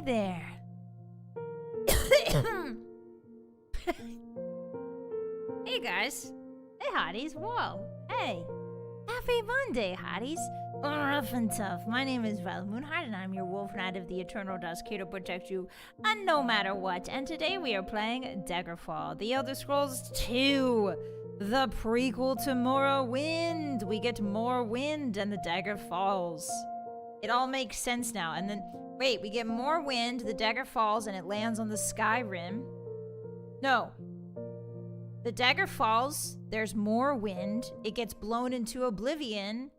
there. Hey guys. Hey Hotties. Whoa. Hey. Happy Monday, Hotties. Ruff and tough. My name is Vylett Moonheart, and I'm your wolf knight of the eternal dusk, here to protect you no matter what. And today we are playing Daggerfall, The Elder Scrolls 2, the prequel to Morrowind. We get more wind and the dagger falls. It all makes sense now. And then, wait, we get more wind, the dagger falls, and it lands on the skyrim. No. The dagger falls, there's more wind, it gets blown into oblivion,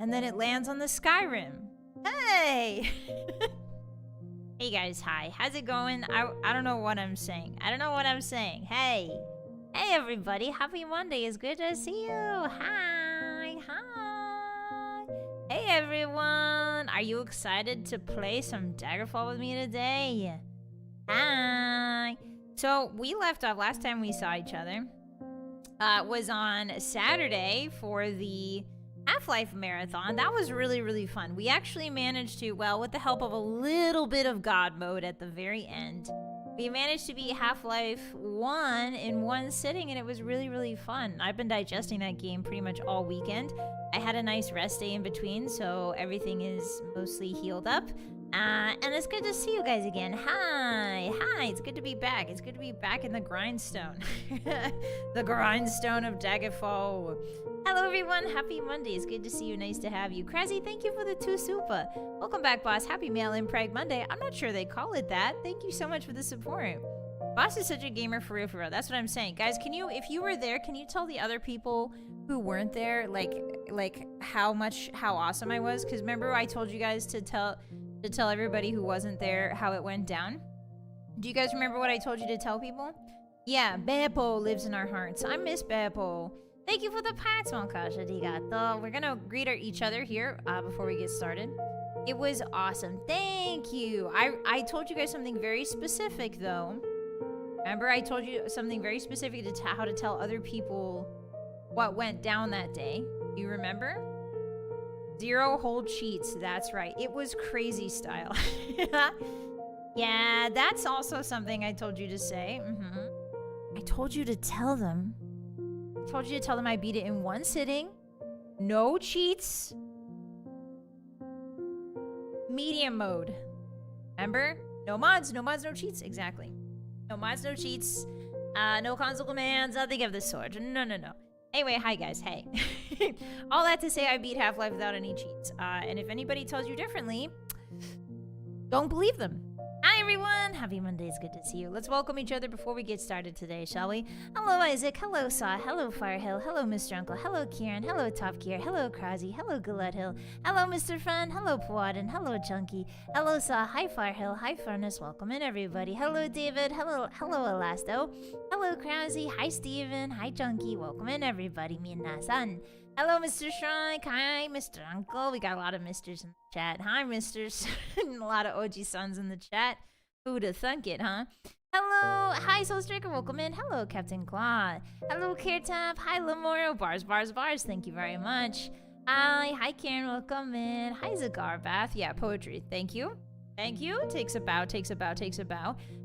and then it lands on the skyrim. Hey! Hey guys, hi. How's it going? I don't know what I'm saying. Hey! Hey everybody, happy Monday. It's good to see you. Hi! Hey everyone! Are you excited to play some Daggerfall with me today? Hi! So, we left off last time we saw each other. Was on Saturday for the Half-Life Marathon. That was really, really fun. We actually managed to, well, with the help of a little bit of God mode at the very end, we managed to beat Half-Life 1 in one sitting, and it was really, really fun. I've been digesting that game pretty much all weekend. I had a nice rest day in between, so everything is mostly healed up. And it's good to see you guys again. Hi, it's good to be back. It's good to be back in the grindstone. The grindstone of Daggerfall. Hello everyone, happy Monday. It's good to see you, nice to have you. Crazy, thank you for the 2 super. Welcome back, boss. Happy Mail-In Preg Monday. I'm not sure they call it that. Thank you so much for the support. Boss is such a gamer, for real, for real. That's what I'm saying. Guys, can you, if you were there, can you tell the other people who weren't there, like how awesome I was? Because remember I told you guys to tell everybody who wasn't there how it went down? Do you guys remember what I told you to tell people? Yeah, Beppo lives in our hearts. I miss Beppo. Thank you for the pats, Monkasha Digato. We're gonna greet each other here before we get started. It was awesome. Thank you. I told you guys something very specific, though. Remember, I told you something very specific to how to tell other people what went down that day. You remember? 0 hold cheats. That's right. It was crazy style. Yeah, that's also something I told you to say. I told you to tell them. I told you to tell them I beat it in one sitting. No cheats. Medium mode. Remember? No mods, no cheats. Exactly. No mods, no cheats. No console commands, nothing of the sort. No. Anyway, hi guys, hey. All that to say, I beat Half-Life without any cheats. And if anybody tells you differently, don't believe them. Hi everyone! Happy Monday, it's good to see you. Let's welcome each other before we get started today, shall we? Hello Isaac, hello Saw, hello Firehill, hello Mr. Uncle, hello Kieran, hello Top Gear, hello Krause, hello Gillette Hill, hello Mr. Fun, hello Pwadden, hello Chunky, hello Saw, hi Firehill, hi Furnace, welcome in everybody. Hello David, hello Elasto, hello Krause, hi Steven, hi Chunky, welcome in everybody, Minasan. Hello, Mr. Shrike. Hi, Mr. Uncle. We got a lot of misters in the chat. Hi, misters. A lot of OG sons in the chat. Who'd have thunk it, huh? Hello. Hi, Soul Striker. Welcome in. Hello, Captain Claw. Hello, Caretap. Hi, Lamoro. Bars. Thank you very much. Hi, Karen. Welcome in. Hi, Zagar Bath. Yeah, poetry. Thank you. Takes a bow.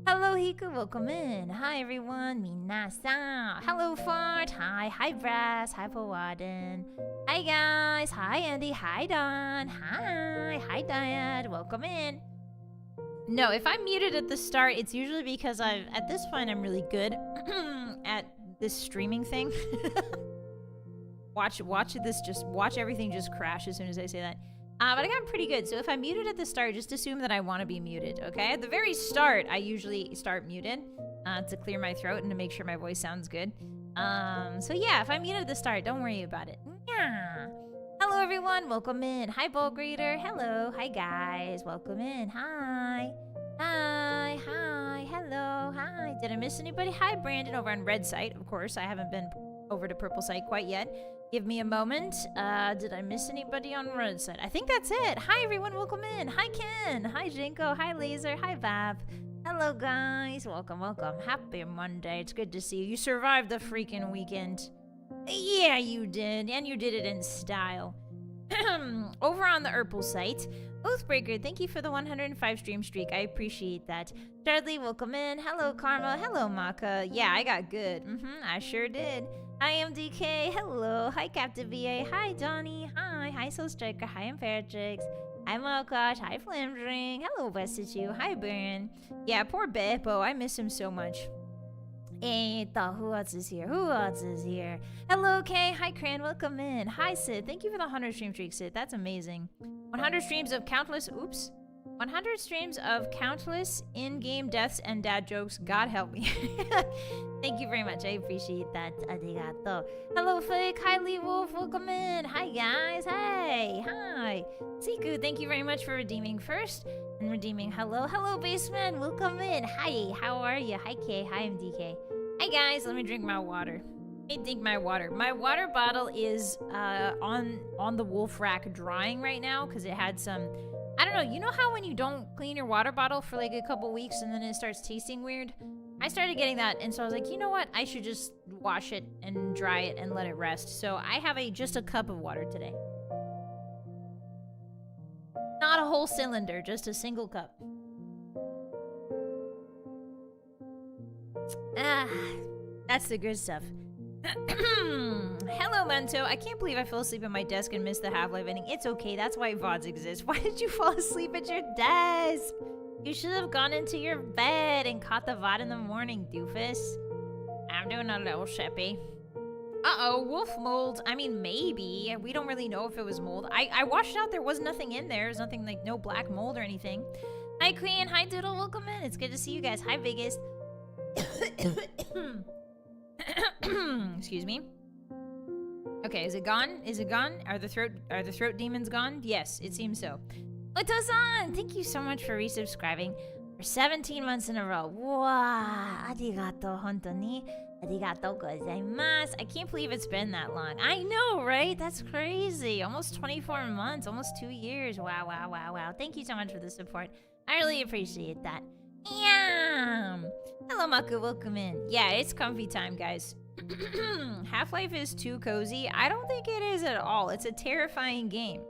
Hello, Hiku. Welcome in. Hi, everyone. Minasa. Hello, Fart. Hi, Brass. Hi, Pawadin. Hi, guys. Hi, Andy. Hi, Don. Hi, Diad. Welcome in. No, if I'm muted at the start, it's usually because at this point, I'm really good at this streaming thing. Watch everything just crash as soon as I say that. But I got pretty good, so if I'm muted at the start, just assume that I want to be muted, okay? At the very start, I usually start muted to clear my throat and to make sure my voice sounds good. So yeah, if I'm muted at the start, don't worry about it. Yeah. Hello, everyone. Welcome in. Hi, Bulk Reader. Hello. Hi, guys. Welcome in. Hi. Hello. Hi. Did I miss anybody? Hi, Brandon over on Red Site. Of course, I haven't been over to Purple Site quite yet. Give me a moment. Did I miss anybody on Red Side? I think that's it. Hi, everyone. Welcome in. Hi, Ken. Hi, Jinko. Hi, Laser. Hi, Bab. Hello, guys. Welcome. Happy Monday. It's good to see you. You survived the freaking weekend. Yeah, you did. And you did it in style. over on the Urple site. Oathbreaker, thank you for the 105 stream streak. I appreciate that. Dudley, welcome in. Hello, Karma. Hello, Maka. Yeah, I got good. I sure did. I am DK. Hello. Hi, Captain VA. Hi, Donnie. Hi. Hi, Soul Striker. Hi, Imperatrix. Hi, Mokosh. Hi, Flamdring. Hello, Vestichu. Hi, Baron. Yeah, poor Beppo. I miss him so much. Who else is here? Who else is here? Hello, Kay. Hi, Cran. Welcome in. Hi, Sid. Thank you for the 100 stream streak, Sid. That's amazing. 100 streams of countless... Oops. 100 streams of countless in-game deaths and dad jokes. God help me. Thank you very much. I appreciate that. Arigato. Hello, Fake. Hi, Lee Wolf. Welcome in. Hi, guys. Hey. Hi. Siku, thank you very much for redeeming first. And redeeming hello. Hello, Baseman. Welcome in. Hi. How are you? Hi, Kay. Hi, MDK. Hi, guys. Let me drink my water. Let me drink my water. My water bottle is on the wolf rack drying right now because it had some... I don't know, you know how when you don't clean your water bottle for like a couple weeks and then it starts tasting weird? I started getting that, and so I was like, you know what? I should just wash it and dry it and let it rest. So I have just a cup of water today. Not a whole cylinder, just a single cup. Ah, that's the good stuff. Hello, Mento. I can't believe I fell asleep at my desk and missed the Half-Life ending. It's okay. That's why VODs exist. Why did you fall asleep at your desk? You should have gone into your bed and caught the VOD in the morning, doofus. I'm doing a little shippy. Uh-oh, wolf mold. I mean, maybe. We don't really know if it was mold. I washed out. There was nothing in there. There's nothing like no black mold or anything. Hi, Queen. Hi, Doodle. Welcome in. It's good to see you guys. Hi, Biggest. Excuse me. Okay, is it gone? Is it gone? Are the throat demons gone? Yes, it seems so. Oto-san, thank you so much for resubscribing for 17 months in a row. Wow, arigato, hontou ni. Arigato gozaimasu. I can't believe it's been that long. I know, right? That's crazy. Almost 24 months, almost 2 years. Wow, wow, wow, wow. Thank you so much for the support. I really appreciate that. Yum. Hello, Maku. Welcome in. Yeah, it's comfy time, guys. Half-Life is too cozy. I don't think it is at all. It's a terrifying game.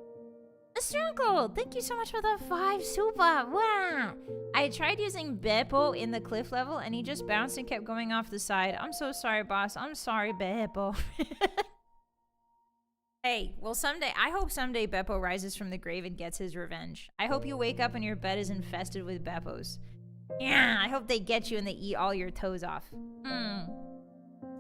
Mr. Uncle, thank you so much for the 5 super. Wow. I tried using Beppo in the cliff level, and he just bounced and kept going off the side. I'm so sorry, boss. I'm sorry, Beppo. Hey, well, someday, I hope someday Beppo rises from the grave and gets his revenge. I hope you wake up and your bed is infested with Beppos. Yeah, I hope they get you and they eat all your toes off.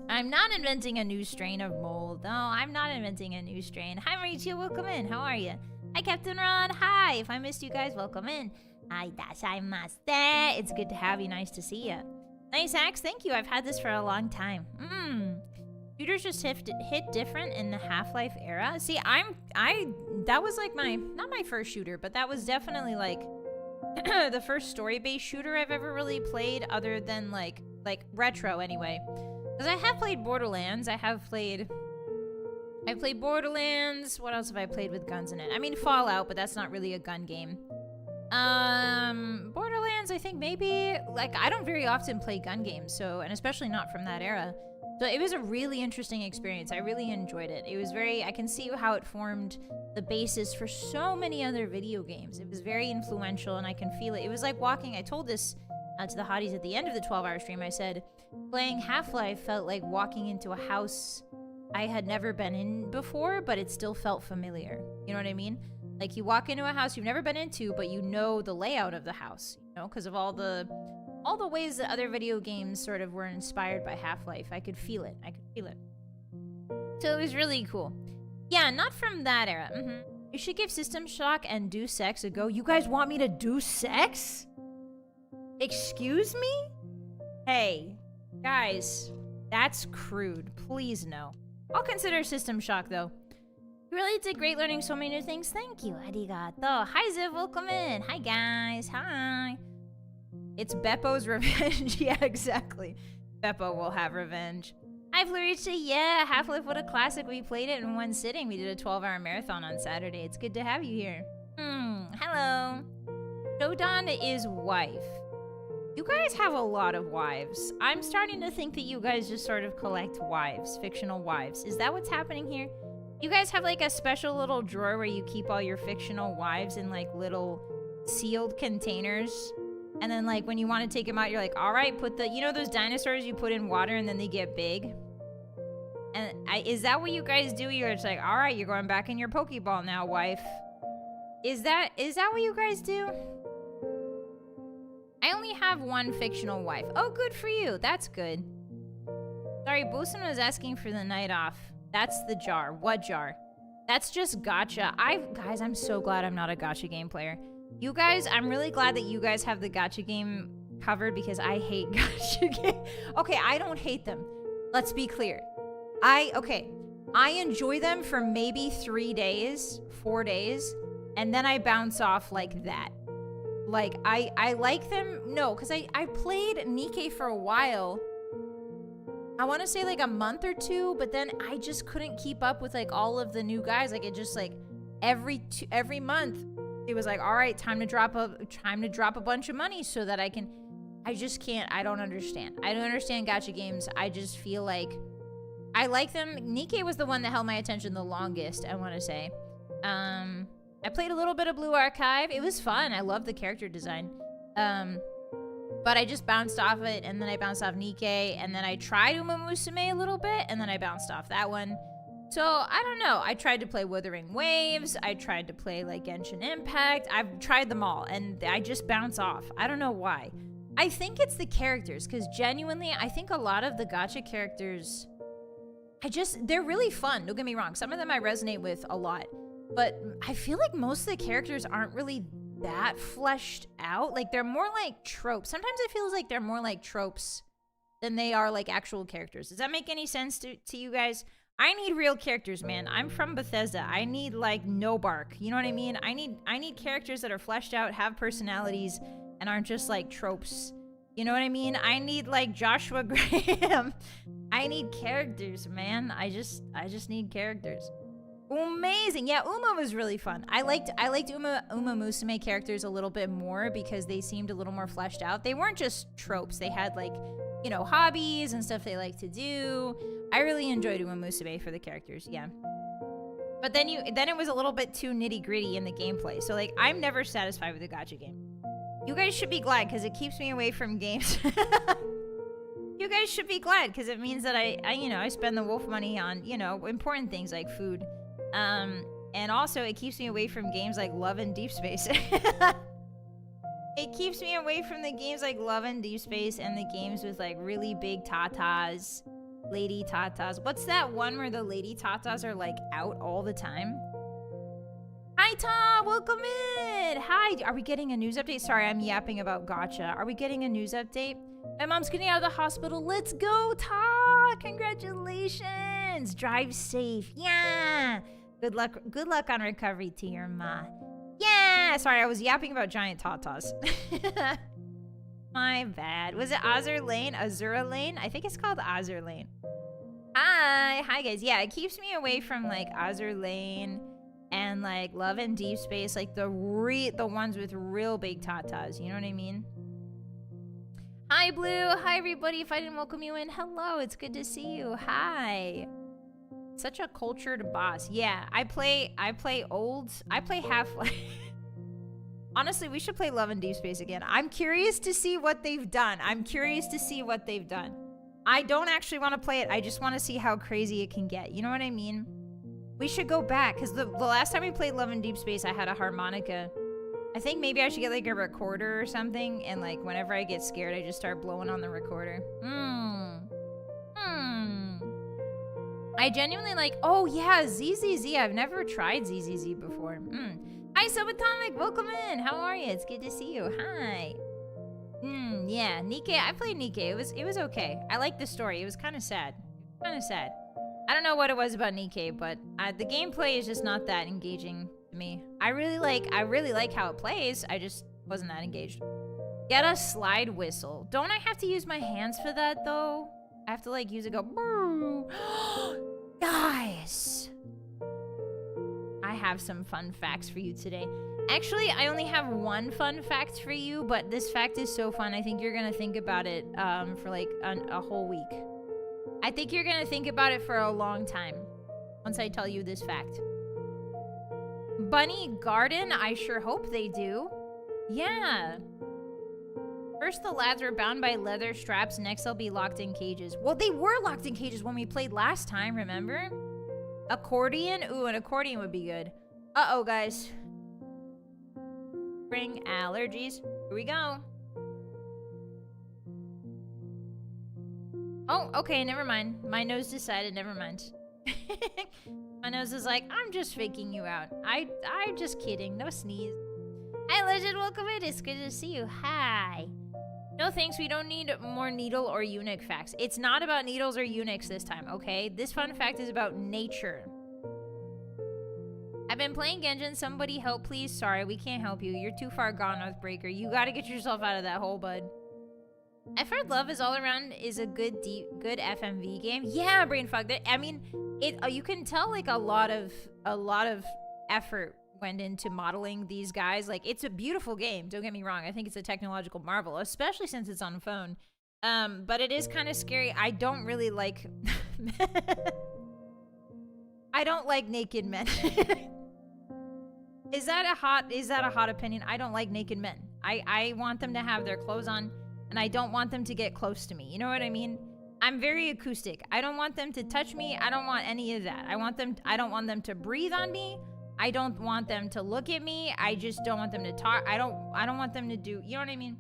I'm not inventing a new strain of mold. No, I'm not inventing a new strain. Hi, Mauricio. Welcome in. How are you? Hi, Captain Ron. Hi. If I missed you guys, welcome in. Hi, dashaimashite. It's good to have you. Nice to see you. Nice axe. Thank you. I've had this for a long time. Shooters just hit different in the Half-Life era. See, that was like not my first shooter, but that was definitely like the first story-based shooter I've ever really played, other than like retro anyway. Because I have played Borderlands. I've played Borderlands. What else have I played with guns in it? I mean, Fallout, but that's not really a gun game. Borderlands, I think maybe. Like, I don't very often play gun games, and especially not from that era. So it was a really interesting experience. I really enjoyed it. It was I can see how it formed the basis for so many other video games. It was very influential, and I can feel it. It was like walking, I told this to the hotties at the end of the 12-hour stream. I said, playing Half-Life felt like walking into a house I had never been in before, but it still felt familiar. You know what I mean? Like, you walk into a house you've never been into, but you know the layout of the house, you know, because of all the ways that other video games sort of were inspired by Half-Life. I could feel it. So it was really cool. Yeah, not from that era. You should give System Shock and Do Sex a go. You guys want me to do sex? Excuse me? Hey, guys, that's crude. Please no. I'll consider System Shock, though. You really did great learning so many new things. Thank you. Arigato. Hi, Ziv. Welcome in. Hi, guys. Hi. It's Beppo's revenge. Yeah, exactly. Beppo will have revenge. Hi, Floricia. Yeah, Half-Life, what a classic. We played it in one sitting. We did a 12-hour marathon on Saturday. It's good to have you here. Hello. Dodon is wife. You guys have a lot of wives. I'm starting to think that you guys just sort of collect wives, fictional wives. Is that what's happening here? You guys have like a special little drawer where you keep all your fictional wives in like little sealed containers. And then like when you want to take them out, you're like, all right, put the, you know those dinosaurs you put in water and then they get big? And is that what you guys do? You're just like, all right, you're going back in your Pokeball now, wife. Is that what you guys do? I only have one fictional wife. Oh, good for you. That's good. Sorry, Bosun was asking for the night off. That's the jar. What jar? That's just gacha. Guys, I'm so glad I'm not a gacha game player. You guys, I'm really glad that you guys have the gacha game covered because I hate gacha games. Okay, I don't hate them. Let's be clear. I enjoy them for maybe 3 days, 4 days, and then I bounce off like that. Like, I like them. No, because I played Nikke for a while. I want to say like a month or two, but then I just couldn't keep up with like all of the new guys. Like it just like every month it was like, all right, time to drop a bunch of money so that I just can't. I don't understand gacha games. I just feel like I like them. Nikke was the one that held my attention the longest, I want to say. I played a little bit of Blue Archive. It was fun. I love the character design. But I just bounced off it, and then I bounced off Nikke, and then I tried Uma Musume a little bit, and then I bounced off that one. So, I don't know. I tried to play Wuthering Waves. I tried to play, like, Genshin Impact. I've tried them all, and I just bounce off. I don't know why. I think it's the characters, because genuinely, I think a lot of the gacha characters, they're really fun. Don't get me wrong. Some of them I resonate with a lot. But I feel like most of the characters aren't really that fleshed out. Like, they're more like tropes. Sometimes it feels like they're more like tropes than they are like actual characters. Does that make any sense to you guys? I need real characters, man. I'm from Bethesda. I need like no bark. You know what I mean? I need characters that are fleshed out, have personalities, and aren't just like tropes. You know what I mean? I need like Joshua Graham. I need characters, man. I just need characters. Amazing. Yeah, Uma was really fun. I liked Uma Musume characters a little bit more because they seemed a little more fleshed out. They weren't just tropes. They had like, you know, hobbies and stuff they like to do. I really enjoyed Uma Musume for the characters, yeah. But then it was a little bit too nitty-gritty in the gameplay. So like I'm never satisfied with a gacha game. You guys should be glad because it keeps me away from games. You guys should be glad because it means that I spend the wolf money on, you know, important things like food. And also it keeps me away from games like Love and Deep Space. It keeps me away from the games like Love and Deep Space and the games with like really big tatas, lady tatas. What's that one where the lady tatas are like out all the time? Hi Tom, welcome in. Hi, are we getting a news update? Sorry, I'm yapping about gacha. Are we getting a news update? My mom's getting out of the hospital. Let's go, Ta! Congratulations. Drive safe. Yeah. Good luck on recovery to your ma. Yeah! Sorry, I was yapping about giant tatas. My bad. Was it Azure Lane? Azura Lane? I think it's called Azure Lane. Hi guys. Yeah, it keeps me away from like Azure Lane and like Love and Deep Space, like the ones with real big tatas. You know what I mean? Hi Blue. Hi everybody. If I didn't welcome you in, hello. It's good to see you. Hi. Such a cultured boss. Yeah, I play Half-Life. Honestly, we should play Love and Deep Space again. I'm curious to see what they've done. I don't actually want to play it. I just want to see how crazy it can get. You know what I mean? We should go back, because the last time we played Love and Deep Space, I had a harmonica. I think maybe I should get like a recorder or something, and like whenever I get scared, I just start blowing on the recorder. I genuinely like, oh yeah, ZZZ. I've never tried ZZZ before. Hi, Subatomic. Welcome in. How are you? It's good to see you. Hi. Yeah, Nikke. I played Nikke. It was okay. I liked the story. It was kind of sad. I don't know what it was about Nikke, but the gameplay is just not that engaging to me. I really like how it plays. I just wasn't that engaged. Get a slide whistle. Don't I have to use my hands for that though? I have to like use it, go brrr. Guys, I have some fun facts for you today. Actually, I only have one fun fact for you, but this fact is so fun. I think you're gonna think about it for like a whole week. I think you're gonna think about it for a long time. once I tell you this fact. Bunny Garden? I sure hope they do. Yeah. First, the lads were bound by leather straps. Next, they'll be locked in cages. Well, they were locked in cages when we played last time, remember? Accordion? Ooh, an accordion would be good. Uh-oh, guys. Spring allergies. Here we go. Oh, okay, never mind. My nose decided, never mind. My nose is like, I'm just faking you out. I'm just kidding. No sneeze. Hi, Legend. Welcome in. It's good to see you. Hi. No thanks, we don't need more needle or eunuch facts. It's not about needles or eunuchs this time, okay? This fun fact is about nature. I've been playing Genshin. Somebody help, please. Sorry, we can't help you. You're too far gone, Earthbreaker. You gotta get yourself out of that hole, bud. I've heard Love is All Around is a good FMV game. Yeah, brain fog. I mean, you can tell like a lot of effort went into modeling these guys. Like, it's a beautiful game, don't get me wrong. I think it's a technological marvel, especially since it's on phone. But it is kind of scary. I don't really like I don't like naked men. Is that a hot opinion? I don't like naked men. I want them to have their clothes on, and I don't want them to get close to me. You know what I mean? I'm very acoustic. I don't want them to touch me. I don't want any of that. I don't want them to breathe on me. I don't want them to look at me. I just don't want them to talk. I don't want them to do, you know what I mean?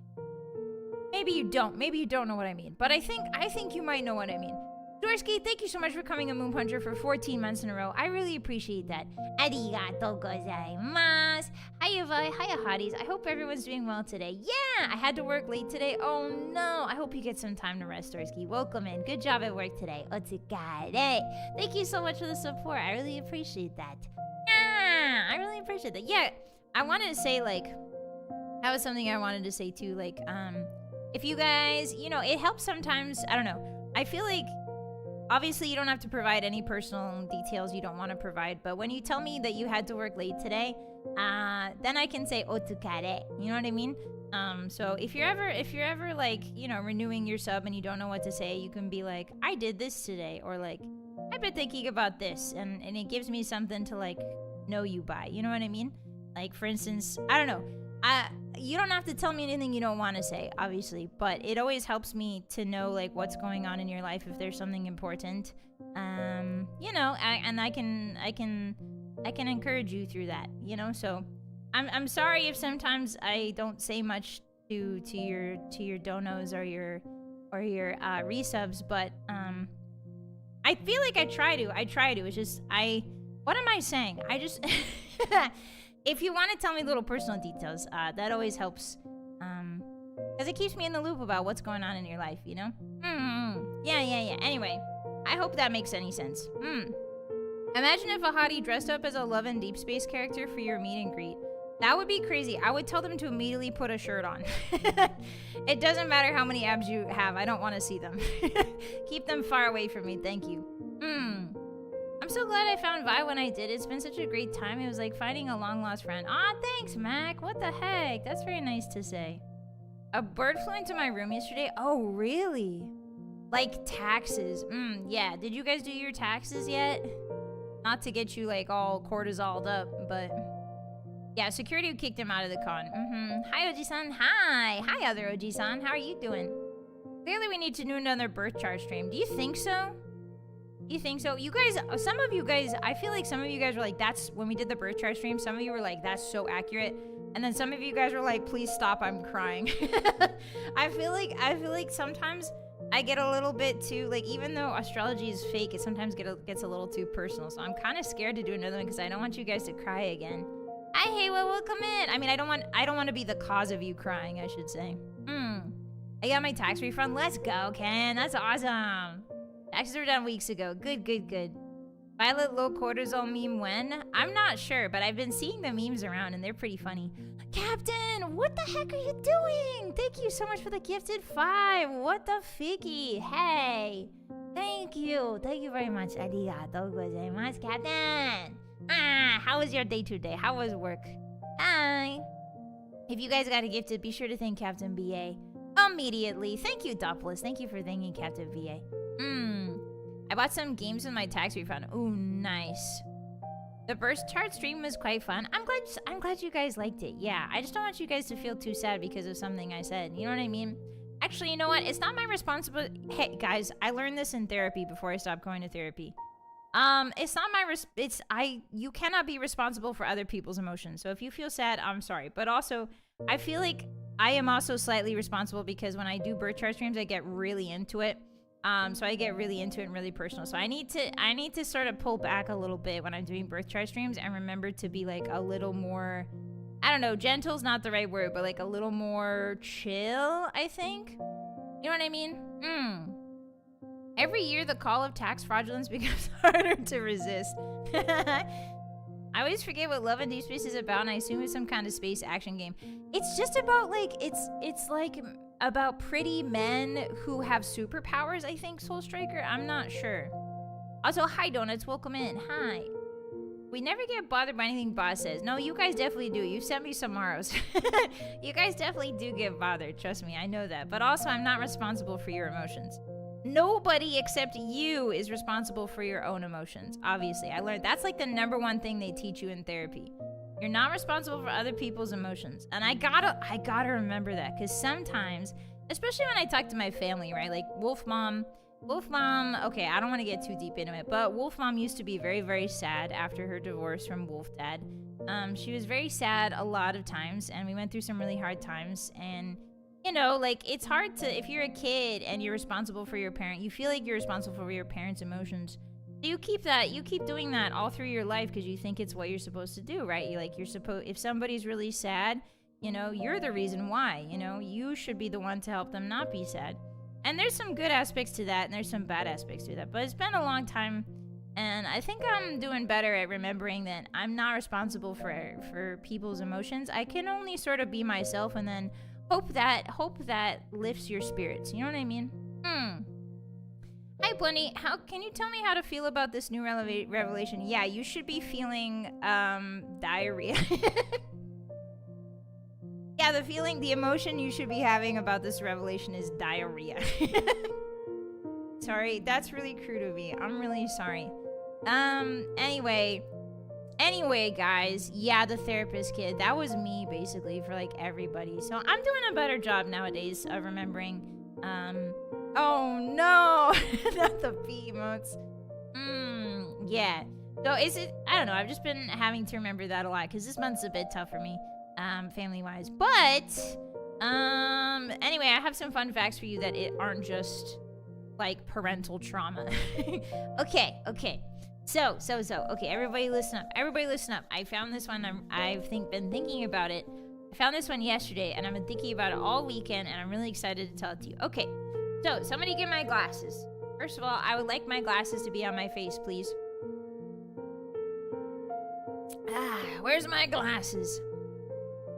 Maybe you don't. Maybe you don't know what I mean. But I think you might know what I mean. Dorsky, thank you so much for coming a Moon Puncher for 14 months in a row. I really appreciate that. Arigatou gozaimasu. Hiya, hiya, hotties. I hope everyone's doing well today. Yeah, I had to work late today. Oh no. I hope you get some time to rest, Dorsky. Welcome in. Good job at work today. Otsukare. Thank you so much for the support. I really appreciate that. Yeah, I really appreciate that. Yeah, I wanted to say, like, that was something I wanted to say too. Like, if you guys, you know, it helps sometimes. I don't know. I feel like, obviously, you don't have to provide any personal details you don't want to provide. But when you tell me that you had to work late today, then I can say otsukare. You know what I mean? So if you're ever like, you know, renewing your sub and you don't know what to say, you can be like, I did this today, or like, I've been thinking about this, and it gives me something to like know you by. You know what I mean? Like, for instance, I don't know. You don't have to tell me anything you don't want to say, obviously, but it always helps me to know like what's going on in your life if there's something important. You know, and I can encourage you through that. You know, so I'm sorry if sometimes I don't say much to your donos or your resubs, but I feel like I try to. It's just what am I saying? I just if you want to tell me little personal details, that always helps. Because it keeps me in the loop about what's going on in your life, you know? Yeah. Anyway, I hope that makes any sense. Imagine if a hottie dressed up as a Love and Deep Space character for your meet and greet. That would be crazy. I would tell them to immediately put a shirt on. It doesn't matter how many abs you have. I don't want to see them. Keep them far away from me. Thank you. I'm so glad I found Vi when I did. It's been such a great time. It was like finding a long-lost friend. Aw, thanks, Mac. What the heck? That's very nice to say. A bird flew into my room yesterday. Oh, really? Like taxes. Yeah. Did you guys do your taxes yet? Not to get you like all cortisoled up, but... yeah, security kicked him out of the con. Hi, Oji-san. Hi, other Oji-san. How are you doing? Clearly, we need to do another birth chart stream. Do you think so? You think so? You guys, some of you guys, I feel like some of you guys were like, that's when we did the birth chart stream. Some of you were like, that's so accurate. And then some of you guys were like, please stop, I'm crying. I feel like sometimes I get a little bit too, like, even though astrology is fake, it sometimes gets a little too personal. So I'm kind of scared to do another one because I don't want you guys to cry again. Hi, Haywa, welcome in. I mean, I don't want to be the cause of you crying, I should say. I got my tax refund. Let's go, Ken. That's awesome. Taxes were done weeks ago. Good. Vylett low cortisol meme when? I'm not sure, but I've been seeing the memes around and they're pretty funny. Captain, what the heck are you doing? Thank you so much for the gifted 5. What the figgy? Hey. Thank you very much. Arigatou gozaimasu, Captain. How was your day today? How was work? Hi. If you guys got a gifted, be sure to thank Captain BA immediately. Thank you, Doppelus. Thank you for thanking Captain VA. I bought some games with my tax refund. Ooh, nice. The burst chart stream was quite fun. I'm glad you guys liked it. Yeah, I just don't want you guys to feel too sad because of something I said. You know what I mean? Actually, you know what? It's not my responsibility. Hey, guys, I learned this in therapy before I stopped going to therapy. It's not my you cannot be responsible for other people's emotions. So if you feel sad, I'm sorry. But also, I feel like I am also slightly responsible because when I do birth chart streams, I get really into it. So I get really into it and really personal. So I need to sort of pull back a little bit when I'm doing birth chart streams and remember to be like a little more, I don't know, gentle's not the right word, but like a little more chill, I think. You know what I mean? Every year the call of tax fraudulence becomes harder to resist. I always forget what Love and Deep Space is about, and I assume it's some kind of space action game. It's just about like it's like about pretty men who have superpowers, I think, Soul Striker. I'm not sure. Also, hi Donuts, welcome in. Hi. We never get bothered by anything Boss says. No, you guys definitely do. You sent me some Maros. You guys definitely do get bothered. Trust me, I know that. But also, I'm not responsible for your emotions. Nobody except you is responsible for your own emotions. Obviously, I learned that's like the #1 thing they teach you in therapy. You're not responsible for other people's emotions. And I gotta remember that, because sometimes, especially when I talk to my family, right? Like Wolf Mom, okay, I don't want to get too deep into it, but Wolf Mom used to be very, very sad after her divorce from Wolf Dad. She was very sad a lot of times, and we went through some really hard times, and you know, like, it's hard to, if you're a kid and you're responsible for your parent, you feel like you're responsible for your parents' emotions. So you keep doing that all through your life because you think it's what you're supposed to do, right? If somebody's really sad, you know, you're the reason why, you know, you should be the one to help them not be sad. And there's some good aspects to that and there's some bad aspects to that, but it's been a long time and I think I'm doing better at remembering that I'm not responsible for people's emotions. I can only sort of be myself and then hope that lifts your spirits. You know what I mean? Hi, Bunny. Can you tell me how to feel about this new revelation? Yeah, you should be feeling diarrhea. Yeah, the emotion you should be having about this revelation is diarrhea. Sorry, that's really crude of me. I'm really sorry. Anyway, guys, yeah, the therapist kid, that was me, basically, for, like, everybody. So I'm doing a better job nowadays of remembering, oh, no! Not the bee emotes. Yeah. So I don't know, I've just been having to remember that a lot, because this month's a bit tough for me, family-wise. But, anyway, I have some fun facts for you that aren't just, like, parental trauma. Okay. So, okay, everybody listen up. I found this one, I've been thinking about it. I found this one yesterday, and I've been thinking about it all weekend, and I'm really excited to tell it to you. Okay, so, somebody get my glasses. First of all, I would like my glasses to be on my face, please. Where's my glasses?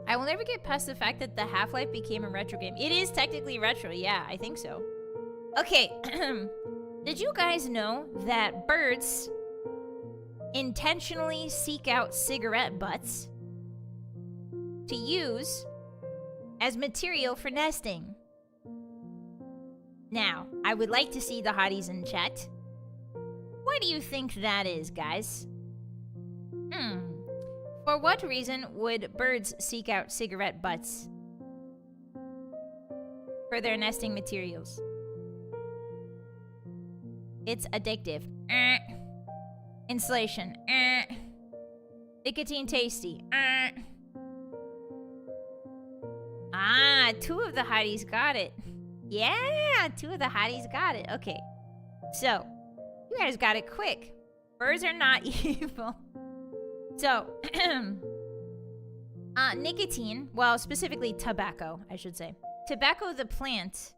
I will never get past the fact that the Half-Life became a retro game. It is technically retro, yeah, I think so. Okay, did you guys know that birds intentionally seek out cigarette butts to use as material for nesting? Now, I would like to see the hotties in chat. What do you think that is, guys? For what reason would birds seek out cigarette butts for their nesting materials? It's addictive. Insulation. Nicotine tasty. Two of the hotties got it. Yeah, two of the hotties got it. Okay. So, you guys got it quick. Birds are not evil. So, nicotine, well, specifically tobacco, I should say. Tobacco, the plant,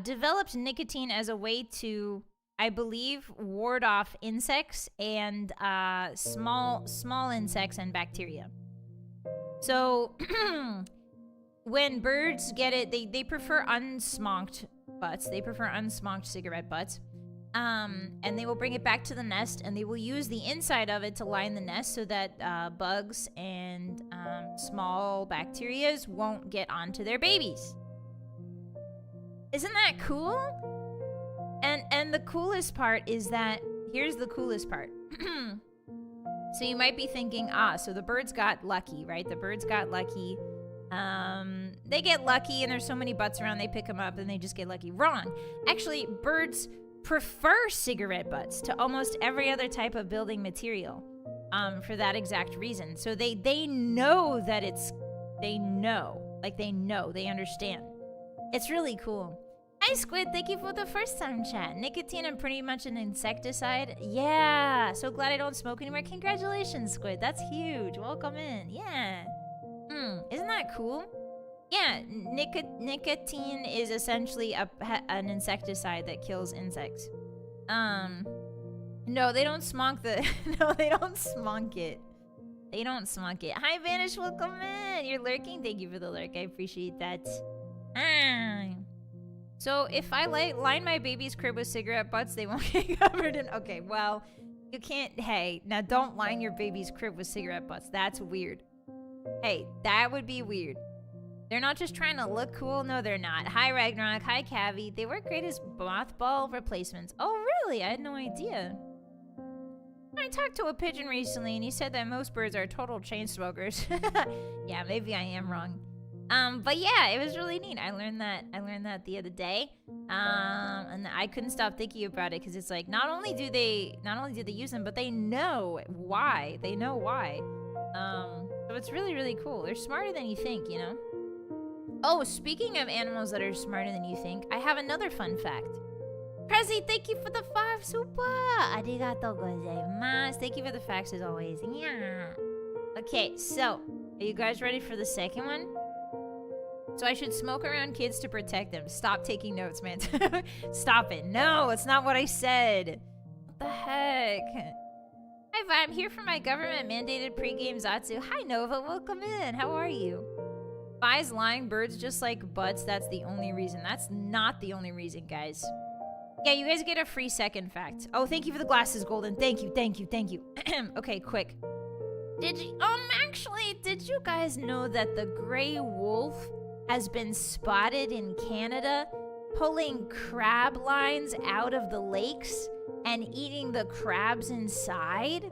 developed nicotine as a way to, I believe, ward off insects and small insects and bacteria. So, when birds get it, they prefer unsmoked butts. They prefer unsmoked cigarette butts. And they will bring it back to the nest, and they will use the inside of it to line the nest so that bugs and small bacterias won't get onto their babies. Isn't that cool? And And the coolest part is that, here's the coolest part. So you might be thinking, so the birds got lucky, right? The birds got lucky. They get lucky and there's so many butts around, they pick them up and they just get lucky. Wrong. Actually, birds prefer cigarette butts to almost every other type of building material, for that exact reason. So they know that they understand. It's really cool. Hi, Squid. Thank you for the first time chat. Nicotine and pretty much an insecticide. Yeah. So glad I don't smoke anymore. Congratulations, Squid. That's huge. Welcome in. Yeah. Isn't that cool? Yeah. Nicotine is essentially an insecticide that kills insects. No, they don't smonk the... No, they don't smonk it. They don't smonk it. Hi, Vanish. Welcome in. You're lurking? Thank you for the lurk. I appreciate that. So if I line my baby's crib with cigarette butts, they won't get covered in... Okay, well, you can't... Hey, now don't line your baby's crib with cigarette butts. That's weird. Hey, that would be weird. They're not just trying to look cool. No, they're not. Hi, Ragnarok. Hi, Cavi. They work great as mothball replacements. Oh, really? I had no idea. I talked to a pigeon recently, and he said that most birds are total chain smokers. Yeah, maybe I am wrong. But yeah, it was really neat. I learned that the other day. And I couldn't stop thinking about it because it's like not only do they use them, but they know why. They know why. So it's really, really cool. They're smarter than you think, you know? Oh, speaking of animals that are smarter than you think, I have another fun fact. Prezi, thank you for the 5 super. Arigatou gozaimasu. Thank you for the facts as always. Yeah. Okay, so are you guys ready for the second one? So I should smoke around kids to protect them. Stop taking notes, man. Stop it. No, it's not what I said. What the heck? Hi, Vi. I'm here for my government-mandated pre-game Zatsu. Hi, Nova. Welcome in. How are you? Vi's lying. Birds just like butts. That's the only reason. That's not the only reason, guys. Yeah, you guys get a free second fact. Oh, thank you for the glasses, Golden. Thank you, thank you, thank you. Okay, quick. Did you guys know that the gray wolf has been spotted in Canada pulling crab lines out of the lakes and eating the crabs inside?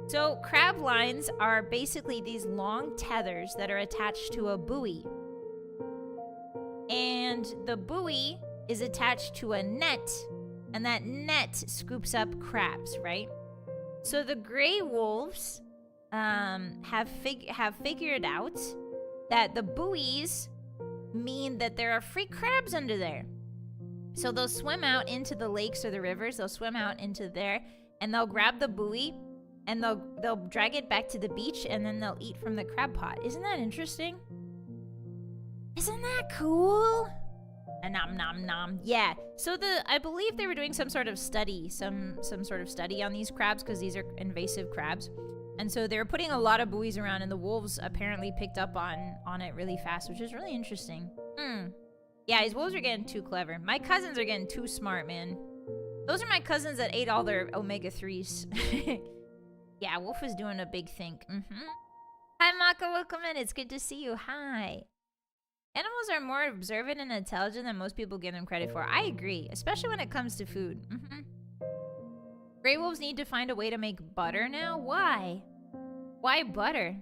So crab lines are basically these long tethers that are attached to a buoy. And the buoy is attached to a net, and that net scoops up crabs, right? So the gray wolves have figured out that the buoys mean that there are free crabs under there. So they'll swim out into the lakes or the rivers, they'll swim out into there, and they'll grab the buoy, and they'll drag it back to the beach, and then they'll eat from the crab pot. Isn't that interesting? Isn't that cool? Nom nom nom. Yeah. So I believe they were doing some sort of study, some sort of study on these crabs because these are invasive crabs. And so they were putting a lot of buoys around, and the wolves apparently picked up on it really fast, which is really interesting. Yeah, these wolves are getting too clever. My cousins are getting too smart, man. Those are my cousins that ate all their omega-3s. Yeah, Wolf is doing a big think. Hi, Maka. Welcome in. It's good to see you. Hi. Animals are more observant and intelligent than most people give them credit for. I agree, especially when it comes to food. Gray wolves need to find a way to make butter now? Why? Why butter?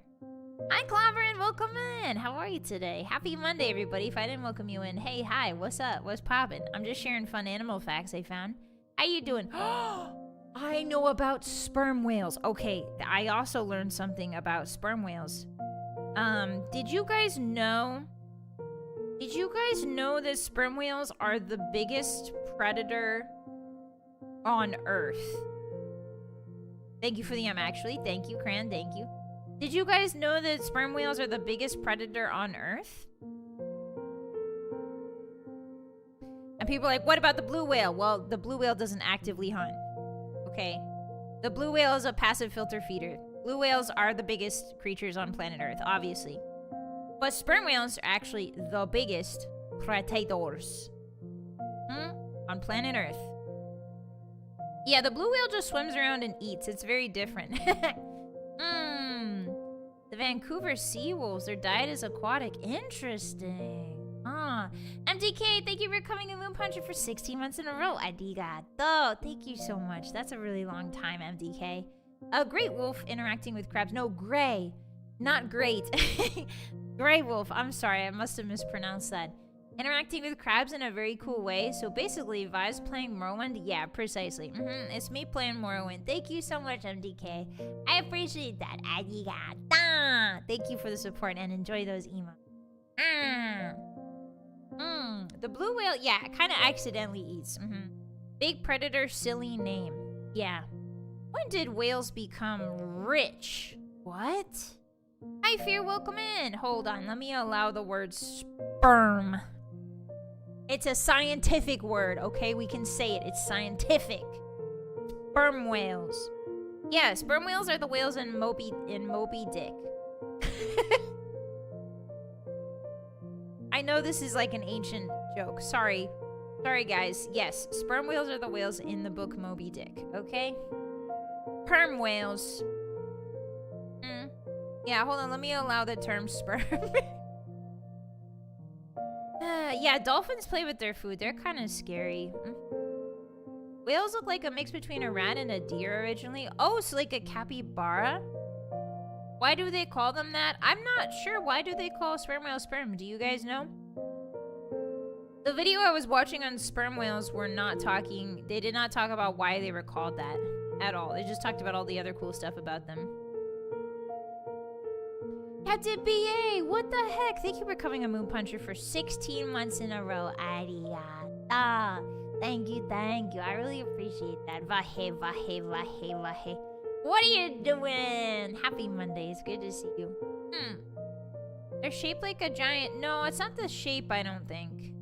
Hi, Cloverin. Welcome in. How are you today? Happy Monday, everybody. If I didn't welcome you in, hey, hi. What's up? What's poppin'? I'm just sharing fun animal facts I found. How you doing? I know about sperm whales. Okay, I also learned something about sperm whales. Did you guys know that sperm whales are the biggest predator on Earth? Thank you for the actually. Thank you, Cran. Thank you. Did you guys know that sperm whales are the biggest predator on Earth? And people are like, what about the blue whale? Well, the blue whale doesn't actively hunt. Okay. The blue whale is a passive filter feeder. Blue whales are the biggest creatures on planet Earth, obviously. But sperm whales are actually the biggest predators on planet Earth. Yeah, the blue whale just swims around and eats. It's very different. The Vancouver sea wolves, their diet is aquatic. Interesting. Ah, MDK, thank you for coming to Moon Puncher for 16 months in a row. Arigato. Thank you so much. That's a really long time, MDK. A great wolf interacting with crabs. No, gray. Not great. Gray wolf. I'm sorry. I must have mispronounced that. Interacting with crabs in a very cool way. So basically, Vi's playing Morrowind. Yeah, precisely. It's me playing Morrowind. Thank you so much, MDK. I appreciate that. Arigato. Thank you for the support and enjoy those emotes. The blue whale, yeah, kind of accidentally eats. Big predator, silly name. Yeah. When did whales become rich? What? Hi, Fear, welcome in. Hold on, let me allow the word sperm. It's a scientific word, okay? We can say it. It's scientific. Sperm whales. Yeah, sperm whales are the whales in Moby Dick. I know this is like an ancient joke. Sorry. Sorry, guys. Yes, sperm whales are the whales in the book Moby Dick, okay? Perm whales. Yeah, hold on. Let me allow the term sperm. Yeah, dolphins play with their food. They're kind of scary. Whales look like a mix between a rat and a deer originally. Oh, so like a capybara? Why do they call them that? I'm not sure. Why do they call sperm whale sperm? Do you guys know? The video I was watching on sperm whales were not talking... They did not talk about why they were called that at all. They just talked about all the other cool stuff about them. Captain BA, what the heck? Thank you for coming a Moon Puncher for 16 months in a row. Arigato. Thank you, thank you. I really appreciate that. Vyhehe, vyhehe, vyhehe, vyhehe. What are you doing? Happy Monday. It's good to see you. They're shaped like a giant... No, it's not the shape, I don't think.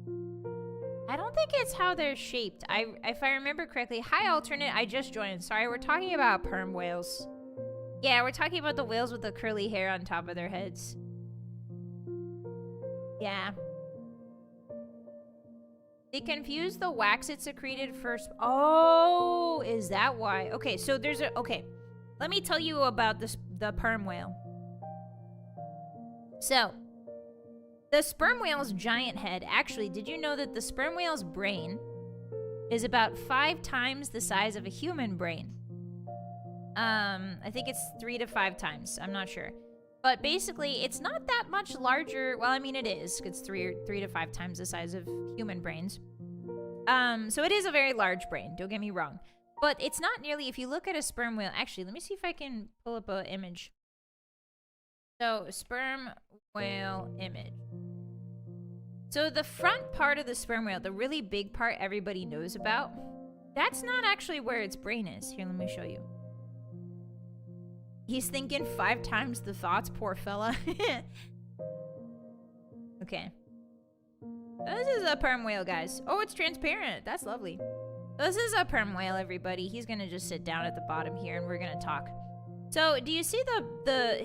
I don't think it's how they're shaped. If I remember correctly... Hi, Alternate. I just joined. Sorry, we're talking about perm whales. Yeah, we're talking about the whales with the curly hair on top of their heads. Yeah. They confused the wax it secreted first. Oh, is that why? Okay, so there's a... Okay. Let me tell you about the perm whale. So, the sperm whale's giant head... Actually, did you know that the sperm whale's brain is about 5 times the size of a human brain? I think it's 3 to 5 times. I'm not sure. But basically, it's not that much larger. Well, I mean, it is. It's 3 to 5 times the size of human brains. So it is a very large brain. Don't get me wrong. But it's not nearly, if you look at a sperm whale, actually, let me see if I can pull up an image. So, sperm whale image. So the front part of the sperm whale, the really big part everybody knows about, that's not actually where its brain is. Here, let me show you. He's thinking 5 times the thoughts, poor fella. Okay. This is a perm whale, guys. Oh, it's transparent. That's lovely. This is a perm whale, everybody. He's gonna just sit down at the bottom here and we're gonna talk. So, do you see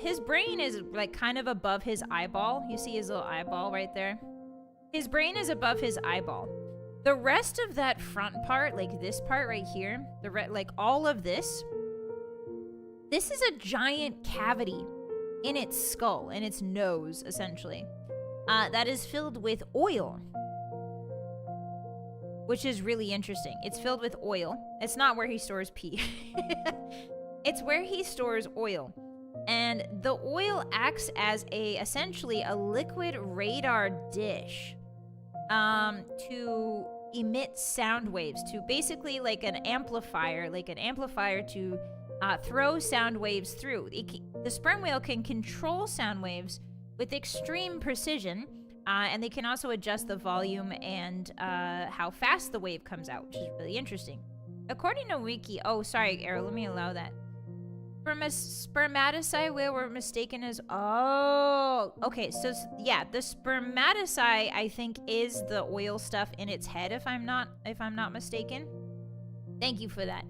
his brain is like kind of above his eyeball? You see his little eyeball right there? His brain is above his eyeball. The rest of that front part, like this part right here, like all of this is a giant cavity in its skull, in its nose, essentially. That is filled with oil. Which is really interesting. It's filled with oil. It's not where he stores pee. It's where he stores oil. And the oil acts as essentially a liquid radar dish to emit sound waves, to basically like an amplifier to throw sound waves through. The sperm whale can control sound waves with extreme precision. And they can also adjust the volume and how fast the wave comes out, which is really interesting. According to Wiki... Oh, sorry, Arrow, let me allow that. Spermatocyte whale were mistaken as... Oh, okay, so yeah, the spermatocyte, I think, is the oil stuff in its head, if I'm not mistaken. Thank you for that.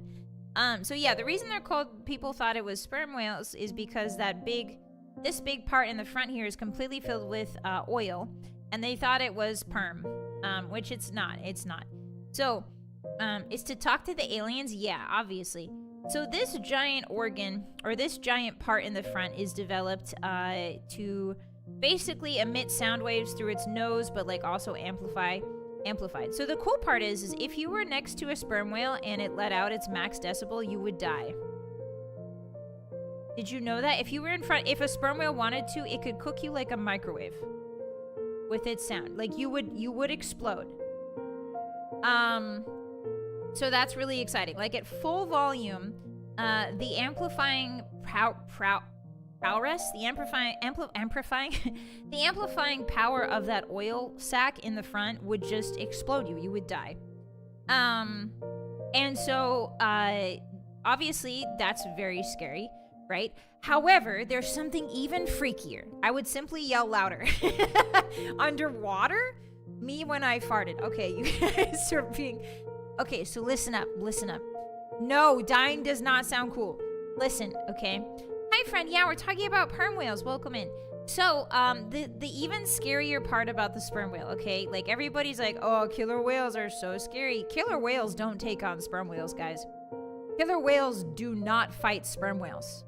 So yeah, the reason they're called... People thought it was sperm whales is because this big part in the front here is completely filled with oil, and they thought it was perm, which it's not. It's not. So, it's to talk to the aliens? Yeah, obviously. So this giant organ, or this giant part in the front is developed to basically emit sound waves through its nose, but like also amplified. So the cool part is if you were next to a sperm whale and it let out its max decibel, you would die. Did you know that? If you were in front, if a sperm whale wanted to, it could cook you like a microwave with its sound. Like you would explode. So that's really exciting. Like at full volume, the amplifying prowess, the amplifying power of that oil sac in the front would just explode you. You would die. And so obviously that's very scary, right? However, there's something even freakier. I would simply yell louder. Underwater? Me when I farted. Okay, you guys are being... Okay, so listen up. No, dying does not sound cool. Listen, okay? Hi, friend. Yeah, we're talking about perm whales. Welcome in. So, the even scarier part about the sperm whale, okay? Like, everybody's like, oh, killer whales are so scary. Killer whales don't take on sperm whales, guys. Killer whales do not fight sperm whales,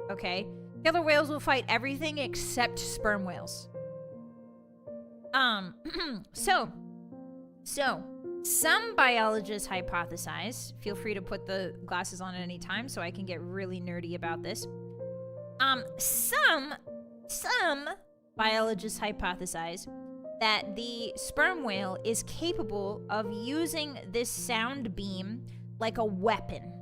okay? Killer whales will fight everything except sperm whales. So, some biologists hypothesize, feel free to put the glasses on at any time so I can get really nerdy about this. Some biologists hypothesize that the sperm whale is capable of using this sound beam like a weapon.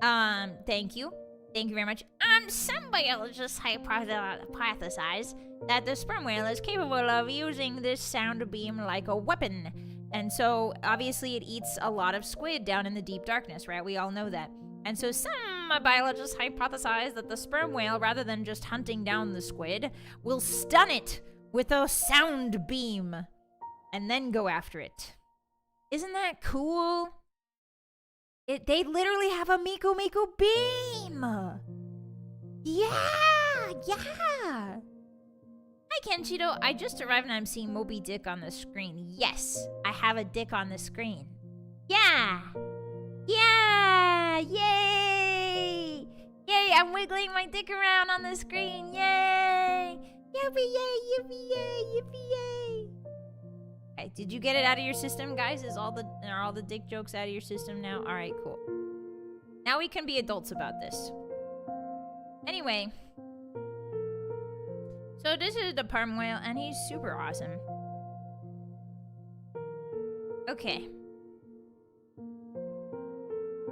Thank you very much. Some biologists hypothesize that the sperm whale is capable of using this sound beam like a weapon. And so, obviously, it eats a lot of squid down in the deep darkness, right? We all know that. And so some biologists hypothesize that the sperm whale, rather than just hunting down the squid, will stun it with a sound beam and then go after it. Isn't that cool? They literally have a Miku Miku beam! Yeah! Hi, Kenshiro. I just arrived and I'm seeing Moby Dick on the screen. Yes, I have a dick on the screen. Yeah! Yay! Yay, I'm wiggling my dick around on the screen. Yay! Yippee yay, yippee yay, yippee yay. Okay, did you get it out of your system, guys? Are all the dick jokes out of your system now? Alright, cool. Now we can be adults about this. Anyway. So this is the perm whale, and he's super awesome. Okay.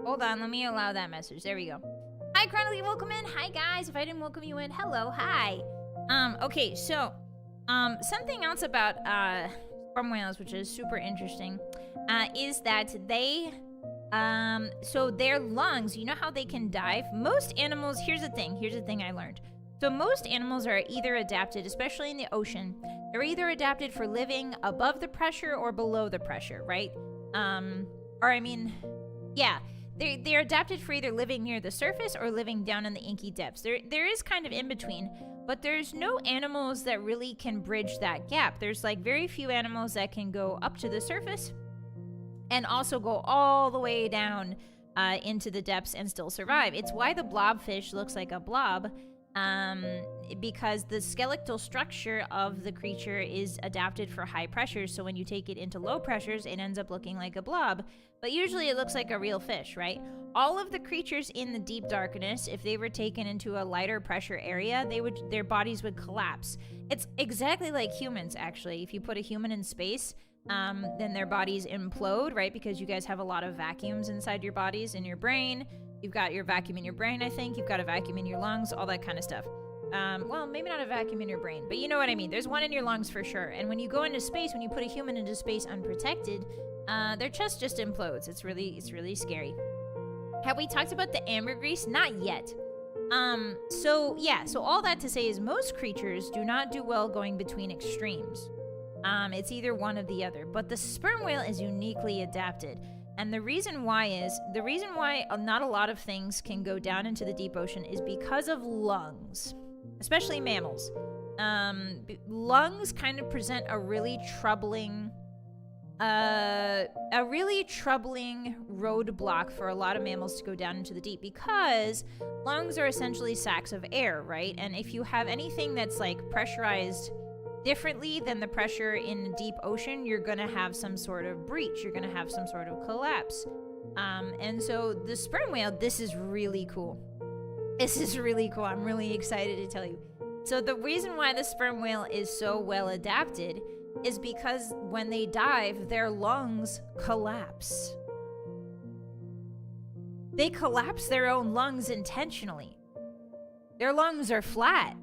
Hold on, let me allow that message. There we go. Hi, Chronically, welcome in. Hi, guys. If I didn't welcome you in, hello, hi. Okay, so, something else about, sperm whales, which is super interesting, is that they, so their lungs, you know how they can dive? Most animals, here's the thing I learned. So most animals are either adapted, especially in the ocean, they're either adapted for living above the pressure or below the pressure, right? They're adapted for either living near the surface or living down in the inky depths. There is kind of in between, but there's no animals that really can bridge that gap. There's like very few animals that can go up to the surface and also go all the way down into the depths and still survive. It's why the blobfish looks like a blob, because the skeletal structure of the creature is adapted for high pressures, so when you take it into low pressures, it ends up looking like a blob. But usually it looks like a real fish, right? All of the creatures in the deep darkness, if they were taken into a lighter pressure area, their bodies would collapse. It's exactly like humans, actually. If you put a human in space, then their bodies implode, right? Because you guys have a lot of vacuums inside your bodies, in your brain. You've got your vacuum in your brain, I think. You've got a vacuum in your lungs, all that kind of stuff. Well, maybe not a vacuum in your brain, but you know what I mean. There's one in your lungs for sure. And when you go into space, when you put a human into space unprotected, their chest just implodes. It's really scary. Have we talked about the ambergris? Not yet. So all that to say is most creatures do not do well going between extremes. It's either one or the other. But the sperm whale is uniquely adapted. And the reason why not a lot of things can go down into the deep ocean is because of lungs, especially mammals. Lungs kind of present a really troubling a really troubling roadblock for a lot of mammals to go down into the deep, because lungs are essentially sacs of air, right? And if you have anything that's like pressurized differently than the pressure in a deep ocean, you're gonna have some sort of breach. You're gonna have some sort of collapse. And so the sperm whale, this is really cool. This is really cool. I'm really excited to tell you. So the reason why the sperm whale is so well adapted is because when they dive, their lungs collapse. They collapse their own lungs intentionally. Their lungs are flat.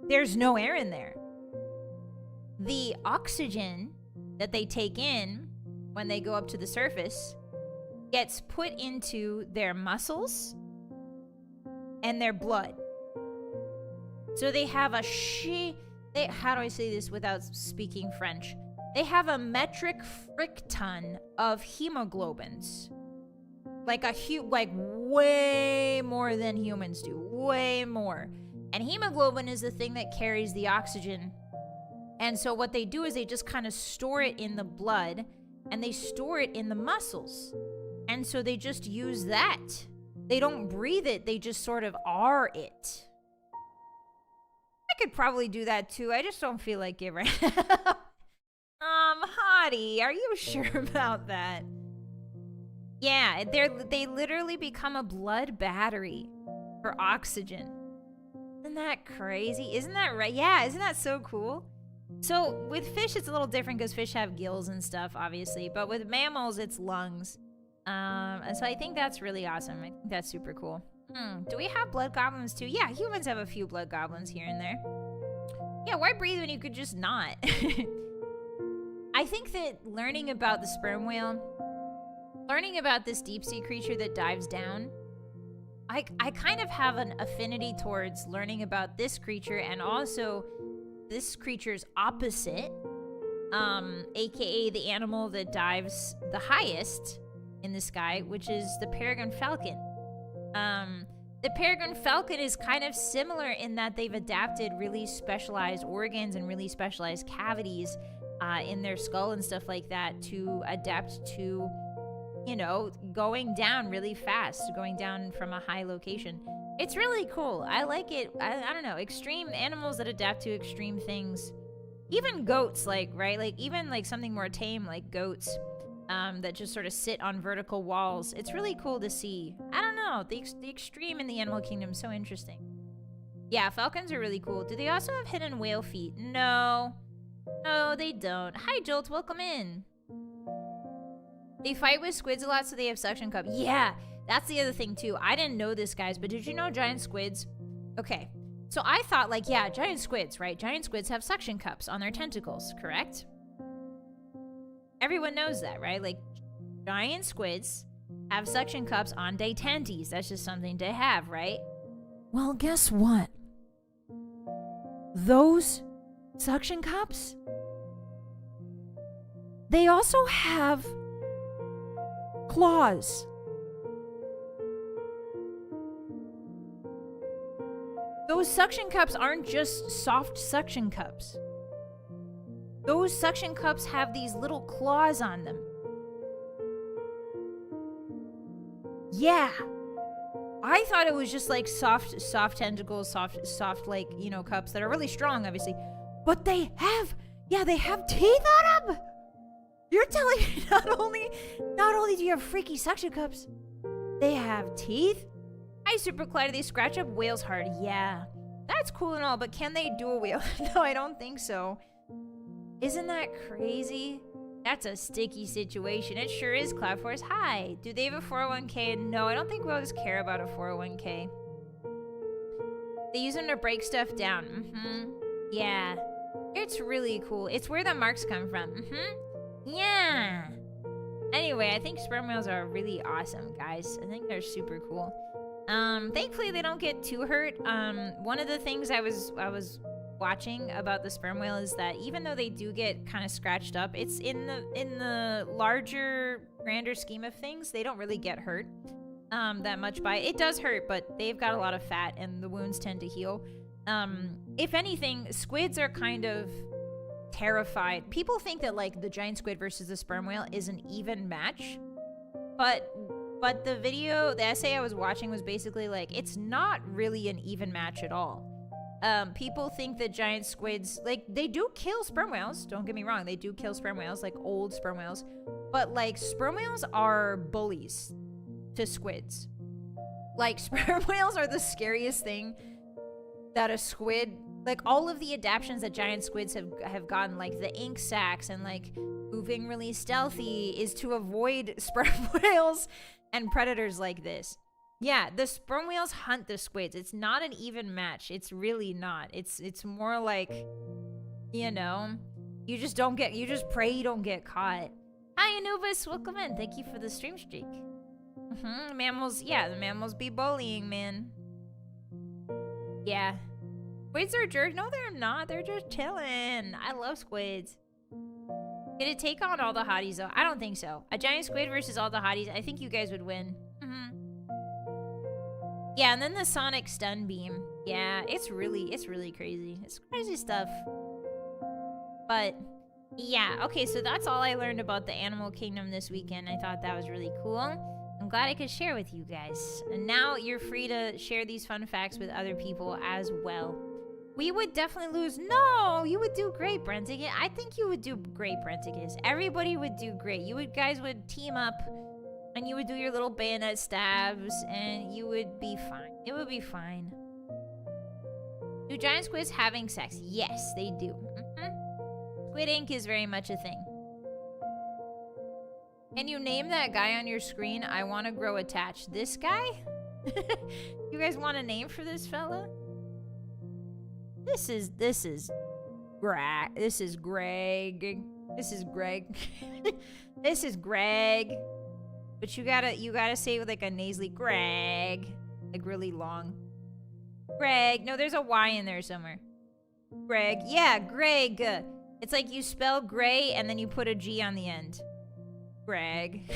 There's no air in there. The oxygen that they take in when they go up to the surface gets put into their muscles and their blood. So they have a how do I say this without speaking French? They have a metric frickton of hemoglobins. Like way more than humans do. Way more. And hemoglobin is the thing that carries the oxygen. And so what they do is they just kind of store it in the blood, and they store it in the muscles. And so they just use that. They don't breathe it, they just sort of are it. I could probably do that too. I just don't feel like it right now. Hottie, are you sure about that? Yeah, they literally become a blood battery for oxygen. Isn't that crazy? Isn't that right? Yeah, isn't that so cool? So with fish, it's a little different because fish have gills and stuff, obviously. But with mammals, it's lungs. And so I think that's really awesome. I think that's super cool. Do we have blood goblins too? Yeah, humans have a few blood goblins here and there. Yeah, why breathe when you could just not? I think that learning about the sperm whale, learning about this deep sea creature that dives down, I kind of have an affinity towards learning about this creature and also this creature's opposite, aka the animal that dives the highest in the sky, which is the peregrine falcon. The peregrine falcon is kind of similar in that they've adapted really specialized organs and really specialized cavities in their skull and stuff like that to adapt to, you know, going down really fast, going down from a high location. It's really cool. I like it. I don't know, extreme animals that adapt to extreme things. Even goats, like, right? Like, even like something more tame like goats. That just sort of sit on vertical walls. It's really cool to see. I don't know. The extreme in the animal kingdom is so interesting. Yeah, falcons are really cool. Do they also have hidden whale feet? No. No, they don't. Hi, Jolt. Welcome in. They fight with squids a lot, so they have suction cups. Yeah, that's the other thing, too. I didn't know this, guys, but did you know giant squids? Okay. So I thought, like, yeah, giant squids, right? Giant squids have suction cups on their tentacles, correct? Everyone knows that, right? Like, giant squids have suction cups on their tenties. That's just something to have, right? Well, guess what? Those suction cups, they also have claws. Those suction cups aren't just soft suction cups. Those suction cups have these little claws on them. Yeah. I thought it was just like soft tentacles, soft like, you know, cups that are really strong, obviously. But they have teeth on them. You're telling me not only do you have freaky suction cups, they have teeth? Hi, Super Clyde, they scratch up whales hard. Yeah. That's cool and all, but can they do a whale? No, I don't think so. Isn't that crazy? That's a sticky situation. It sure is, Cloud Force. Hi. Do they have a 401k? No, I don't think whales care about a 401k. They use them to break stuff down. Yeah. It's really cool. It's where the marks come from. Yeah. Anyway, I think sperm whales are really awesome, guys. I think they're super cool. Thankfully they don't get too hurt. One of the things I was watching about the sperm whale is that even though they do get kind of scratched up, it's in the larger, grander scheme of things, they don't really get hurt that much by it. It does hurt, but they've got a lot of fat and the wounds tend to heal. If anything, squids are kind of terrified. People think that like the giant squid versus the sperm whale is an even match, but the video, the essay I was watching was basically like, it's not really an even match at all. People think that giant squids, like, they do kill sperm whales, don't get me wrong, they do kill sperm whales, like old sperm whales, but like sperm whales are bullies to squids. Like, sperm whales are the scariest thing that a squid, like all of the adaptions that giant squids have gotten, like the ink sacs and like moving really stealthy, is to avoid sperm whales and predators like this. Yeah, the sperm whales hunt the squids. It's not an even match. It's really not. It's more like, you know, you just pray you don't get caught. Hi Anubis, welcome in. Thank you for the stream streak. Mammals, yeah, the mammals be bullying, man. Yeah. Squids are jerks. No, they're not. They're just chilling. I love squids. Did it take on all the hotties, though? I don't think so. A giant squid versus all the hotties, I think you guys would win. Yeah, and then the sonic stun beam. Yeah, it's really crazy. It's crazy stuff. But, yeah. Okay, so that's all I learned about the animal kingdom this weekend. I thought that was really cool. I'm glad I could share with you guys. And now you're free to share these fun facts with other people as well. We would definitely lose. No, you would do great, Brentigus. I think you would do great, Brentigus. Everybody would do great. You guys would team up, and you would do your little bayonet stabs, and you would be fine. It would be fine. Do giant squids having sex? Yes, they do. Squid ink is very much a thing. Can you name that guy on your screen? I want to grow attached. This guy? You guys want a name for this fella? This is Greg. This is Greg. This is Greg. This is Greg. But you gotta say it with like a nasally Greg. Like really long. Greg. No, there's a Y in there somewhere. Greg. Yeah, Greg. It's like you spell gray and then you put a G on the end. Greg.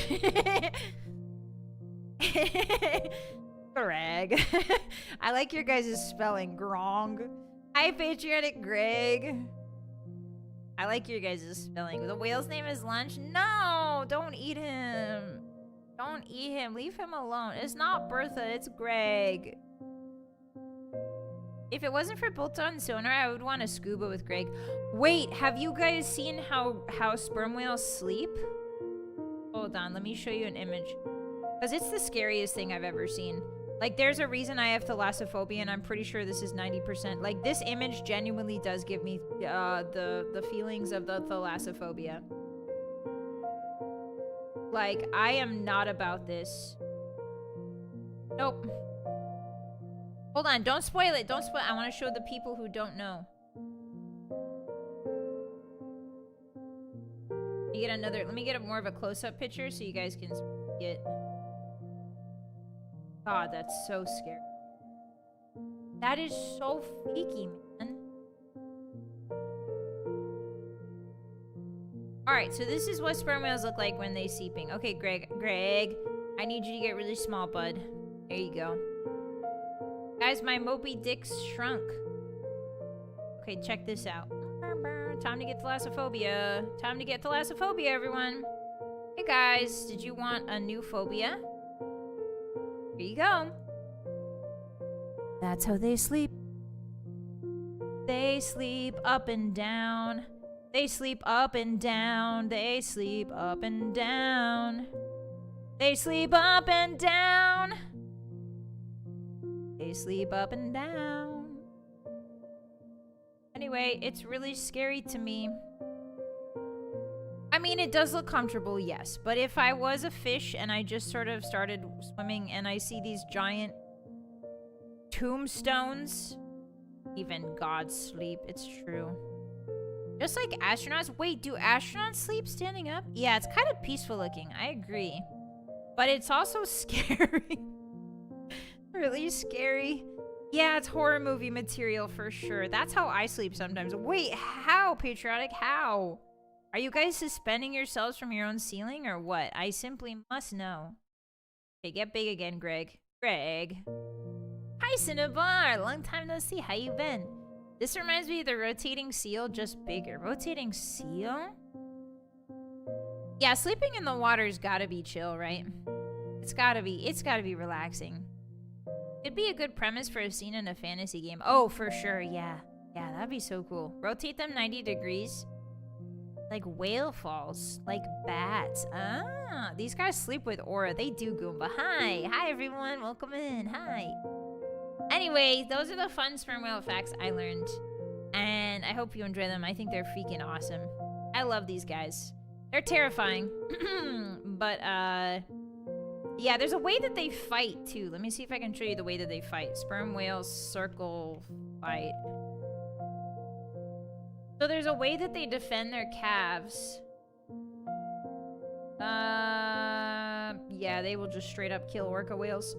Greg. I like your guys' spelling. Grong. Hi, Patriotic Greg. I like your guys' spelling. The whale's name is Lunch? No! Don't eat him. Don't eat him. Leave him alone. It's not Bertha. It's Greg. If it wasn't for bolt-on sonar, I would want to scuba with Greg. Wait, have you guys seen how sperm whales sleep? Hold on. Let me show you an image. Because it's the scariest thing I've ever seen. Like, there's a reason I have thalassophobia, and I'm pretty sure this is 90%. Like, this image genuinely does give me the feelings of the thalassophobia. Like, I am not about this. Nope. Hold on, don't spoil it. Don't spoil it. I want to show the people who don't know. Let me get more of a close-up picture so you guys can get... God, that's so scary. That is so freaky, man. Alright, so this is what sperm whales look like when they seeping. Okay, Greg, I need you to get really small, bud. There you go. Guys, my Moby Dick's shrunk. Okay, check this out. Time to get thalassophobia. Time to get thalassophobia, everyone. Hey, guys, did you want a new phobia? Here you go. That's how they sleep. They sleep up and down. They sleep up and down. They sleep up and down. They sleep up and down. They sleep up and down. Anyway, it's really scary to me. I mean, it does look comfortable, yes. But if I was a fish and I just sort of started swimming and I see these giant tombstones, even gods sleep, it's true. Just like astronauts. Wait, do astronauts sleep standing up? Yeah, it's kind of peaceful looking. I agree. But it's also scary. Really scary. Yeah, it's horror movie material for sure. That's how I sleep sometimes. Wait, how, Patriotic? How? Are you guys suspending yourselves from your own ceiling or what? I simply must know. Okay, get big again, Greg. Greg. Hi, Cinnabar. Long time no see. How you been? This reminds me of the rotating seal, just bigger. Rotating seal? Yeah, sleeping in the water's gotta be chill, right? It's gotta be relaxing. It'd be a good premise for a scene in a fantasy game. Oh, for sure, yeah. Yeah, that'd be so cool. Rotate them 90 degrees. Like whale falls. Like bats. Ah, these guys sleep with aura. They do, Goomba. Hi. Hi, everyone. Welcome in. Hi. Anyway, those are the fun sperm whale facts I learned. And I hope you enjoy them. I think they're freaking awesome. I love these guys. They're terrifying. But, yeah, there's a way that they fight, too. Let me see if I can show you the way that they fight. Sperm whales circle fight. So there's a way that they defend their calves. Yeah, they will just straight up kill orca whales.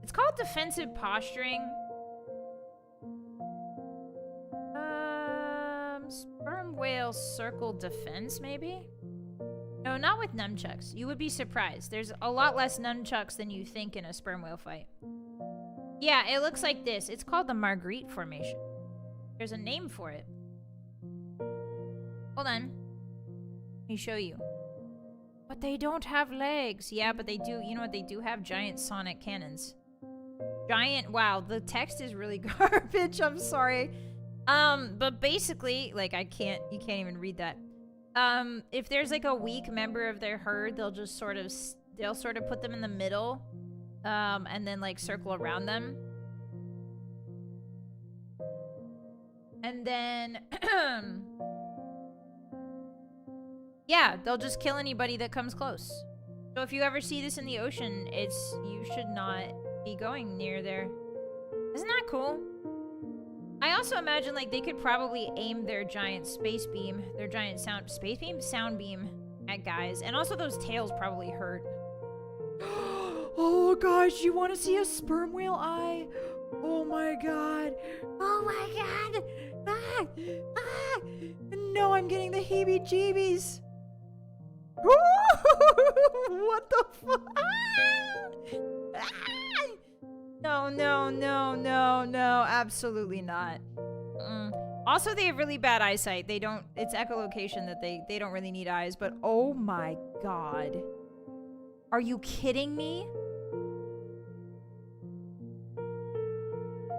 It's called defensive posturing. Sperm whale circle defense, maybe? No, not with nunchucks. You would be surprised. There's a lot less nunchucks than you think in a sperm whale fight. Yeah, it looks like this. It's called the Marguerite formation. There's a name for it. Hold on. Let me show you. But they don't have legs. Yeah, but they do. You know what? They do have giant sonic cannons. Giant. Wow, the text is really garbage. I'm sorry. But basically, like, you can't even read that. If there's like a weak member of their herd, they'll sort of put them in the middle. And then like circle around them. And then yeah, they'll just kill anybody that comes close. So if you ever see this in the ocean, you should not be going near there. Isn't that cool? I also imagine like they could probably aim their giant sound beam at guys. And also those tails probably hurt. Oh gosh, you want to see a sperm whale eye? Oh my god. Oh my god. Ah, ah. No, I'm getting the heebie-jeebies. What the fuck? Ah! No, absolutely not. Also, they have really bad eyesight. It's echolocation that they don't really need eyes, but oh my god. Are you kidding me?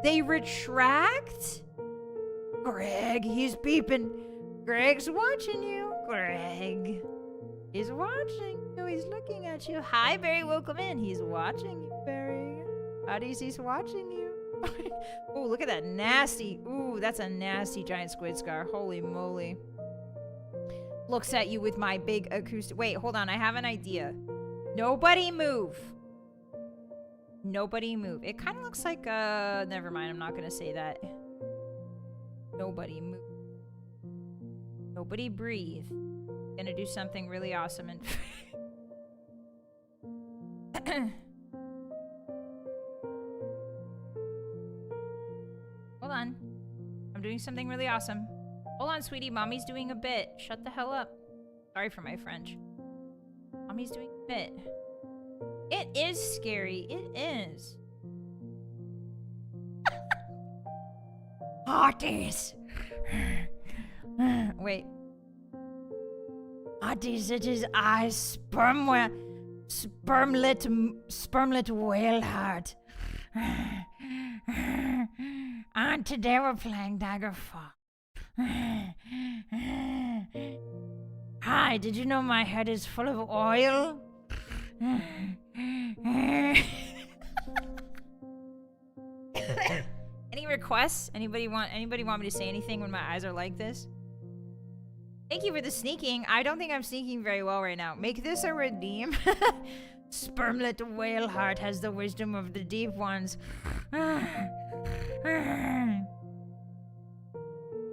They retract? Greg, he's beeping. Greg's watching you. Greg. He's watching you. He's looking at you. Hi, Barry. Welcome in. He's watching you, Barry. Hotties, he's watching you. Oh, look at that nasty. Ooh, that's a nasty giant squid scar. Holy moly. Looks at you with my big acoustic. Wait, hold on. I have an idea. Nobody move. Nobody move. It kind of looks like, never mind. I'm not going to say that. Nobody move. Nobody breathe. Gonna do something really awesome and hold on. I'm doing something really awesome. Hold on, sweetie. Mommy's doing a bit. Shut the hell up. Sorry for my French. Mommy's doing a bit. It is scary. It is. Hotties. Wait. Hotties, it is I, spermlet whale heart. And today we're playing Daggerfall. Hi, did you know my head is full of oil? Any requests? Anybody want me to say anything when my eyes are like this? Thank you for the sneaking. I don't think I'm sneaking very well right now. Make this a redeem. Spermlet whale heart has the wisdom of the deep ones.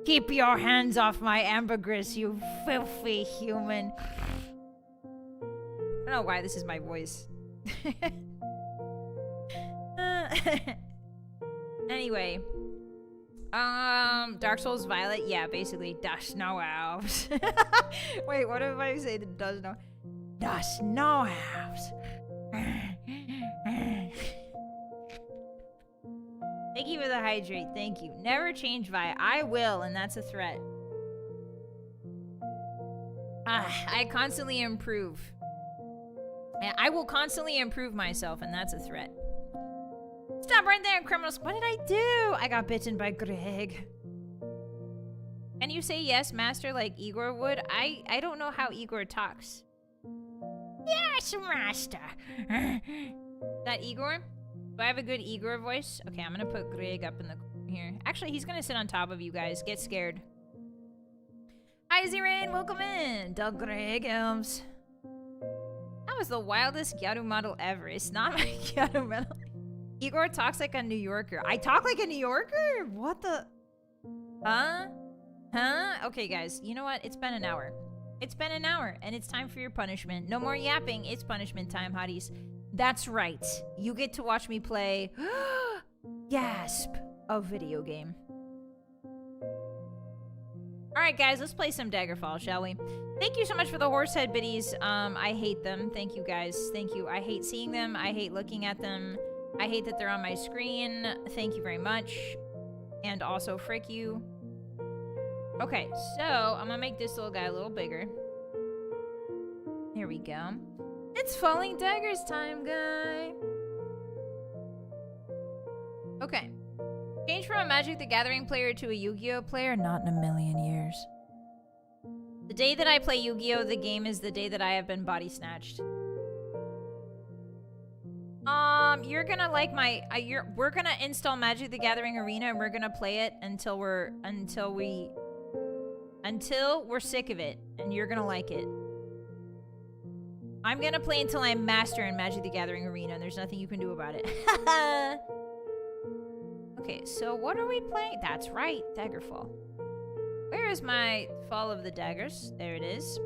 Keep your hands off my ambergris, you filthy human. I don't know why this is my voice. Anyway. Dark Souls Vylett? Yeah, basically. Does no elves. Wait, what if I say that does no elves? Thank you for the hydrate. Thank you. Never change Vi. I will, and that's a threat. I constantly improve. I will constantly improve myself, and that's a threat. Stop right there, criminals. What did I do? I got bitten by Greg. Can you say yes, master, like Igor would? I don't know how Igor talks. Yes, master. That Igor? Do I have a good Igor voice? Okay, I'm gonna put Greg up in the corner here. Actually, he's gonna sit on top of you guys. Get scared. Hi, Z-Rain. Welcome in. Doug Greg Elms. That was the wildest Gyaru model ever. It's not my Gyaru model. Igor talks like a New Yorker. I talk like a New Yorker? What the? Huh? Huh? Okay, guys. You know what? It's been an hour. It's been an hour, and it's time for your punishment. No more yapping. It's punishment time, hotties. That's right. You get to watch me play gasp a video game. Alright, guys. Let's play some Daggerfall, shall we? Thank you so much for the horsehead biddies. I hate them. Thank you, guys. Thank you. I hate seeing them. I hate looking at them. I hate that they're on my screen. Thank you very much. And also, frick you. Okay, so I'm gonna make this little guy a little bigger. Here we go. It's Falling Daggers time, guy. Okay. Change from a Magic the Gathering player to a Yu-Gi-Oh player? Not in a million years. The day that I play Yu-Gi-Oh, the game is the day that I have been body snatched. You're gonna like my, we're gonna install Magic the Gathering Arena and we're gonna play it until we're sick of it, and you're gonna like it. I'm gonna play until I'm master in Magic the Gathering Arena, and there's nothing you can do about it. Okay, so what are we playing? That's right, Daggerfall. Where is my Fall of the Daggers? There it is.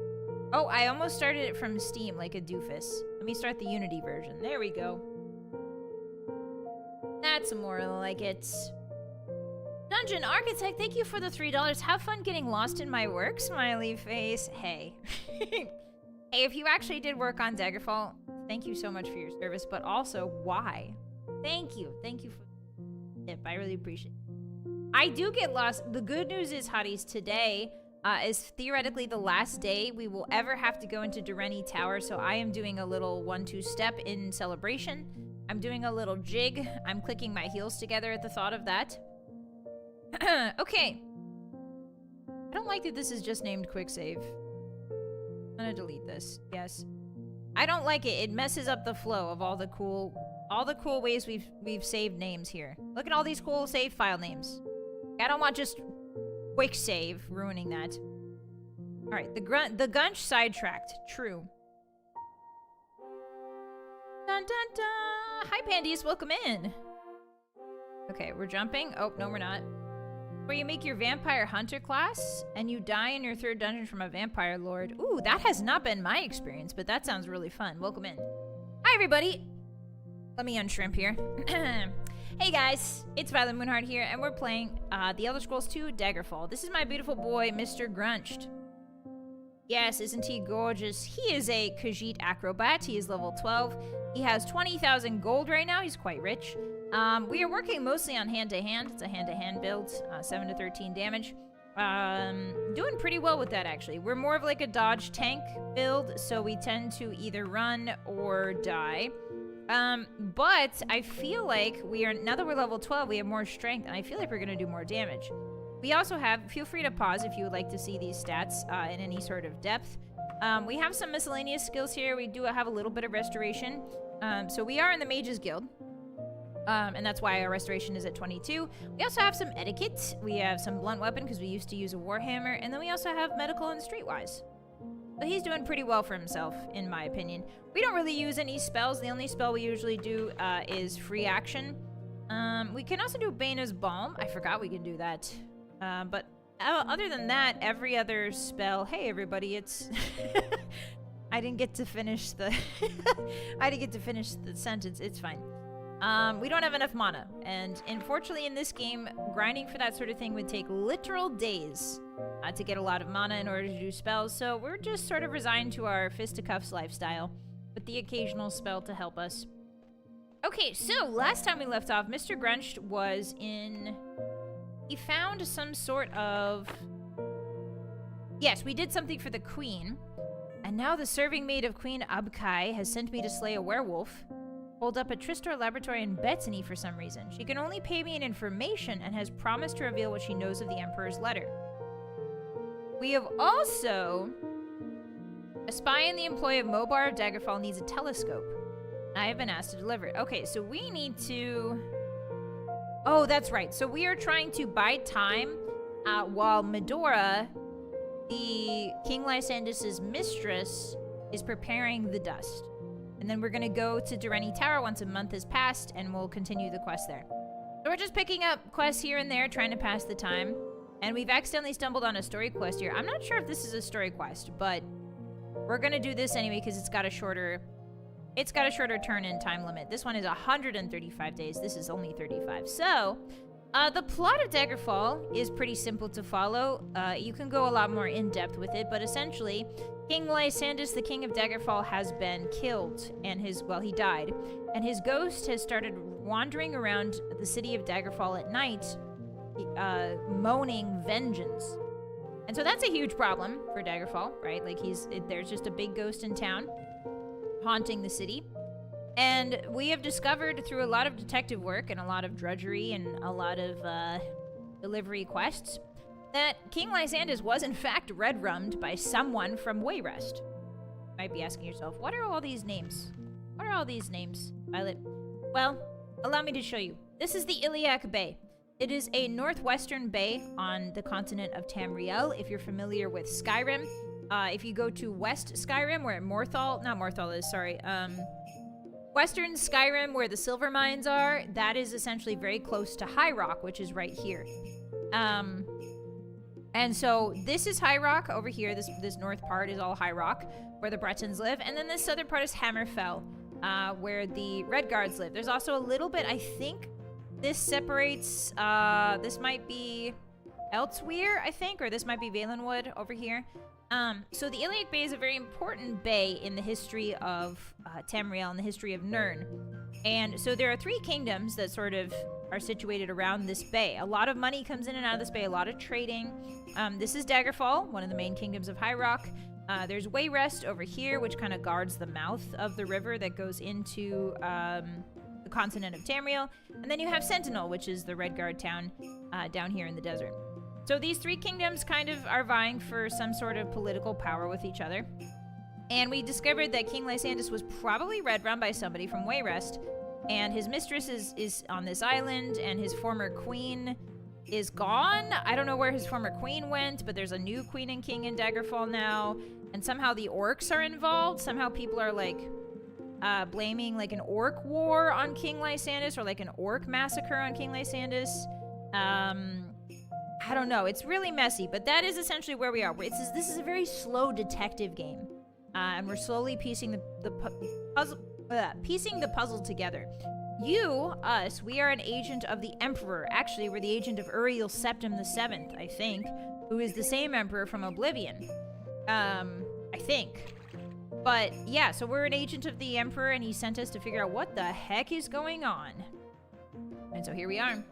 Oh, I almost started it from Steam like a doofus. Let me start the Unity version. There we go. That's more like it. Dungeon Architect, thank you for the $3. Have fun getting lost in my work, smiley face. Hey. Hey, if you actually did work on Daggerfall, thank you so much for your service, but also, why? Thank you. Thank you for the tip. I really appreciate it. I do get lost. The good news is, hotties, today is theoretically the last day we will ever have to go into Dureni Tower, so I am doing a little 1-2 step in celebration. I'm doing a little jig. I'm clicking my heels together at the thought of that. Okay. I don't like that this is just named quick save. I'm gonna delete this. Yes. I don't like it. It messes up the flow of all the cool ways we've saved names here. Look at all these cool save file names. I don't want just quick save ruining that. All right, the Gunch sidetracked. True. Dun dun dun. Hi pandies, welcome in. Okay, we're jumping. Oh, no, we're not. Where you make your vampire hunter class and you die in your third dungeon from a vampire lord. Ooh, that has not been my experience, but that sounds really fun. Welcome in. Hi, everybody. Let me unshrimp here. Hey, guys. It's Vylett Moonheart here, and we're playing The Elder Scrolls 2 Daggerfall. This is my beautiful boy, Mr. Grunched. Yes, isn't he gorgeous? He is a Khajiit acrobat. He is level 12. He has 20,000 gold right now. He's quite rich. We are working mostly on hand-to-hand. It's a hand-to-hand build, 7 to 13 damage. Doing pretty well with that, actually. We're more of like a dodge tank build, so we tend to either run or die. But I feel like now that we're level 12, we have more strength, and I feel like we're going to do more damage. We also have, feel free to pause if you would like to see these stats in any sort of depth. We have some miscellaneous skills here. We do have a little bit of restoration. So we are in the Mages Guild. And that's why our restoration is at 22. We also have some etiquette. We have some blunt weapon because we used to use a warhammer. And then we also have medical and streetwise. So he's doing pretty well for himself, in my opinion. We don't really use any spells. The only spell we usually do is free action. We can also do Bane's Balm. I forgot we could do that. But other than that, every other spell... Hey, everybody, it's... I didn't get to finish the... I didn't get to finish the sentence. It's fine. We don't have enough mana. And unfortunately, in this game, grinding for that sort of thing would take literal days to get a lot of mana in order to do spells. So we're just sort of resigned to our fisticuffs lifestyle with the occasional spell to help us. Okay, so last time we left off, Mr. Grunch was in... He found some sort of... Yes, we did something for the queen. And now the serving maid of Queen Abkai has sent me to slay a werewolf. Hold up a Tristor laboratory in Bethany for some reason. She can only pay me in information and has promised to reveal what she knows of the Emperor's letter. We have also... A spy in the employ of Mobar of Daggerfall needs a telescope. I have been asked to deliver it. Okay, so we need to... Oh, that's right. So we are trying to buy time while Medora, the King Lysandus' mistress, is preparing the dust. And then we're going to go to Dureni Tower once a month has passed, and we'll continue the quest there. So we're just picking up quests here and there, trying to pass the time. And we've accidentally stumbled on a story quest here. I'm not sure if this is a story quest, but we're going to do this anyway because it's got a shorter turn-in time limit. This one is 135 days. This is only 35. So, the plot of Daggerfall is pretty simple to follow. You can go a lot more in-depth with it, but essentially, King Lysandus, the king of Daggerfall, has been killed, and he died. And his ghost has started wandering around the city of Daggerfall at night, moaning vengeance. And so that's a huge problem for Daggerfall, right? Like, there's just a big ghost in town, haunting the city. And we have discovered through a lot of detective work and a lot of drudgery and a lot of delivery quests that King Lysandus was in fact red-rummed by someone from Wayrest. You might be asking yourself, what are all these names? What are all these names, Vylett? Well, allow me to show you. This is the Iliac Bay. It is a northwestern bay on the continent of Tamriel, if you're familiar with Skyrim. If you go to West Skyrim, where Western Skyrim, where the silver mines are, that is essentially very close to High Rock, which is right here. And so this is High Rock over here. This north part is all High Rock, where the Bretons live. And then this southern part is Hammerfell, where the Redguards live. There's also a little bit, I think, this separates, this might be Elsewhere, I think, or this might be Valenwood over here. So the Iliac Bay is a very important bay in the history of Tamriel and the history of Nirn. And so there are three kingdoms that sort of are situated around this bay. A lot of money comes in and out of this bay, a lot of trading. This is Daggerfall, one of the main kingdoms of High Rock. There's Wayrest over here, which kind of guards the mouth of the river that goes into the continent of Tamriel. And then you have Sentinel, which is the Redguard town down here in the desert. So these three kingdoms kind of are vying for some sort of political power with each other. And we discovered that King Lysandus was probably red-run by somebody from Wayrest, and his mistress is on this island, and his former queen is gone. I don't know where his former queen went, but there's a new queen and king in Daggerfall now, and somehow the orcs are involved. Somehow people are, like, blaming, like, an orc war on King Lysandus, or, like, an orc massacre on King Lysandus. I don't know. It's really messy, but that is essentially where we are. This is a very slow detective game, and we're slowly piecing the puzzle together. You, us, we are an agent of the Emperor. Actually, we're the agent of Uriel Septim VII, I think, who is the same Emperor from Oblivion. I think. But, yeah, so we're an agent of the Emperor, and he sent us to figure out what the heck is going on. And so here we are.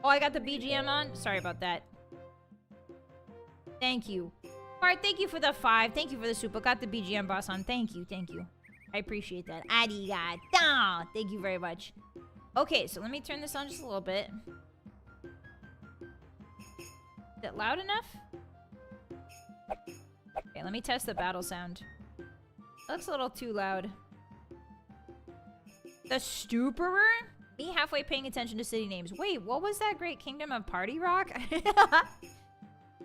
Oh, I got the BGM on? Sorry about that. Thank you. Alright, thank you for the 5. Thank you for the super. Got the BGM boss on. Thank you, thank you. I appreciate that. Arigato! Thank you very much. Okay, so let me turn this on just a little bit. Is it loud enough? Okay, let me test the battle sound. That looks a little too loud. The Stuperer? Me halfway paying attention to city names. Wait, what was that great kingdom of Party Rock?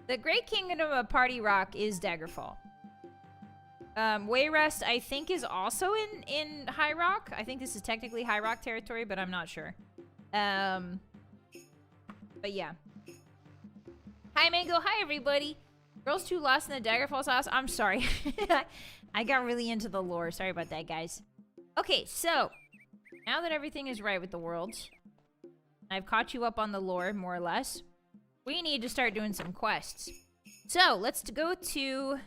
The great kingdom of Party Rock is Daggerfall. Wayrest, I think, is also in High Rock. I think this is technically High Rock territory, but I'm not sure. But yeah. Hi, Mango. Hi, everybody. Girls too lost in the Daggerfall sauce. I'm sorry. I got really into the lore. Sorry about that, guys. Okay, so now that everything is right with the world, I've caught you up on the lore, more or less, we need to start doing some quests. So, let's go to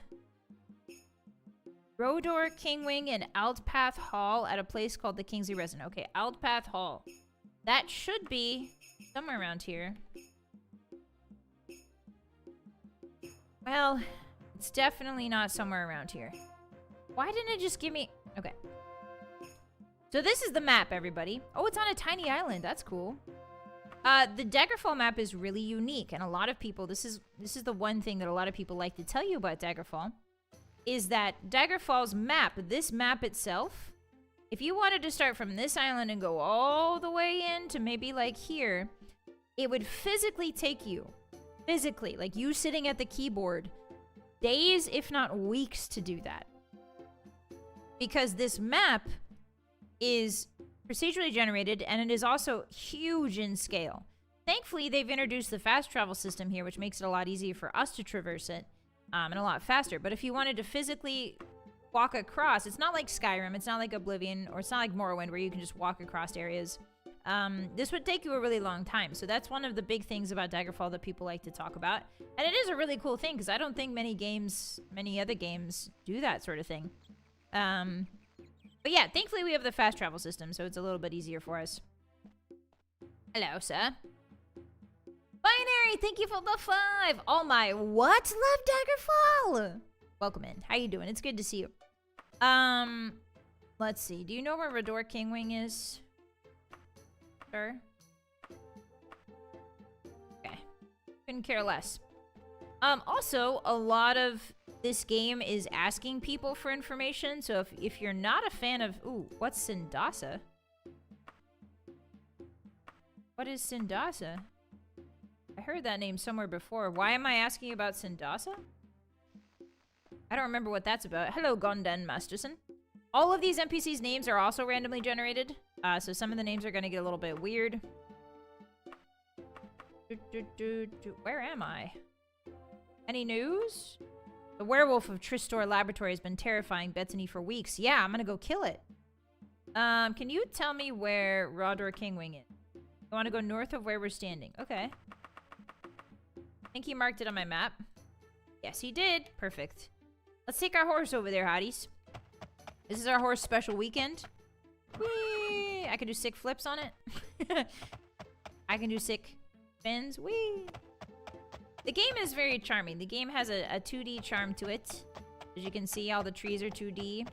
Rodor, Kingwing, and Aldpath Hall at a place called the Kingsley Resident. Okay, Aldpath Hall. That should be somewhere around here. Well, it's definitely not somewhere around here. Why didn't it just give me... Okay. So this is the map, everybody. Oh, it's on a tiny island. That's cool. The Daggerfall map is really unique, and a lot of people... This is the one thing that a lot of people like to tell you about Daggerfall. Is that Daggerfall's map, this map itself, if you wanted to start from this island and go all the way in to maybe like here, it would physically take you, like you sitting at the keyboard, days if not weeks to do that. Because this map is procedurally generated and it is also huge in scale. Thankfully, they've introduced the fast travel system here, which makes it a lot easier for us to traverse it. And a lot faster. But if you wanted to physically walk across, it's not like Skyrim, it's not like Oblivion, or it's not like Morrowind where you can just walk across areas. This would take you a really long time. So that's one of the big things about Daggerfall that people like to talk about. And it is a really cool thing because I don't think many other games do that sort of thing. But yeah, thankfully we have the fast travel system, so it's a little bit easier for us. Hello, sir. Binary, thank you for the 5. Oh my, what? Love Daggerfall. Welcome in. How you doing? It's good to see you. Let's see. Do you know where Rodor Kingwing is? Sir? Okay. Couldn't care less. Also, a lot of this game is asking people for information, so if you're not a fan of... Ooh, what's Sindasa? What is Sindasa? I heard that name somewhere before. Why am I asking about Sindasa? I don't remember what that's about. Hello, Gonden Masterson. All of these NPCs' names are also randomly generated. So some of the names are going to get a little bit weird. Where am I? Any news? The werewolf of Tristor Laboratory has been terrifying Bethany for weeks. Yeah, I'm going to go kill it. Can you tell me where Rodor Kingwing is? I want to go north of where we're standing. Okay. I think he marked it on my map. Yes, he did. Perfect. Let's take our horse over there, hotties. This is our horse special weekend. Whee! I can do sick flips on it. I can do sick spins. Whee! The game is very charming. The game has a 2D charm to it. As you can see, all the trees are 2D.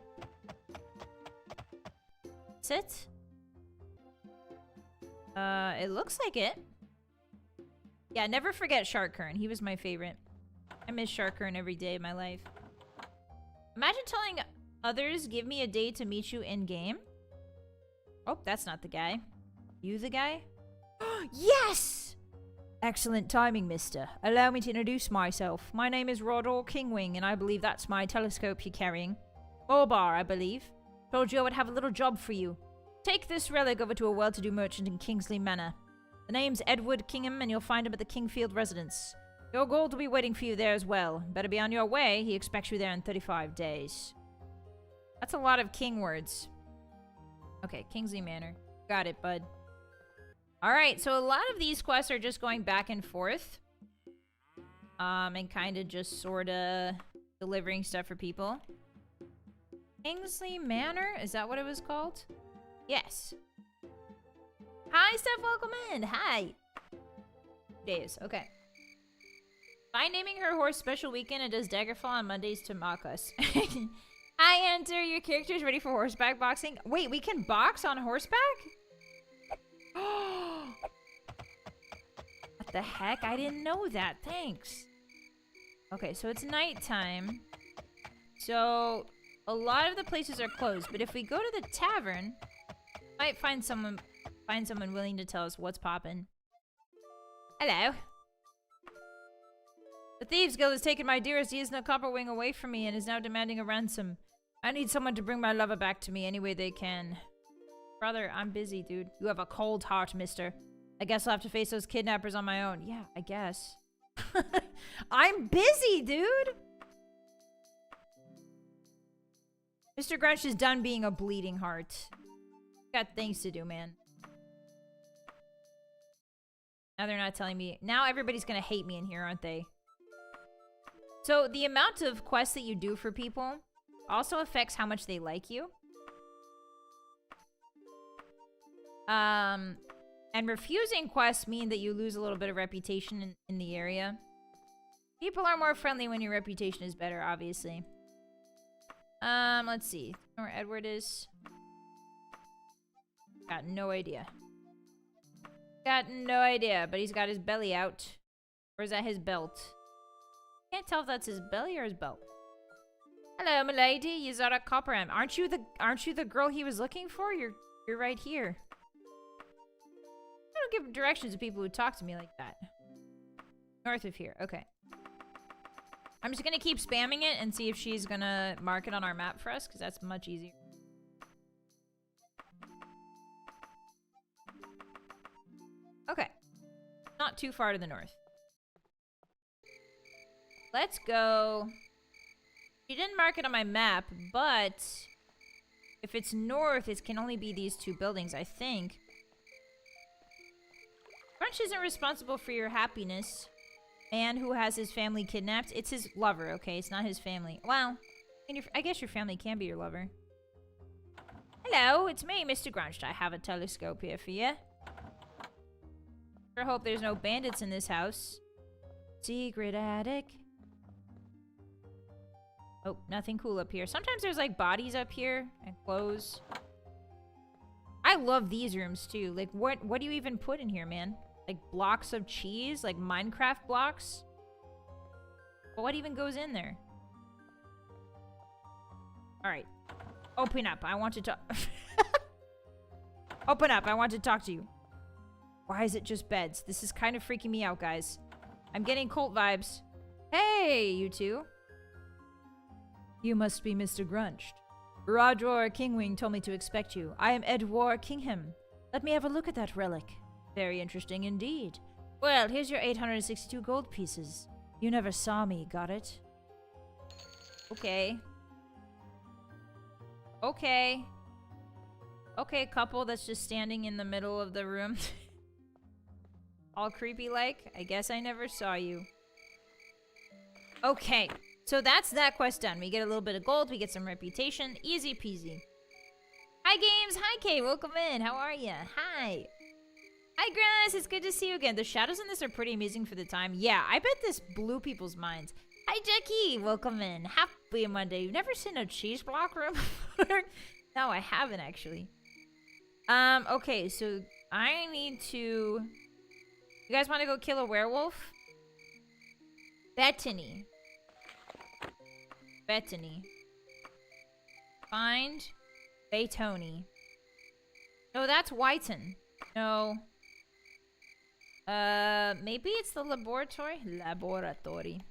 That's it. It looks like it. Yeah, never forget Sharkkern. He was my favorite. I miss Sharkkern every day of my life. Imagine telling others, give me a day to meet you in-game. Oh, that's not the guy. You the guy? Yes! Excellent timing, mister. Allow me to introduce myself. My name is Rodor Kingwing, and I believe that's my telescope you're carrying. Orbar, I believe. Told you I would have a little job for you. Take this relic over to a well-to-do merchant in Kingsley Manor. The name's Edward Kingham, and you'll find him at the Kingfield residence. Your gold will be waiting for you there as well. Better be on your way. He expects you there in 35 days. That's a lot of king words. Okay, Kingsley Manor. Got it, bud. Alright, so a lot of these quests are just going back and forth. And kind of just sort of delivering stuff for people. Kingsley Manor? Is that what it was called? Yes. Hi, Steph, welcome in. Hi. Days, okay. By naming her horse special weekend, it does Daggerfall on Mondays to mock us. Hi, Enter. Your character's ready for horseback boxing. Wait, we can box on horseback? What the heck? I didn't know that. Thanks. Okay, so it's nighttime. So a lot of the places are closed, but if we go to the tavern, might find someone willing to tell us what's poppin'. Hello. The Thieves Guild has taken my dearest Yzna Copperwing away from me and is now demanding a ransom. I need someone to bring my lover back to me any way they can. Brother, I'm busy, dude. You have a cold heart, mister. I guess I'll have to face those kidnappers on my own. Yeah, I guess. I'm busy, dude! Mr. Grunch is done being a bleeding heart. Got things to do, man. Now they're not telling me. Now everybody's gonna hate me in here, aren't they? So the amount of quests that you do for people also affects how much they like you. And refusing quests mean that you lose a little bit of reputation in the area. People are more friendly when your reputation is better, obviously. Let's see. Where Edward is. Got no idea. Got no idea, but he's got his belly out. Or is that his belt? Can't tell if that's his belly or his belt. Hello, milady. You Zara Copperham. Aren't you the girl he was looking for? You're right here. I don't give directions to people who talk to me like that. North of here. Okay. I'm just gonna keep spamming it and see if she's gonna mark it on our map for us, because that's much easier. Okay. Not too far to the north. Let's go. She didn't mark it on my map, but if it's north, it can only be these two buildings, I think. Crunch isn't responsible for your happiness. Man who has his family kidnapped. It's his lover, okay? It's not his family. Well, I guess your family can be your lover. Hello, it's me, Mr. Grunch. I have a telescope here for you. Sure hope there's no bandits in this house. Secret attic. Oh, nothing cool up here. Sometimes there's like bodies up here and clothes. I love these rooms too. Like what do you even put in here, man? Like blocks of cheese? Like Minecraft blocks? But what even goes in there? Alright. Open up. I want to talk. Open up. I want to talk to you. Why is it just beds? This is kind of freaking me out, guys. I'm getting cult vibes. Hey, you two. You must be Mr. Grunched. Rodror Kingwing told me to expect you. I am Edward Kingham. Let me have a look at that relic. Very interesting indeed. Well, here's your 862 gold pieces. You never saw me, got it? Okay. Okay. Okay, couple that's just standing in the middle of the room. All creepy like. I guess I never saw you. Okay. So that's that quest done. We get a little bit of gold. We get some reputation. Easy peasy. Hi, Games. Hi, Kay. Welcome in. How are ya? Hi. Hi, Grass. It's good to see you again. The shadows in this are pretty amazing for the time. Yeah, I bet this blew people's minds. Hi, Jackie. Welcome in. Happy Monday. You've never seen a cheese block room before? No, I haven't, actually. Okay, so I need to... You guys want to go kill a werewolf? Bethany. Bethany. Find Baytoni. No, that's Whiten. No. Maybe it's the laboratory? Laboratory.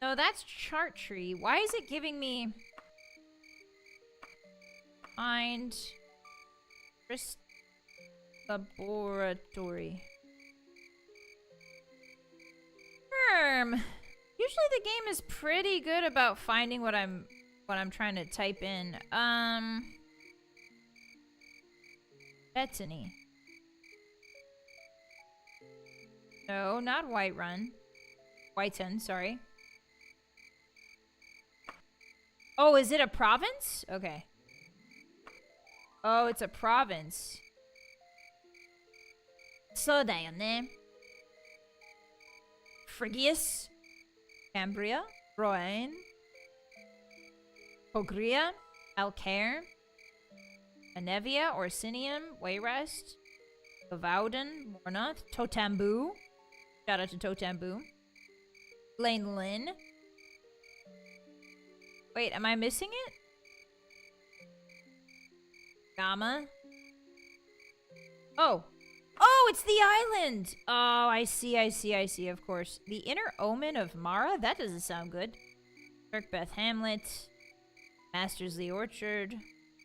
No, that's Chartree. Why is it giving me... Find... Laboratory. Usually the game is pretty good about finding what I'm trying to type in. Bethany. No, not Whiterun. Whiten, sorry. Oh, is it a province? Okay. Oh, it's a province. So down there. Phrygius, Cambria, Roain, Pogria, Alcaire, Anevia, Orsinium, Wayrest, Gavauden, Mornoth, Totambu. Shout out to Totambu. Lane Lynn. Wait, am I missing it? Gamma. Oh. Oh, it's the island! Oh, I see, of course. The Inner Omen of Mara? That doesn't sound good. Kirkbeth Hamlet. Mastersley Orchard.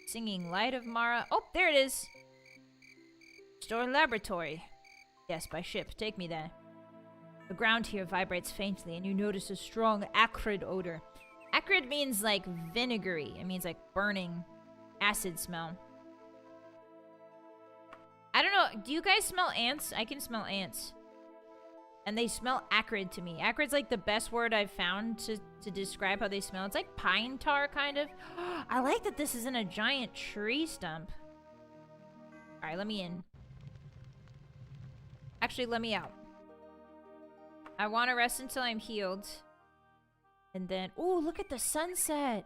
Singing Light of Mara. Oh, there it is! Store Laboratory. Yes, by ship. Take me there. The ground here vibrates faintly, and you notice a strong acrid odor. Acrid means like vinegary. It means like burning acid smell. I don't know. Do you guys smell ants? I can smell ants. And they smell acrid to me. Acrid's like the best word I've found to describe how they smell. It's like pine tar, kind of. I like that this is in a giant tree stump. Alright, let me in. Actually, let me out. I want to rest until I'm healed. And then... Ooh, look at the sunset!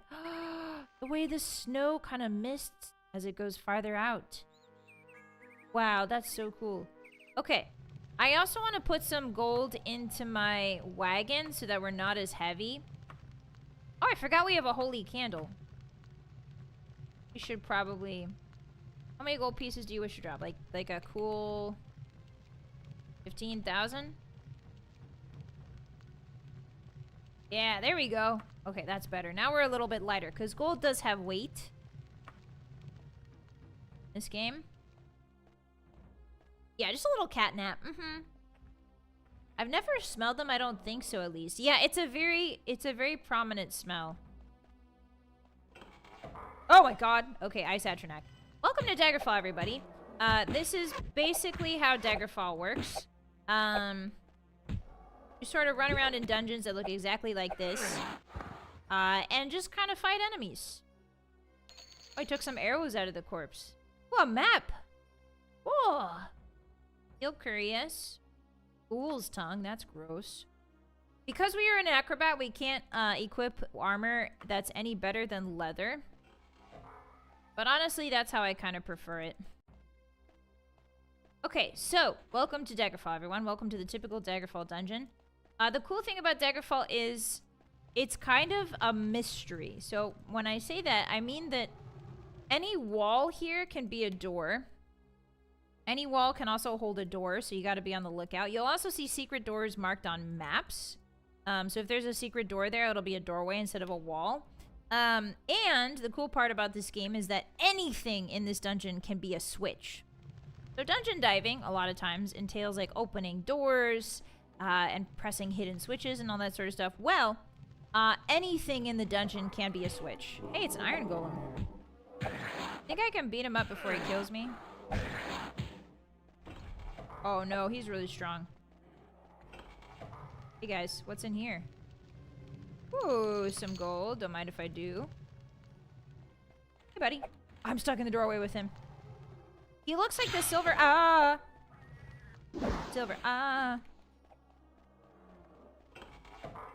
The way the snow kind of mists as it goes farther out. Wow, that's so cool. Okay. I also want to put some gold into my wagon so that we're not as heavy. Oh, I forgot we have a holy candle. We should probably... How many gold pieces do you wish to drop? Like a cool... 15,000? Yeah, there we go. Okay, that's better. Now we're a little bit lighter, because gold does have weight. This game. Yeah, just a little catnap. I've never smelled them, I don't think so, at least. Yeah, it's a very prominent smell. Oh my god. Okay, Ice Atronac. Welcome to Daggerfall, everybody. This is basically how Daggerfall works. You sort of run around in dungeons that look exactly like this. And just kind of fight enemies. Oh, I took some arrows out of the corpse. Oh, a map! Oh! Feel curious. Ghoul's tongue, that's gross. Because we are an acrobat, we can't equip armor that's any better than leather. But honestly, that's how I kind of prefer it. Okay, so, welcome to Daggerfall, everyone. Welcome to the typical Daggerfall dungeon. The cool thing about Daggerfall is it's kind of a mystery. So, when I say that, I mean that any wall here can be a door. Any wall can also hold a door, so you gotta be on the lookout. You'll also see secret doors marked on maps. So if there's a secret door there, it'll be a doorway instead of a wall. And the cool part about this game is that anything in this dungeon can be a switch. So dungeon diving, a lot of times, entails like opening doors and pressing hidden switches and all that sort of stuff. Well, anything in the dungeon can be a switch. Hey, it's an iron golem. Think I can beat him up before he kills me? Oh no, he's really strong. Hey guys, what's in here? Ooh, some gold. Don't mind if I do. Hey buddy. I'm stuck in the doorway with him. He looks like the silver... Silver... So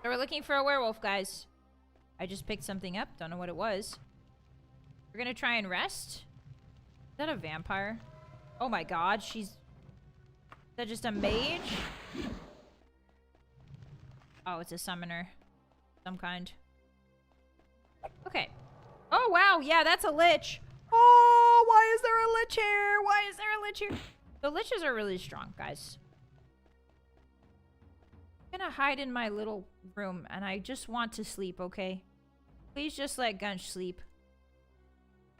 we're looking for a werewolf, guys. I just picked something up. Don't know what it was. We're gonna try and rest. Is that a vampire? Oh my god, she's... Is that just a mage? Oh, it's a summoner. Some kind. Okay. Oh, wow. Yeah, that's a lich. Oh, why is there a lich here? Why is there a lich here? The liches are really strong, guys. I'm gonna hide in my little room, and I just want to sleep, okay? Please just let Gunch sleep.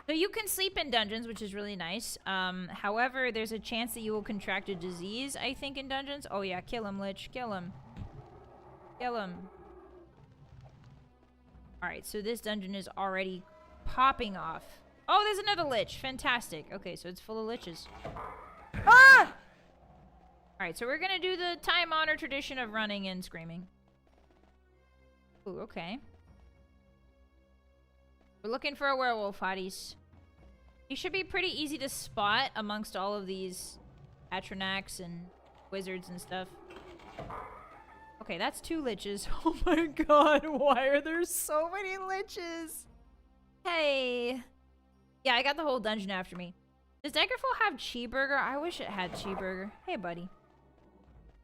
So you can sleep in dungeons, which is really nice. However, there's a chance that you will contract a disease, I think, in dungeons. Oh yeah, kill him, Lich. Kill him. Kill him. Alright, so this dungeon is already popping off. Oh, there's another Lich. Fantastic. Okay, so it's full of Liches. Ah! Alright, so we're gonna do the time-honored tradition of running and screaming. Ooh, okay. We're looking for a werewolf, Hotties. He should be pretty easy to spot amongst all of these Atronachs and wizards and stuff. Okay, that's 2 liches. Oh my god, why are there so many liches? Hey. Yeah, I got the whole dungeon after me. Does Daggerfall have cheeseburger? I wish it had cheeseburger. Hey, buddy.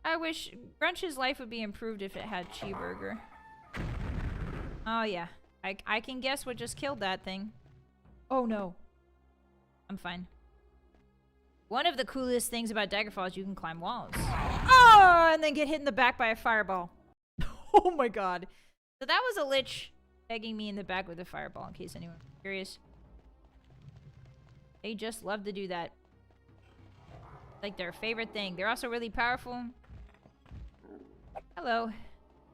I wish Grunch's life would be improved if it had cheeseburger. Oh, yeah. I can guess what just killed that thing. Oh, no. I'm fine. One of the coolest things about Daggerfall is you can climb walls. Oh, and then get hit in the back by a fireball. Oh my god. So that was a lich pegging me in the back with a fireball, in case anyone's curious. They just love to do that. Like their favorite thing. They're also really powerful. Hello.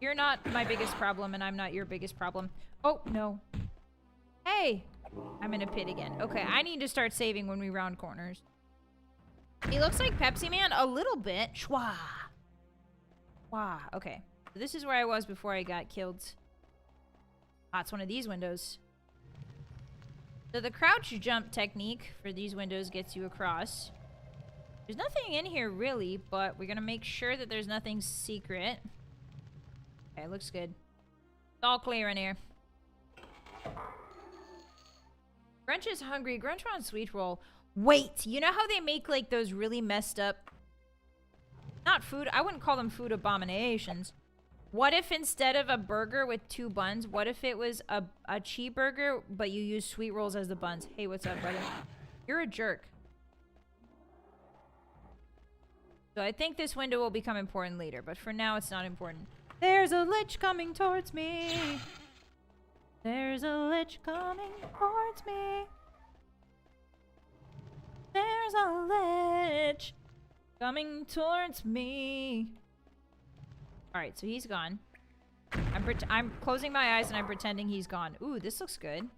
You're not my biggest problem, and I'm not your biggest problem. Oh, no. Hey! I'm in a pit again. Okay, I need to start saving when we round corners. He looks like Pepsi Man a little bit. Schwa! Wow, okay. So this is where I was before I got killed. Ah, it's one of these windows. So the crouch jump technique for these windows gets you across. There's nothing in here really, but we're gonna make sure that there's nothing secret. Okay, looks good. It's all clear in here. Grunch is hungry. Grunch wants sweet roll. Wait, you know how they make like those really messed up... Not food, I wouldn't call them food abominations. What if instead of a burger with 2 buns, what if it was a cheeseburger, but you use sweet rolls as the buns? Hey, what's up, brother? You're a jerk. So I think this window will become important later, but for now it's not important. There's a lich coming towards me. There's a lich coming towards me. There's a lich coming towards me. Alright, so he's gone. I'm closing my eyes and I'm pretending he's gone. Ooh, this looks good.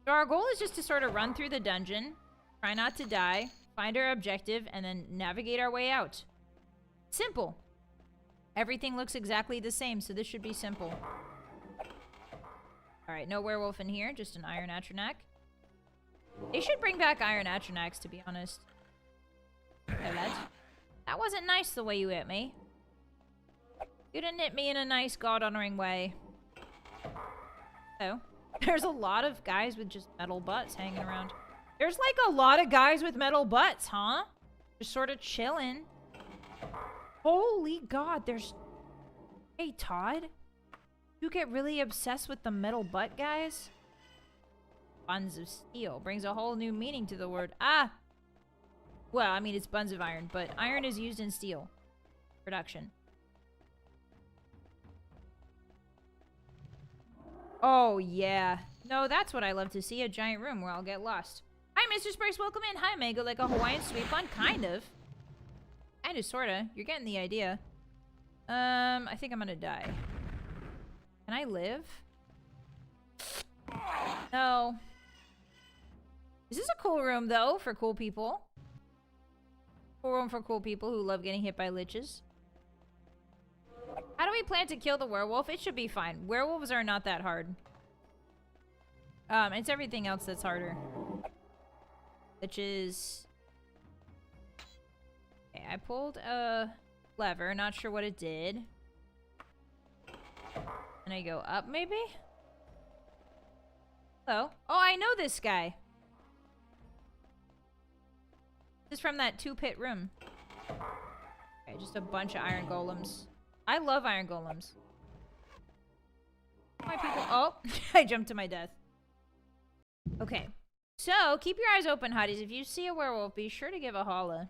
So our goal is just to sort of run through the dungeon, try not to die, find our objective, and then navigate our way out. Simple. Everything looks exactly the same, so this should be simple. Alright, no werewolf in here, just an iron atronak. They should bring back iron atronachs, to be honest. That wasn't nice the way you hit me. You didn't hit me in a nice God-honoring way. Oh. There's a lot of guys with just metal butts hanging around. There's like a lot of guys with metal butts, huh? Just sort of chilling. Holy God, there's... Hey, Todd? You get really obsessed with the metal butt guys? Buns of steel brings a whole new meaning to the word. Ah! Well, I mean, it's buns of iron, but iron is used in steel production. Oh, yeah. No, that's what I love to see, a giant room where I'll get lost. Hi, Mr. Sparks, welcome in. Hi, Mango, like a Hawaiian sweet bun, kind of. Kind of, sorta. You're getting the idea. I think I'm gonna die. Can I live? No. This is a cool room, though, for cool people. Cool room for cool people who love getting hit by liches. How do we plan to kill the werewolf? It should be fine. Werewolves are not that hard. It's everything else that's harder. Which is... Okay, I pulled a lever. Not sure what it did. And I go up, maybe? Hello? Oh, I know this guy. This is from that 2-pit room. Okay, just a bunch of iron golems. I love iron golems. My people... Oh, I jumped to my death. Okay. So, keep your eyes open, hotties. If you see a werewolf, be sure to give a holla.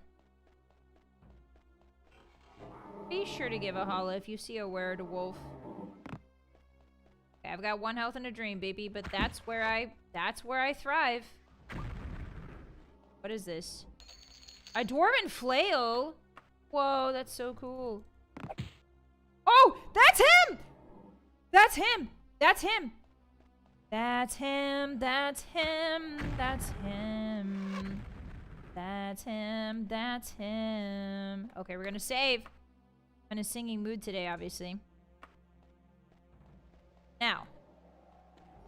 Be sure to give a holla if you see a werewolf. Okay, I've got 1 health and a dream, baby, but that's where I thrive. What is this? A dwarven flail? Whoa, that's so cool. Oh, that's him! That's him! That's him! That's him, that's him, that's him. That's him, that's him. Okay, we're gonna save. I'm in a singing mood today, obviously. Now,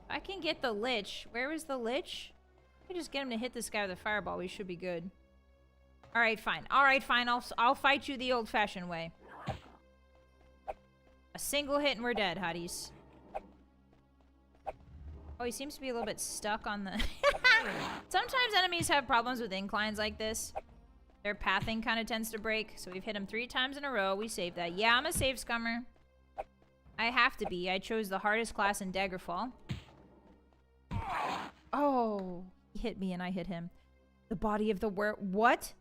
if I can get the lich. Where is the lich? I can just get him to hit this guy with a fireball. We should be good. Alright, fine. Alright, fine. I'll fight you the old-fashioned way. A single hit and we're dead, hotties. Oh, he seems to be a little bit stuck on the... Sometimes enemies have problems with inclines like this. Their pathing kind of tends to break. So we've hit him 3 times in a row. We saved that. Yeah, I'm a save scummer. I have to be. I chose the hardest class in Daggerfall. Oh, he hit me and I hit him. The body of the What?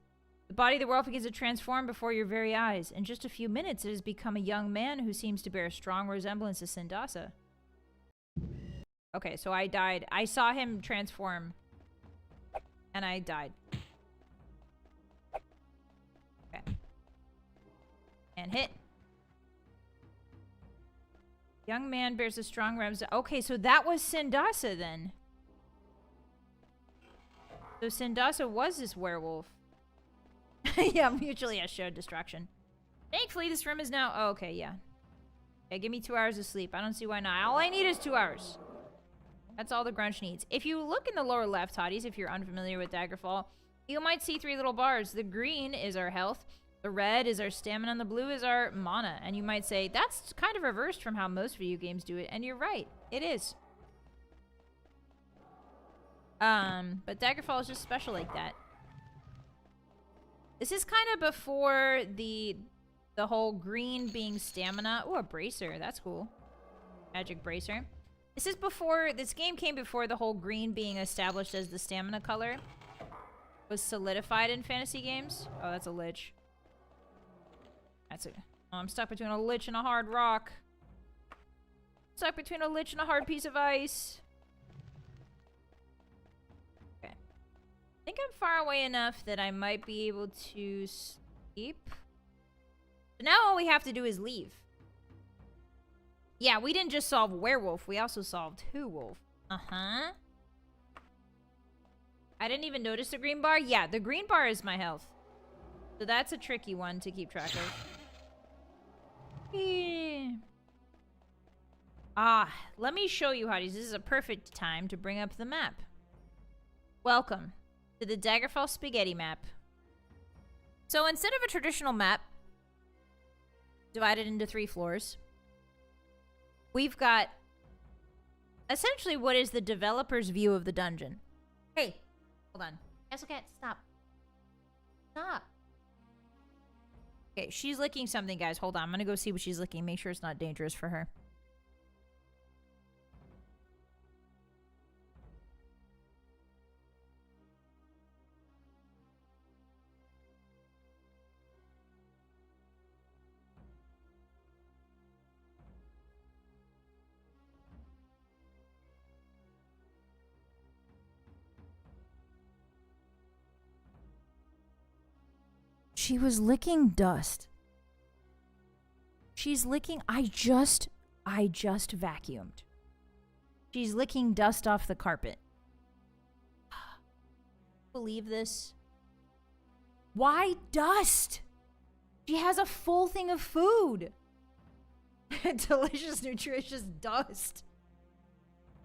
The body of the werewolf begins to transform before your very eyes. In just a few minutes, it has become a young man who seems to bear a strong resemblance to Sindasa. Okay, so I died. I saw him transform. And I died. Okay. And hit. Young man bears a strong resemblance. Okay, so that was Sindasa then. So Sindasa was this werewolf. Yeah, mutually assured destruction. Thankfully, this room is now... Oh, okay, yeah. Okay, give me 2 hours of sleep. I don't see why not. All I need is 2 hours. That's all the grunch needs. If you look in the lower left, Hotties, if you're unfamiliar with Daggerfall, you might see 3 little bars. The green is our health. The red is our stamina, and the blue is our mana. And you might say, that's kind of reversed from how most video games do it. And you're right. It is. But Daggerfall is just special like that. This is kind of before the whole green being stamina. Oh, a bracer. That's cool. Magic bracer. This is before... This game came before the whole green being established as the stamina color was solidified in fantasy games. Oh, that's a lich. That's it. Oh, I'm stuck between a lich and a hard rock. Stuck between a lich and a hard piece of ice. Okay. I think I'm far away enough that I might be able to sleep. So now all we have to do is leave. Yeah, we didn't just solve werewolf. We also solved who wolf. Uh-huh. I didn't even notice the green bar. Yeah, the green bar is my health. So that's a tricky one to keep track of. Yeah. Ah, let me show you, Hotties. This is a perfect time to bring up the map. Welcome to the Daggerfall Spaghetti map. So instead of a traditional map divided into 3 floors, we've got essentially what is the developer's view of the dungeon. Hey, hold on. Castle Cat, stop. Stop. Okay, she's licking something, guys. Hold on. I'm gonna go see what she's licking. Make sure it's not dangerous for her. She was licking dust. She's licking... I just vacuumed. She's licking dust off the carpet. Believe this? Why dust? She has a full thing of food. Delicious, nutritious dust.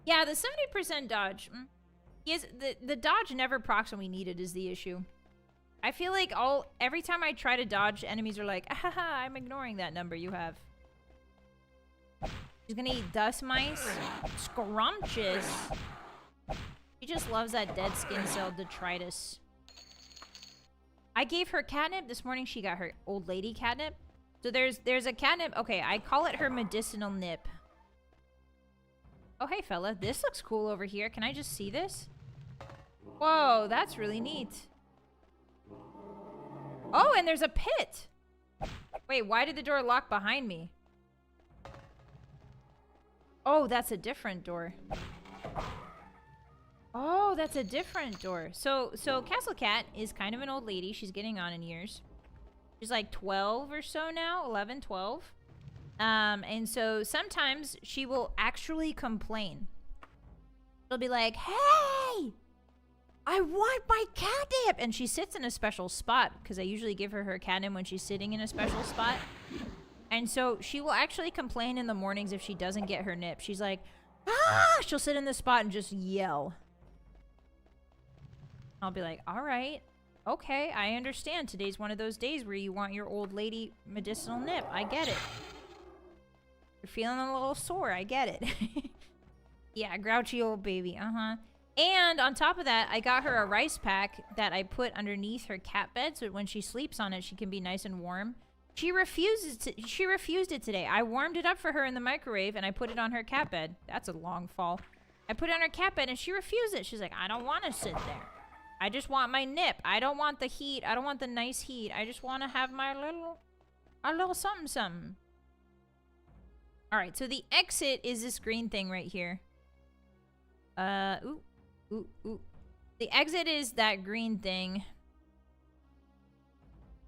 Yeah, the 70% dodge. Yes, the dodge never procs when we need it is the issue. I feel like every time I try to dodge, enemies are like, haha, I'm ignoring that number you have. She's gonna eat dust mice. Scrumptious. She just loves that dead skin cell detritus. I gave her catnip. This morning she got her old lady catnip. So there's a catnip. Okay, I call it her medicinal nip. Oh, hey, fella. This looks cool over here. Can I just see this? Whoa, that's really neat. Oh, and there's a pit. Wait, why did the door lock behind me? Oh, that's a different door. Oh, that's a different door. So Castle Cat is kind of an old lady. She's getting on in years. She's like 12 or so now, 11, 12. And so sometimes she will actually complain. She'll be like, hey, I want my catnip! And she sits in a special spot, because I usually give her catnip when she's sitting in a special spot. And so she will actually complain in the mornings if she doesn't get her nip. She's like, ah! She'll sit in the spot and just yell. I'll be like, all right, okay, I understand. Today's one of those days where you want your old lady medicinal nip. I get it. You're feeling a little sore. I get it. Yeah, grouchy old baby. Uh-huh. And on top of that, I got her a rice pack that I put underneath her cat bed so when she sleeps on it, she can be nice and warm. She refused it today. I warmed it up for her in the microwave and I put it on her cat bed. That's a long fall. I put it on her cat bed and she refused it. She's like, I don't want to sit there. I just want my nip. I don't want the heat. I don't want the nice heat. I just want to have my little something something. All right, so the exit is this green thing right here. Ooh. Ooh, ooh. The exit is that green thing.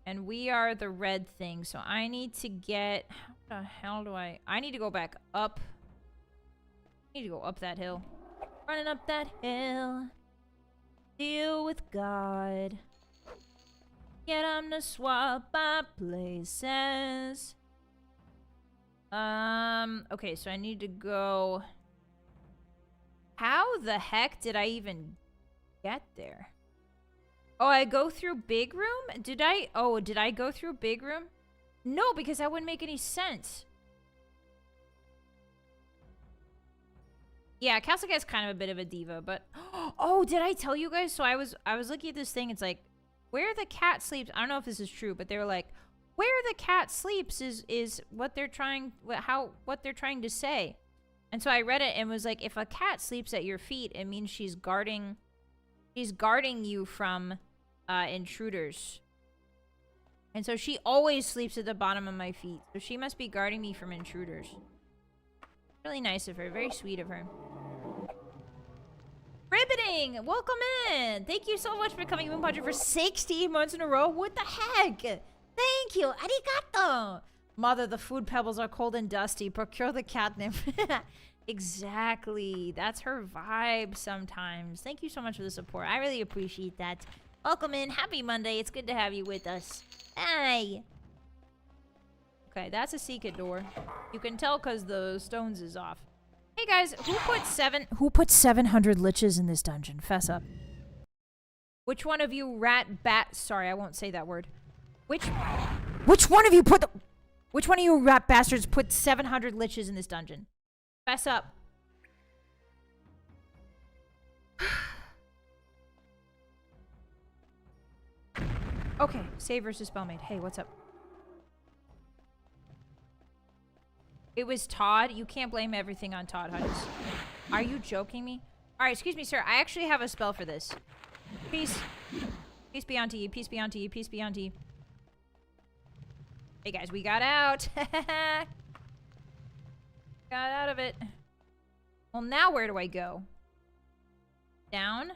And we are the red thing. So I need to get... How the hell do I... I need to go back up. I need to go up that hill. Running up that hill. Deal with God. Get 'em to swap our places. Okay, so I need to go... How the heck did I even get there? Oh, I go through big room? Did I go through big room? No, because that wouldn't make any sense. Yeah, Castle Guy's kind of a bit of a diva, but... Oh, did I tell you guys? So I was looking at this thing, it's like, where the cat sleeps... I don't know if this is true, but they were like, where the cat sleeps is what they're trying... what they're trying to say. And so I read it and was like, if a cat sleeps at your feet, it means she's guarding you from intruders. And so she always sleeps at the bottom of my feet. So she must be guarding me from intruders. Really nice of her. Very sweet of her. Ribbiting! Welcome in! Thank you so much for coming, Moonpodger, for 16 months in a row. What the heck? Thank you! Arigato! Mother, the food pebbles are cold and dusty. Procure the catnip. Exactly. That's her vibe sometimes. Thank you so much for the support. I really appreciate that. Welcome in. Happy Monday. It's good to have you with us. Hey! Okay, that's a secret door. You can tell because the stones is off. Hey guys, who put 700 liches in this dungeon? Fess up. Which one of you sorry, I won't say that word. Which one of you which one of you rat bastards put 700 liches in this dungeon? Fess up. Okay, save versus spellmate. Hey, what's up? It was Todd. You can't blame everything on Todd, Hotties. Are you joking me? Alright, excuse me, sir. I actually have a spell for this. Peace. Peace be unto you. Peace be unto you. Peace be unto you. Hey, guys. We got out. Got out of it. Well, now where do I go? Down?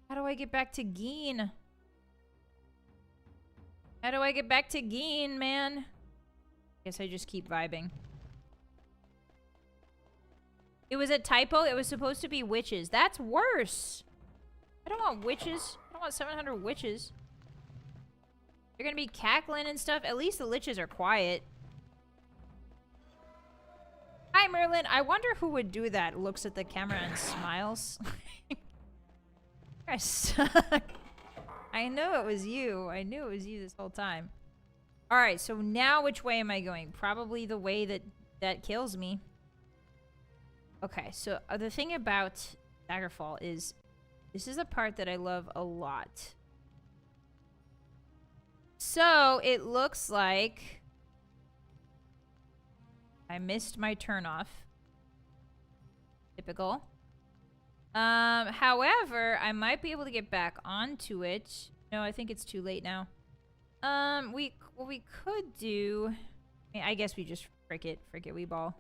How do I get back to Geen? How do I get back to Geen, man? Guess I just keep vibing. It was a typo. It was supposed to be witches. That's worse. I don't want witches. I don't want 700 witches. They're gonna be cackling and stuff. At least the liches are quiet. Hi, Merlin. I wonder who would do that. Looks at the camera and smiles. I suck. I know it was you. I knew it was you this whole time. Alright, so now which way am I going? Probably the way that kills me. Okay, so the thing about Daggerfall is... This is a part that I love a lot. So, it looks like... I missed my turn off. Typical. However, I might be able to get back onto it. No, I think it's too late now. What we could do... I guess we just frick it, we ball.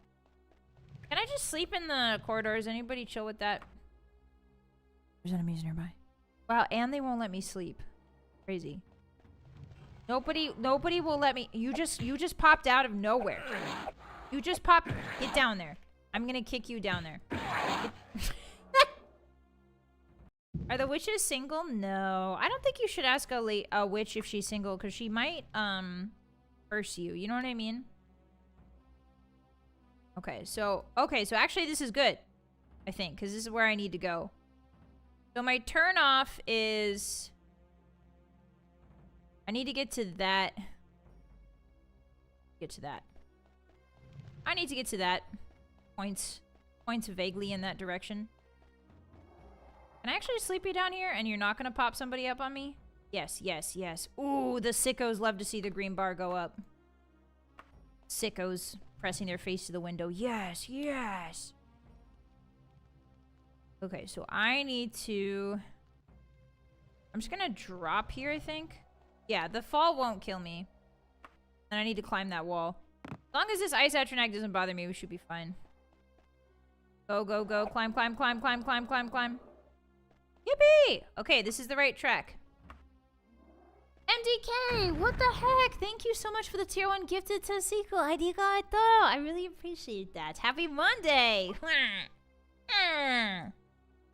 Can I just sleep in the corridors? Anybody chill with that? There's enemies nearby. Wow, and they won't let me sleep. Crazy. Nobody will let me... You just popped out of nowhere. You just popped... Get down there. I'm gonna kick you down there. Are the witches single? No. I don't think you should ask a witch if she's single, because she might, curse you. You know what I mean? Okay, so actually this is good. I think, because this is where I need to go. So my turn off is... I need to get to that. Get to that. I need to get to that. Points vaguely in that direction. Can I actually sleep you down here and you're not going to pop somebody up on me? Yes, yes, yes. Ooh, the sickos love to see the green bar go up. Sickos pressing their face to the window. Yes, yes. Okay, so I need to... I'm just going to drop here, I think. Yeah, the fall won't kill me. And I need to climb that wall. As long as this ice atronach doesn't bother me, we should be fine. Go, go, go. Climb, climb, climb, climb, climb, climb, climb. Yippee! Okay, this is the right track. MDK, what the heck? Thank you so much for the tier 1 gifted to sequel. Arigato. I really appreciate that. Happy Monday.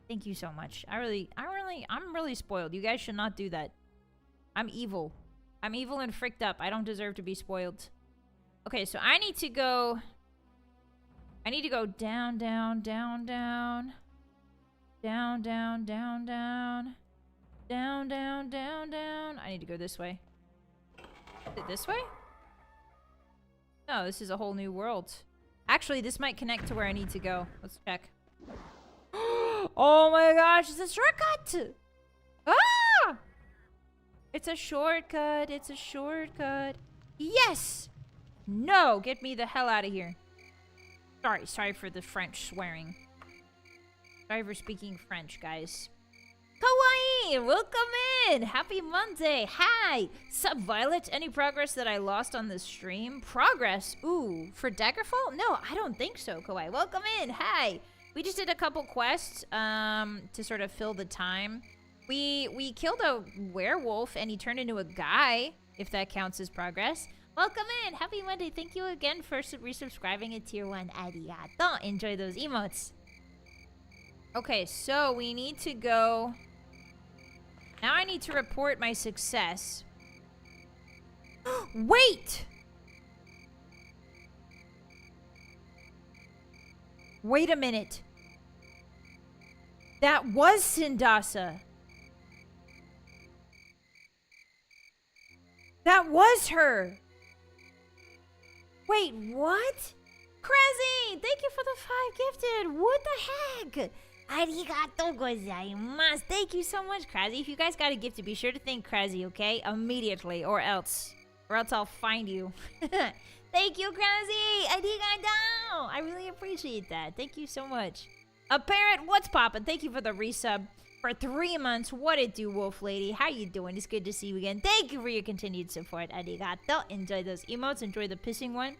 Thank you so much. I'm really spoiled. You guys should not do that. I'm evil. I'm evil and fricked up. I don't deserve to be spoiled. Okay, so I need to go down, down, down, down. Down, down, down, down. Down, down, down, down. I need to go this way. Is it this way? No, this is a whole new world. Actually, this might connect to where I need to go. Let's check. Oh my gosh, it's a shortcut! Ah! It's a shortcut. It's a shortcut. Yes! No, get me the hell out of here. Sorry for the French swearing. Sorry for speaking French, guys. Kawaii! Welcome in! Happy Monday! Hi! Sup, Vylett? Any progress that I lost on this stream? Progress? Ooh, for Daggerfall? No, I don't think so, Kawaii. Welcome in! Hi! We just did a couple quests, to sort of fill the time. We killed a werewolf and he turned into a guy, if that counts as progress. Welcome in! Happy Monday! Thank you again for resubscribing at Tier 1. Arigato! Enjoy those emotes. Okay, so we need to go... Now I need to report my success. Wait! Wait a minute. That was Sindasa. That was her. Wait, what? Crazy! Thank you for the 5 gifted. What the heck? Arigato gozaimasu. Thank you so much, Krasy. If you guys got a gift, be sure to thank Krasy, okay? Immediately, or else I'll find you. Thank you, Krasy. Arigato. I really appreciate that. Thank you so much. Parrot, what's poppin'? Thank you for the resub for 3 months. What it do, Wolf Lady? How you doing? It's good to see you again. Thank you for your continued support. Arigato. Enjoy those emotes. Enjoy the pissing one.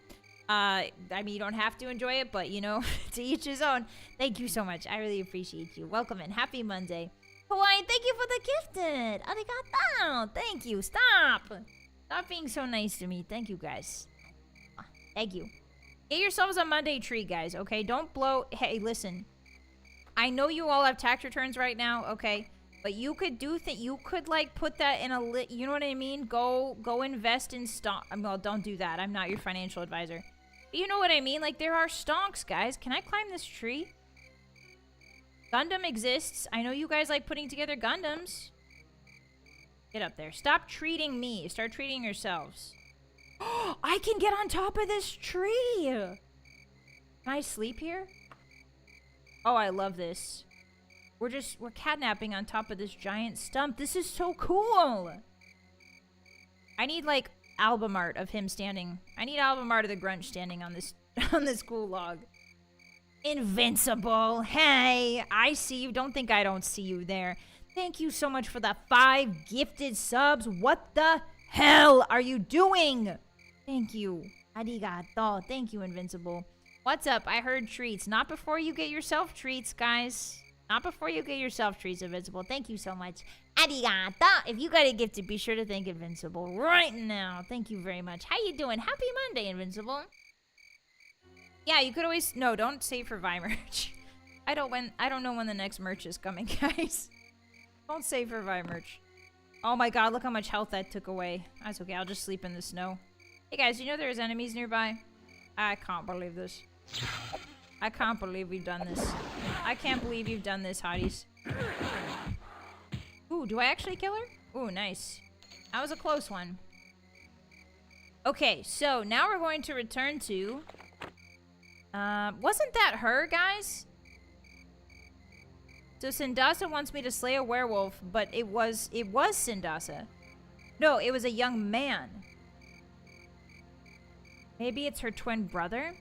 I mean, you don't have to enjoy it, but, you know, to each his own. Thank you so much. I really appreciate you. Welcome in. Happy Monday. Hawaii, thank you for the gifted. Arigato. Thank you. Stop. Stop being so nice to me. Thank you, guys. Thank you. Get yourselves a Monday treat, guys, okay? Don't blow... Hey, listen. I know you all have tax returns right now, okay? But you could you could, like, put that in a... You know what I mean? Go invest in stock... Well, don't do that. I'm not your financial advisor. You know what I mean? Like, there are stonks, guys. Can I climb this tree? Gundam exists. I know you guys like putting together Gundams. Get up there. Stop treating me. Start treating yourselves. I can get on top of this tree. Can I sleep here? Oh, I love this. We're catnapping on top of this giant stump. This is so cool. I need, like, album art of him standing. I need album art of the Grunch standing on this cool log. Invincible. Hey, I see you. Don't think I don't see you there. Thank you so much for the 5 gifted subs. What the hell are you doing? Thank you. Arigato. Thank you, Invincible. What's up? I heard treats. Not before you get yourself treats, guys. Not before you get yourself treats, Invincible. Thank you so much. Arigato. If you got a gift, be sure to thank Invincible right now. Thank you very much. How you doing? Happy Monday, Invincible. Yeah, you could always... No, don't save for Vi merch. I don't know when the next merch is coming, guys. Don't save for Vi merch. Oh my god, look how much health that took away. That's okay, I'll just sleep in the snow. Hey guys, you know there's enemies nearby? I can't believe this. I can't believe we've done this. I can't believe you've done this, Hotties. Ooh, do I actually kill her? Ooh, nice. That was a close one. Okay, so now we're going to return to... wasn't that her, guys? So Sindasa wants me to slay a werewolf, but it was Sindasa. No, it was a young man. Maybe it's her twin brother?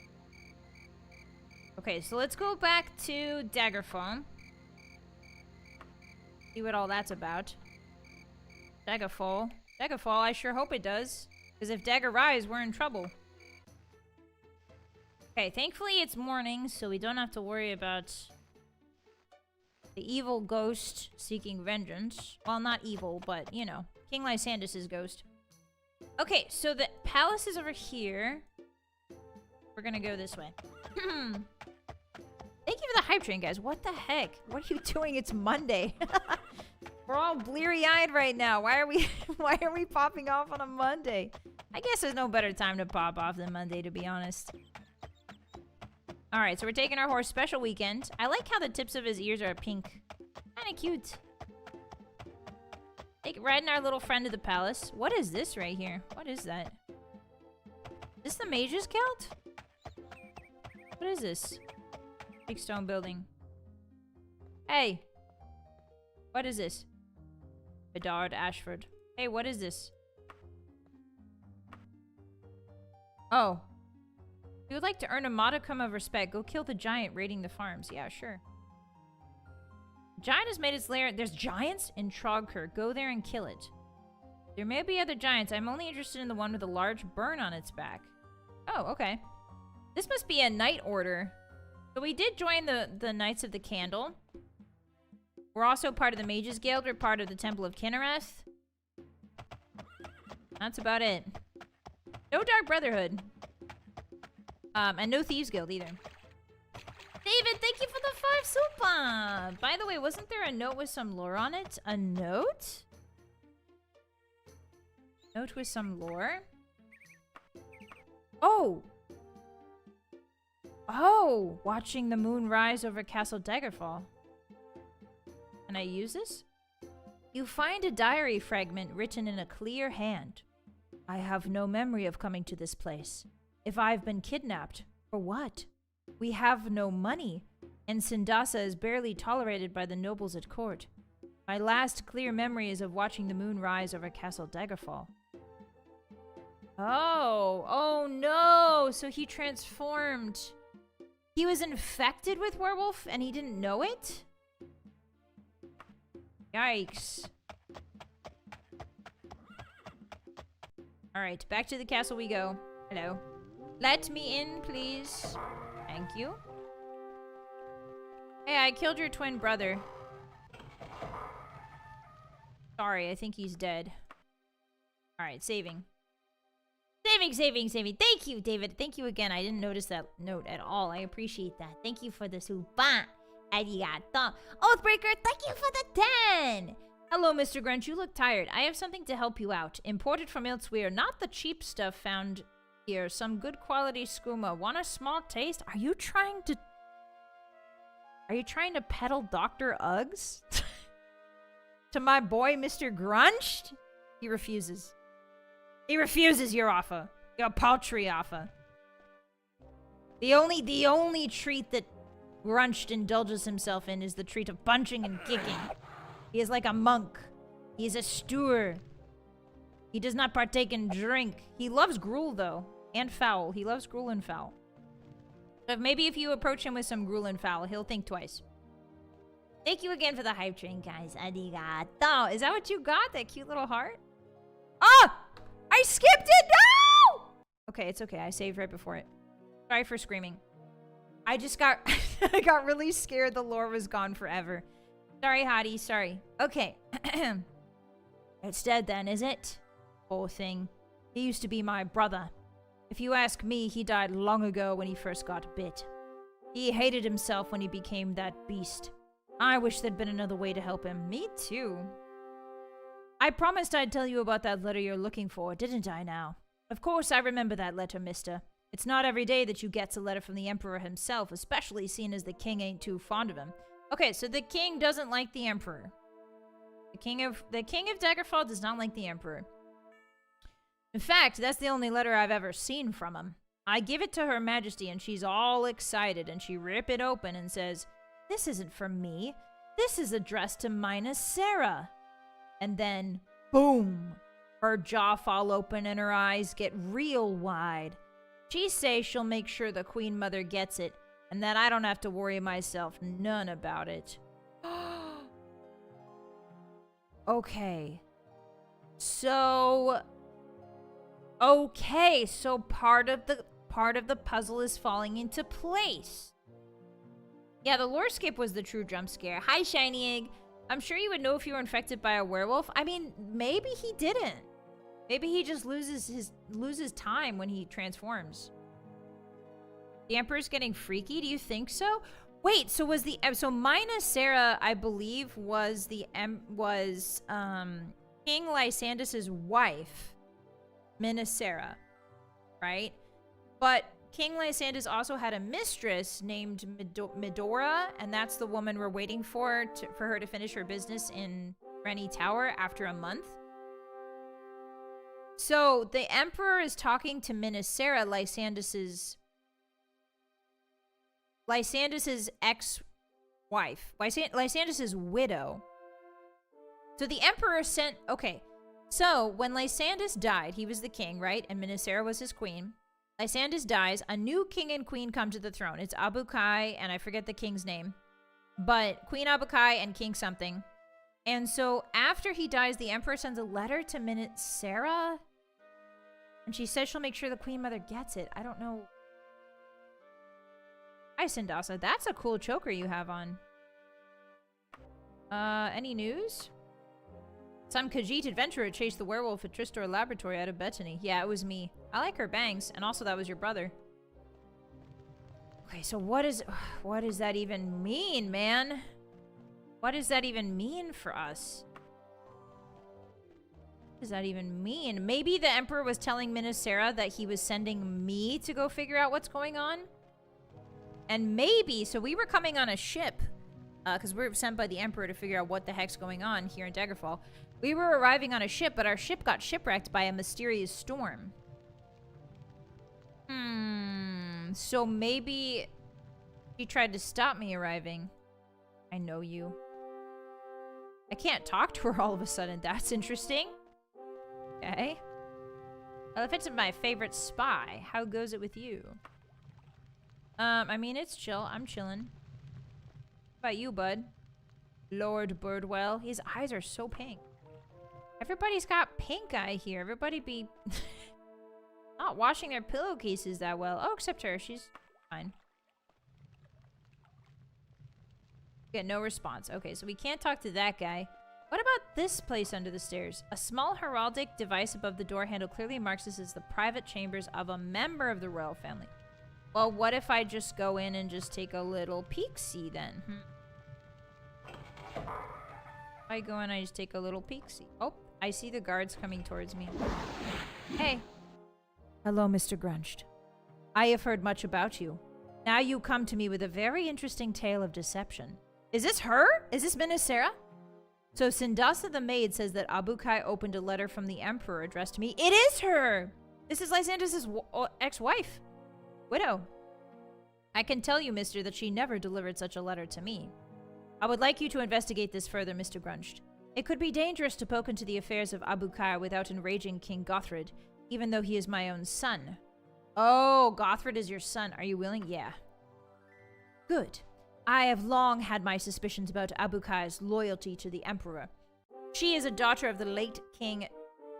Okay, so let's go back to Daggerfall. See what all that's about. Daggerfall. Daggerfall, I sure hope it does. Because if Dagger rise, we're in trouble. Okay, thankfully it's morning, so we don't have to worry about the evil ghost seeking vengeance. Well, not evil, but, you know, King Lysandus' ghost. Okay, so the palace is over here. We're gonna go this way. Thank you for the hype train, guys. What the heck? What are you doing? It's Monday. We're all bleary-eyed right now. Why are we why are we popping off on a Monday? I guess there's no better time to pop off than Monday, to be honest. Alright, so we're taking our horse special weekend. I like how the tips of his ears are pink. Kinda cute. Riding our little friend to the palace. What is this right here? What is that? Is this the Mage's Guild? What is this? Big stone building. Hey! What is this? Bedard Ashford. Hey, what is this? Oh. If you would like to earn a modicum of respect, go kill the giant raiding the farms. Yeah, sure. Giant has made its lair. There's giants in Trogkirk. Go there and kill it. There may be other giants. I'm only interested in the one with a large burn on its back. Oh, okay. This must be a knight order. So we did join the Knights of the Candle. We're also part of the Mages Guild. We're part of the Temple of Kinnereth. That's about it. No Dark Brotherhood. And no Thieves Guild either. David, thank you for the 5 super! By the way, wasn't there a note with some lore on it? A note? Note with some lore? Oh! Oh! Watching the moon rise over Castle Daggerfall. Can I use this? You find a diary fragment written in a clear hand. I have no memory of coming to this place. If I've been kidnapped, for what? We have no money, and Sindasa is barely tolerated by the nobles at court. My last clear memory is of watching the moon rise over Castle Daggerfall. Oh no! So he transformed. He was infected with werewolf and he didn't know it? Yikes. Alright, back to the castle we go. Hello. Let me in, please. Thank you. Hey, I killed your twin brother. Sorry, I think he's dead. Alright, saving. Saving. Thank you, David. Thank you again. I didn't notice that note at all. I appreciate that. Thank you for the super. Arigato. Oathbreaker, thank you for the 10. Hello, Mr. Grunch. You look tired. I have something to help you out. Imported from elsewhere. Not the cheap stuff found here. Some good quality skooma. Want a small taste? Are you trying to peddle Dr. Uggs? To my boy, Mr. Grunch? He refuses. He refuses your offer. Your paltry offer. The only treat that Grunch indulges himself in is the treat of punching and kicking. He is like a monk. He is a steward. He does not partake in drink. He loves gruel, though. And fowl. He loves gruel and fowl. So maybe if you approach him with some gruel and fowl, he'll think twice. Thank you again for the hype train, guys. Arigato. Is that what you got? That cute little heart? Ah! I skipped it! No! Okay, it's okay. I saved right before it. Sorry for screaming. I just got... I got really scared the lore was gone forever. Sorry, Hottie. Sorry. Okay. It's dead then, is it? Poor thing. He used to be my brother. If you ask me, he died long ago when he first got bit. He hated himself when he became that beast. I wish there'd been another way to help him. Me too. I promised I'd tell you about that letter you're looking for, didn't I now? Of course I remember that letter, mister. It's not every day that you get a letter from the Emperor himself, especially seeing as the king ain't too fond of him. Okay, so the king doesn't like the Emperor. The king of Daggerfall does not like the Emperor. In fact, that's the only letter I've ever seen from him. I give it to Her Majesty and she's all excited and she rip it open and says, "This isn't for me. This is addressed to Mina Sarah." And then, boom! Her jaw fall open and her eyes get real wide. She says she'll make sure the Queen Mother gets it, and that I don't have to worry myself none about it. Okay. So part of the puzzle is falling into place. Yeah, the lore skip was the true jump scare. Hi, Shiny Egg. I'm sure you would know if you were infected by a werewolf. I mean, maybe he didn't. Maybe he just loses time when he transforms. The Emperor's getting freaky? Do you think so? Wait, so was so Mina Sarah, I believe, was King Lysandas's wife, Minasera, right? But King Lysandas also had a mistress named Medora, and that's the woman we're waiting for her to finish her business in Rennie Tower after a month. So the Emperor is talking to Minasera, Lysandas's ex-wife, Lysandas's widow. So the Emperor sent... Okay, so when Lysandas died, he was the king, right? And Minasera was his queen. Lysandas dies, a new king and queen come to the throne. It's Abukai, and I forget the king's name. But Queen Abukai and King something. And so after he dies, the Emperor sends a letter to Minasera. And she says she'll make sure the Queen Mother gets it. I don't know. Hi, Sindasa. That's a cool choker you have on. Any news? Some Khajiit adventurer chased the werewolf at Tristor Laboratory out of Bethany. Yeah, it was me. I like her bangs, and also that was your brother. Okay, so what does that even mean, man? What does that even mean for us? What does that even mean? Maybe the Emperor was telling Minasera that he was sending me to go figure out what's going on? And maybe, so we were coming on a ship, because we were sent by the Emperor to figure out what the heck's going on here in Daggerfall. We were arriving on a ship, but our ship got shipwrecked by a mysterious storm. So maybe he tried to stop me arriving. I know you. I can't talk to her all of a sudden. That's interesting. Okay. Well, if it's my favorite spy, how goes it with you? I mean, it's chill. I'm chilling. How about you, bud? Lord Birdwell. His eyes are so pink. Everybody's got pink eye here. Everybody be not washing their pillowcases that well. Oh, except her. She's fine. Get no response. Okay, so we can't talk to that guy. What about this place under the stairs? A small heraldic device above the door handle clearly marks this as the private chambers of a member of the royal family. Well, what if I just go in and just take a little peek-see then? I go in, I just take a little peek-see. Oh, I see the guards coming towards me. Hey. Hello, Mr. Grunched. I have heard much about you. Now you come to me with a very interesting tale of deception. Is this her? Is this Minasera? So Sindasa the maid says that Abukai opened a letter from the Emperor addressed to me. It is her! This is Lysandas's ex-wife. Widow. I can tell you, mister, that she never delivered such a letter to me. I would like you to investigate this further, Mr. Grunched. It could be dangerous to poke into the affairs of Abukai without enraging King Gothrid, even though he is my own son. Oh, Gothrid is your son. Are you willing? Yeah. Good. I have long had my suspicions about Abukai's loyalty to the Emperor. She is a daughter of the late King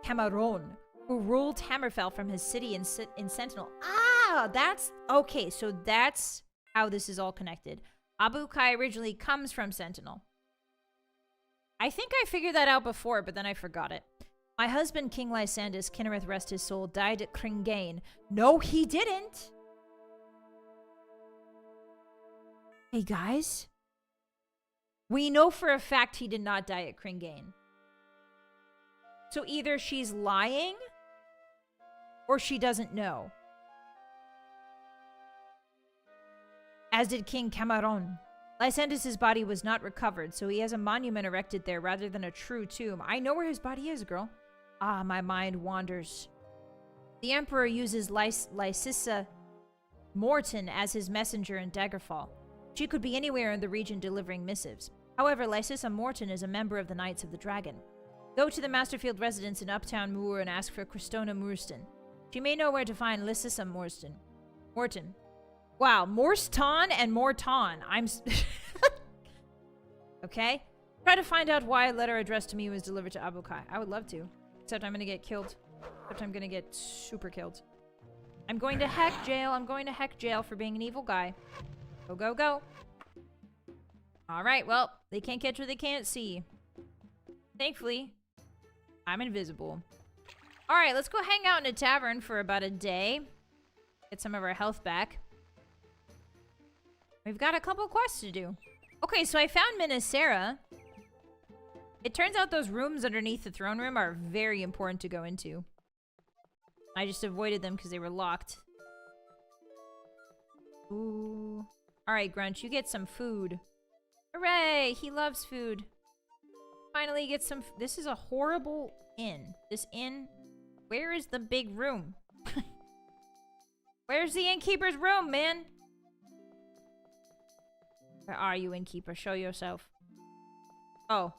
Cameron, who ruled Hammerfell from his city in Sentinel. Ah, that's... Okay, so that's how this is all connected. Abukai originally comes from Sentinel. I think I figured that out before, but then I forgot it. My husband, King Lysandas, Kinnereth rest his soul, died at Cringane. No, he didn't! Hey, guys. We know for a fact he did not die at Cringane. So either she's lying, or she doesn't know. As did King Cameron. Lysandas's body was not recovered, so he has a monument erected there rather than a true tomb. I know where his body is, girl. Ah, my mind wanders. The Emperor uses Lysissa Morton as his messenger in Daggerfall. She could be anywhere in the region delivering missives. However, Lysissa Morton is a member of the Knights of the Dragon. Go to the Masterfield residence in Uptown Moor and ask for Christona Moorston. She may know where to find Lysissa Morton. Wow, Morston and Morton. Okay? Try to find out why a letter addressed to me was delivered to Abukai. I would love to. Except I'm gonna get killed. Except I'm gonna get super killed. I'm going to heck jail. I'm going to heck jail for being an evil guy. Go, go, go. Alright, well, they can't catch what they can't see. Thankfully, I'm invisible. Alright, let's go hang out in a tavern for about a day. Get some of our health back. We've got a couple quests to do. Okay, so I found Minnesera. It turns out those rooms underneath the throne room are very important to go into. I just avoided them because they were locked. Ooh. Alright, Grunch, you get some food. Hooray! He loves food. Finally get some... This is a horrible inn. This inn... Where is the big room? Where's the innkeeper's room, man? Where are you, innkeeper? Show yourself. Oh.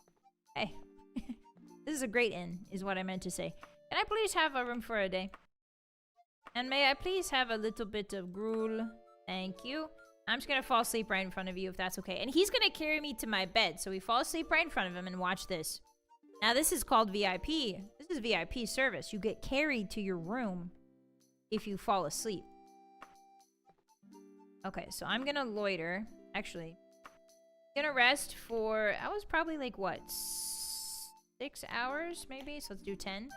Hey. This is a great inn, is what I meant to say. Can I please have a room for a day? And may I please have a little bit of gruel? Thank you. I'm just gonna fall asleep right in front of you, if that's okay. And he's gonna carry me to my bed, so we fall asleep right in front of him and watch this. Now, this is called VIP. This is VIP service. You get carried to your room if you fall asleep. Okay, so I'm gonna loiter. Actually, I'm gonna rest for... I was probably like, what? 6 hours, maybe? So let's do 10.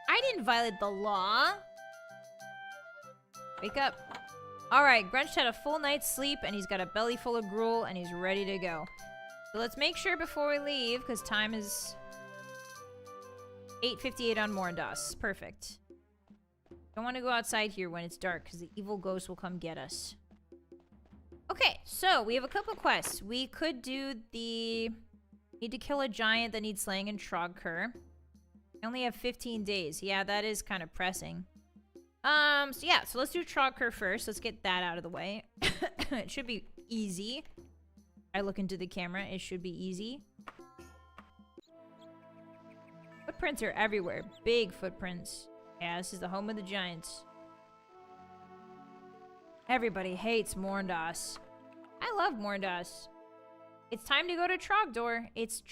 I didn't violate the law. Wake up. Alright, Grunch had a full night's sleep, and he's got a belly full of gruel, and he's ready to go. So let's make sure before we leave, because time is 8:58 on Morndos. Perfect. Don't want to go outside here when it's dark, because the evil ghost will come get us. Okay, so we have a couple quests. We could do the... Need to kill a giant that needs slaying in Trogker. I only have 15 days. Yeah, that is kind of pressing. So yeah, so let's do Trogker first. Let's get that out of the way. It should be easy. I look into the camera. It should be easy. Footprints are everywhere. Big footprints. Yeah, this is the home of the giants. Everybody hates Morndos. I love Morndos. It's time to go to Trogdor. It's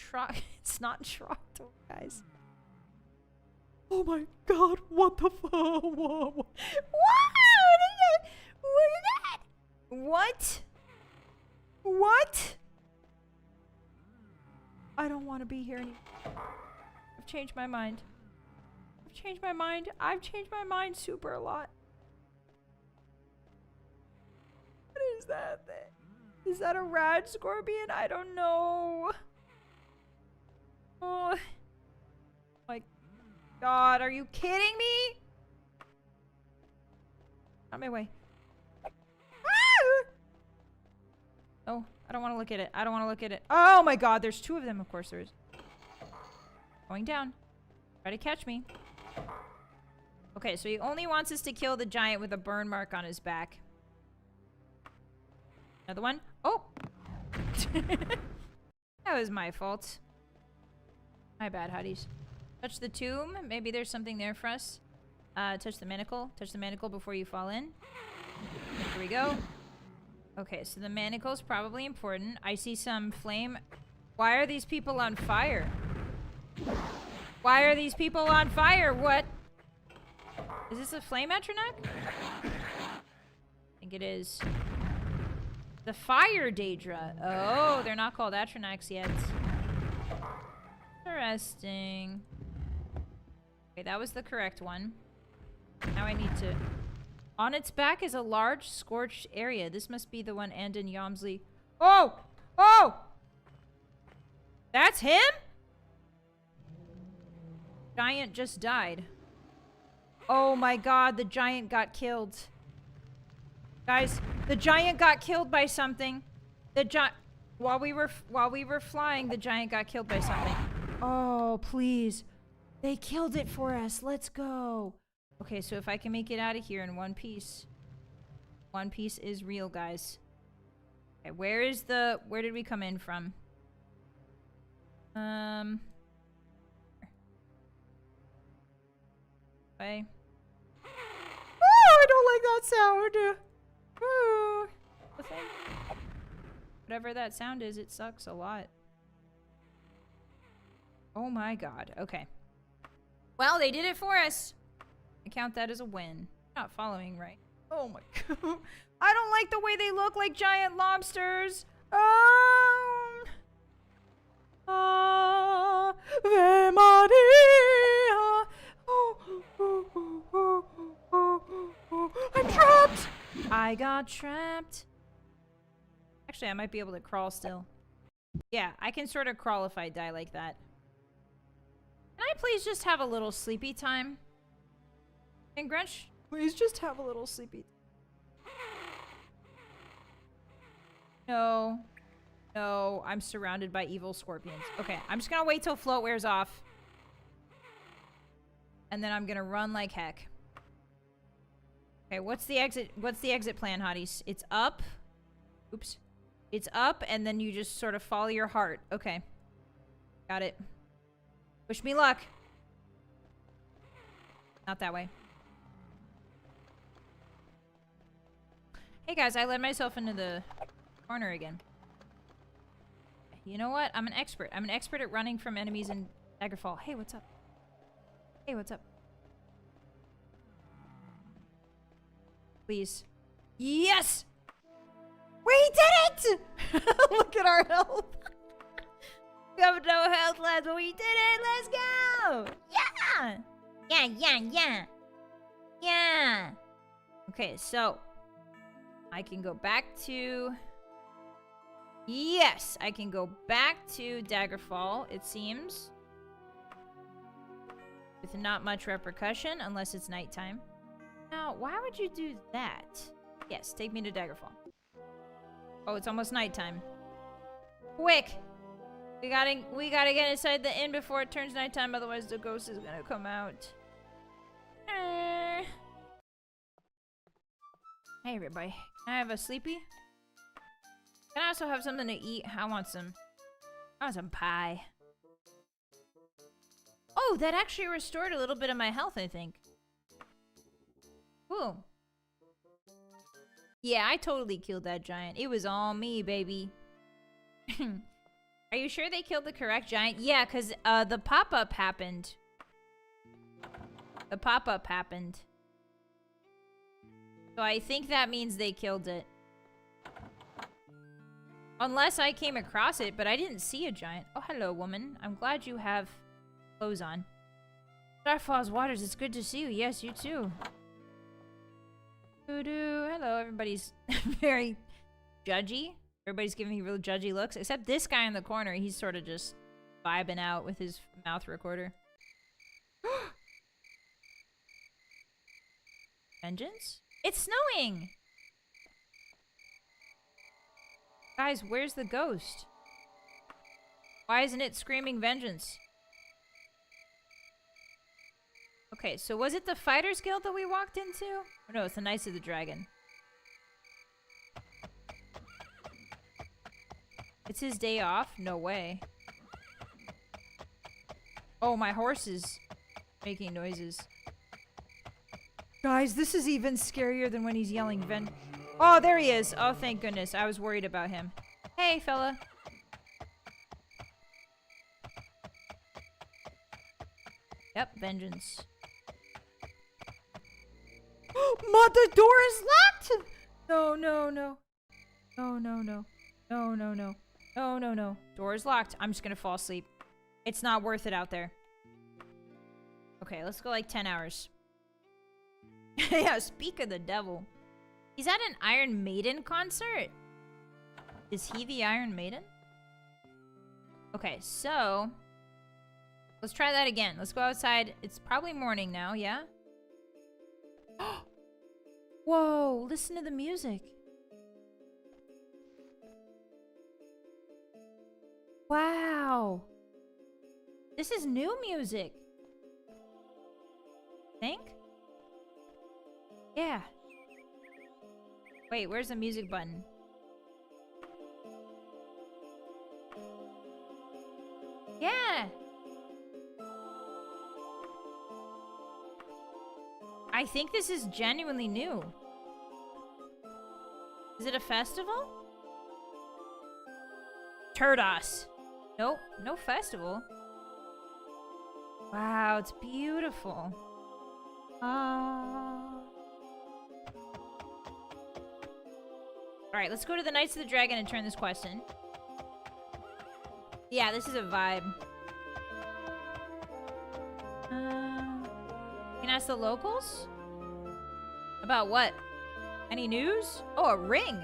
not Trogdor, guys. Oh my god, what the fuck? What? What is that? What? What? I don't want to be here anymore. I've changed my mind. I've changed my mind. I've changed my mind super a lot. What is that thing? Is that a rad scorpion? I don't know. Oh my god, are you kidding me? On my way. Ah! Oh, I don't want to look at it. I don't want to look at it. Oh my god, there's 2 of them. Of course there is. Going down. Try to catch me. Okay, so he only wants us to kill the giant with a burn mark on his back. Another one. Oh! That was my fault. My bad, Hotties. Touch the tomb. Maybe there's something there for us. Touch the manacle. Touch the manacle before you fall in. Here we go. Okay, so the manacle's probably important. I see some flame. Why are these people on fire? Why are these people on fire? What? Is this a flame atronach? I think it is. The fire Daedra. Oh, they're not called atronachs yet. Interesting. Okay, that was the correct one. Now I need to... On its back is a large scorched area. This must be the one Andon Yomsley... Oh! Oh! That's him? Giant just died. Oh my god, the giant got killed. Guys, the giant got killed by something. While we were flying, the giant got killed by something. Oh, please. They killed it for us. Let's go. Okay, so if I can make it out of here in one piece. One piece is real, guys. Okay, where did we come in from? Way. Oh, I don't like that sound. Oh, the thing. Whatever that sound is, it sucks a lot. Oh my god. Okay. Well, they did it for us. I count that as a win. Not following right. Oh my god. I don't like the way they look like giant lobsters. I'm trapped. I got trapped. Actually, I might be able to crawl still. Yeah, I can sort of crawl if I die like that. Can I please just have a little sleepy time? And Grunch, please just have a little sleepy. No. No, I'm surrounded by evil scorpions. Okay, I'm just gonna wait till float wears off. And then I'm gonna run like heck. Okay, what's the exit plan, hotties? It's up. Oops. It's up, and then you just sort of follow your heart. Okay. Got it. Wish me luck. Not that way. Hey guys, I led myself into the corner again. You know what? I'm an expert. I'm an expert at running from enemies in Daggerfall. Hey, what's up? Hey, what's up? Please. Yes! We did it! Look at our health. We have no health left, but we did it! Let's go! Yeah! Yeah! Okay, so I can go back to... Yes! I can go back to Daggerfall, it seems. With not much repercussion, unless it's nighttime. Now, why would you do that? Yes, take me to Daggerfall. Oh, it's almost nighttime. Quick! We gotta get inside the inn before it turns nighttime, otherwise the ghost is gonna come out. Hey everybody. Can I have a sleepy? Can I also have something to eat? I want some pie. Oh, that actually restored a little bit of my health, I think. Cool. Yeah, I totally killed that giant. It was all me, baby. Are you sure they killed the correct giant? Yeah, because the pop-up happened. The pop-up happened. So I think that means they killed it. Unless I came across it, but I didn't see a giant. Oh, hello, woman. I'm glad you have clothes on. Starfall's Waters, it's good to see you. Yes, you too. Hello, everybody's very judgy. Everybody's giving me real judgy looks. Except this guy in the corner. He's sort of just vibing out with his mouth recorder. Vengeance? It's snowing! Guys, where's the ghost? Why isn't it screaming vengeance? Okay, so was it the Fighters Guild that we walked into? Oh, no, it's the Knights of the Dragon. It's his day off? No way. Oh, my horse is making noises. Guys, this is even scarier than when he's yelling Oh, there he is. Oh, thank goodness. I was worried about him. Hey, fella. Yep, vengeance. The door is locked! No, no, no. No, no, no. No, no, no. No, no, no. Door is locked. I'm just gonna fall asleep. It's not worth it out there. Okay, let's go like 10 hours. Yeah, speak of the devil. He's at an Iron Maiden concert? Is he the Iron Maiden? Okay, so... let's try that again. Let's go outside. It's probably morning now, yeah? Whoa, listen to the music. Wow. This is new music. Think? Yeah. Wait, where's the music button? Yeah. I think this is genuinely new. Is it a festival? Turdos. Nope, no festival. Wow, it's beautiful. Alright, let's go to the Knights of the Dragon and turn this quest in. Yeah, this is a vibe. You can ask the locals? About what? Any news? Oh, a ring.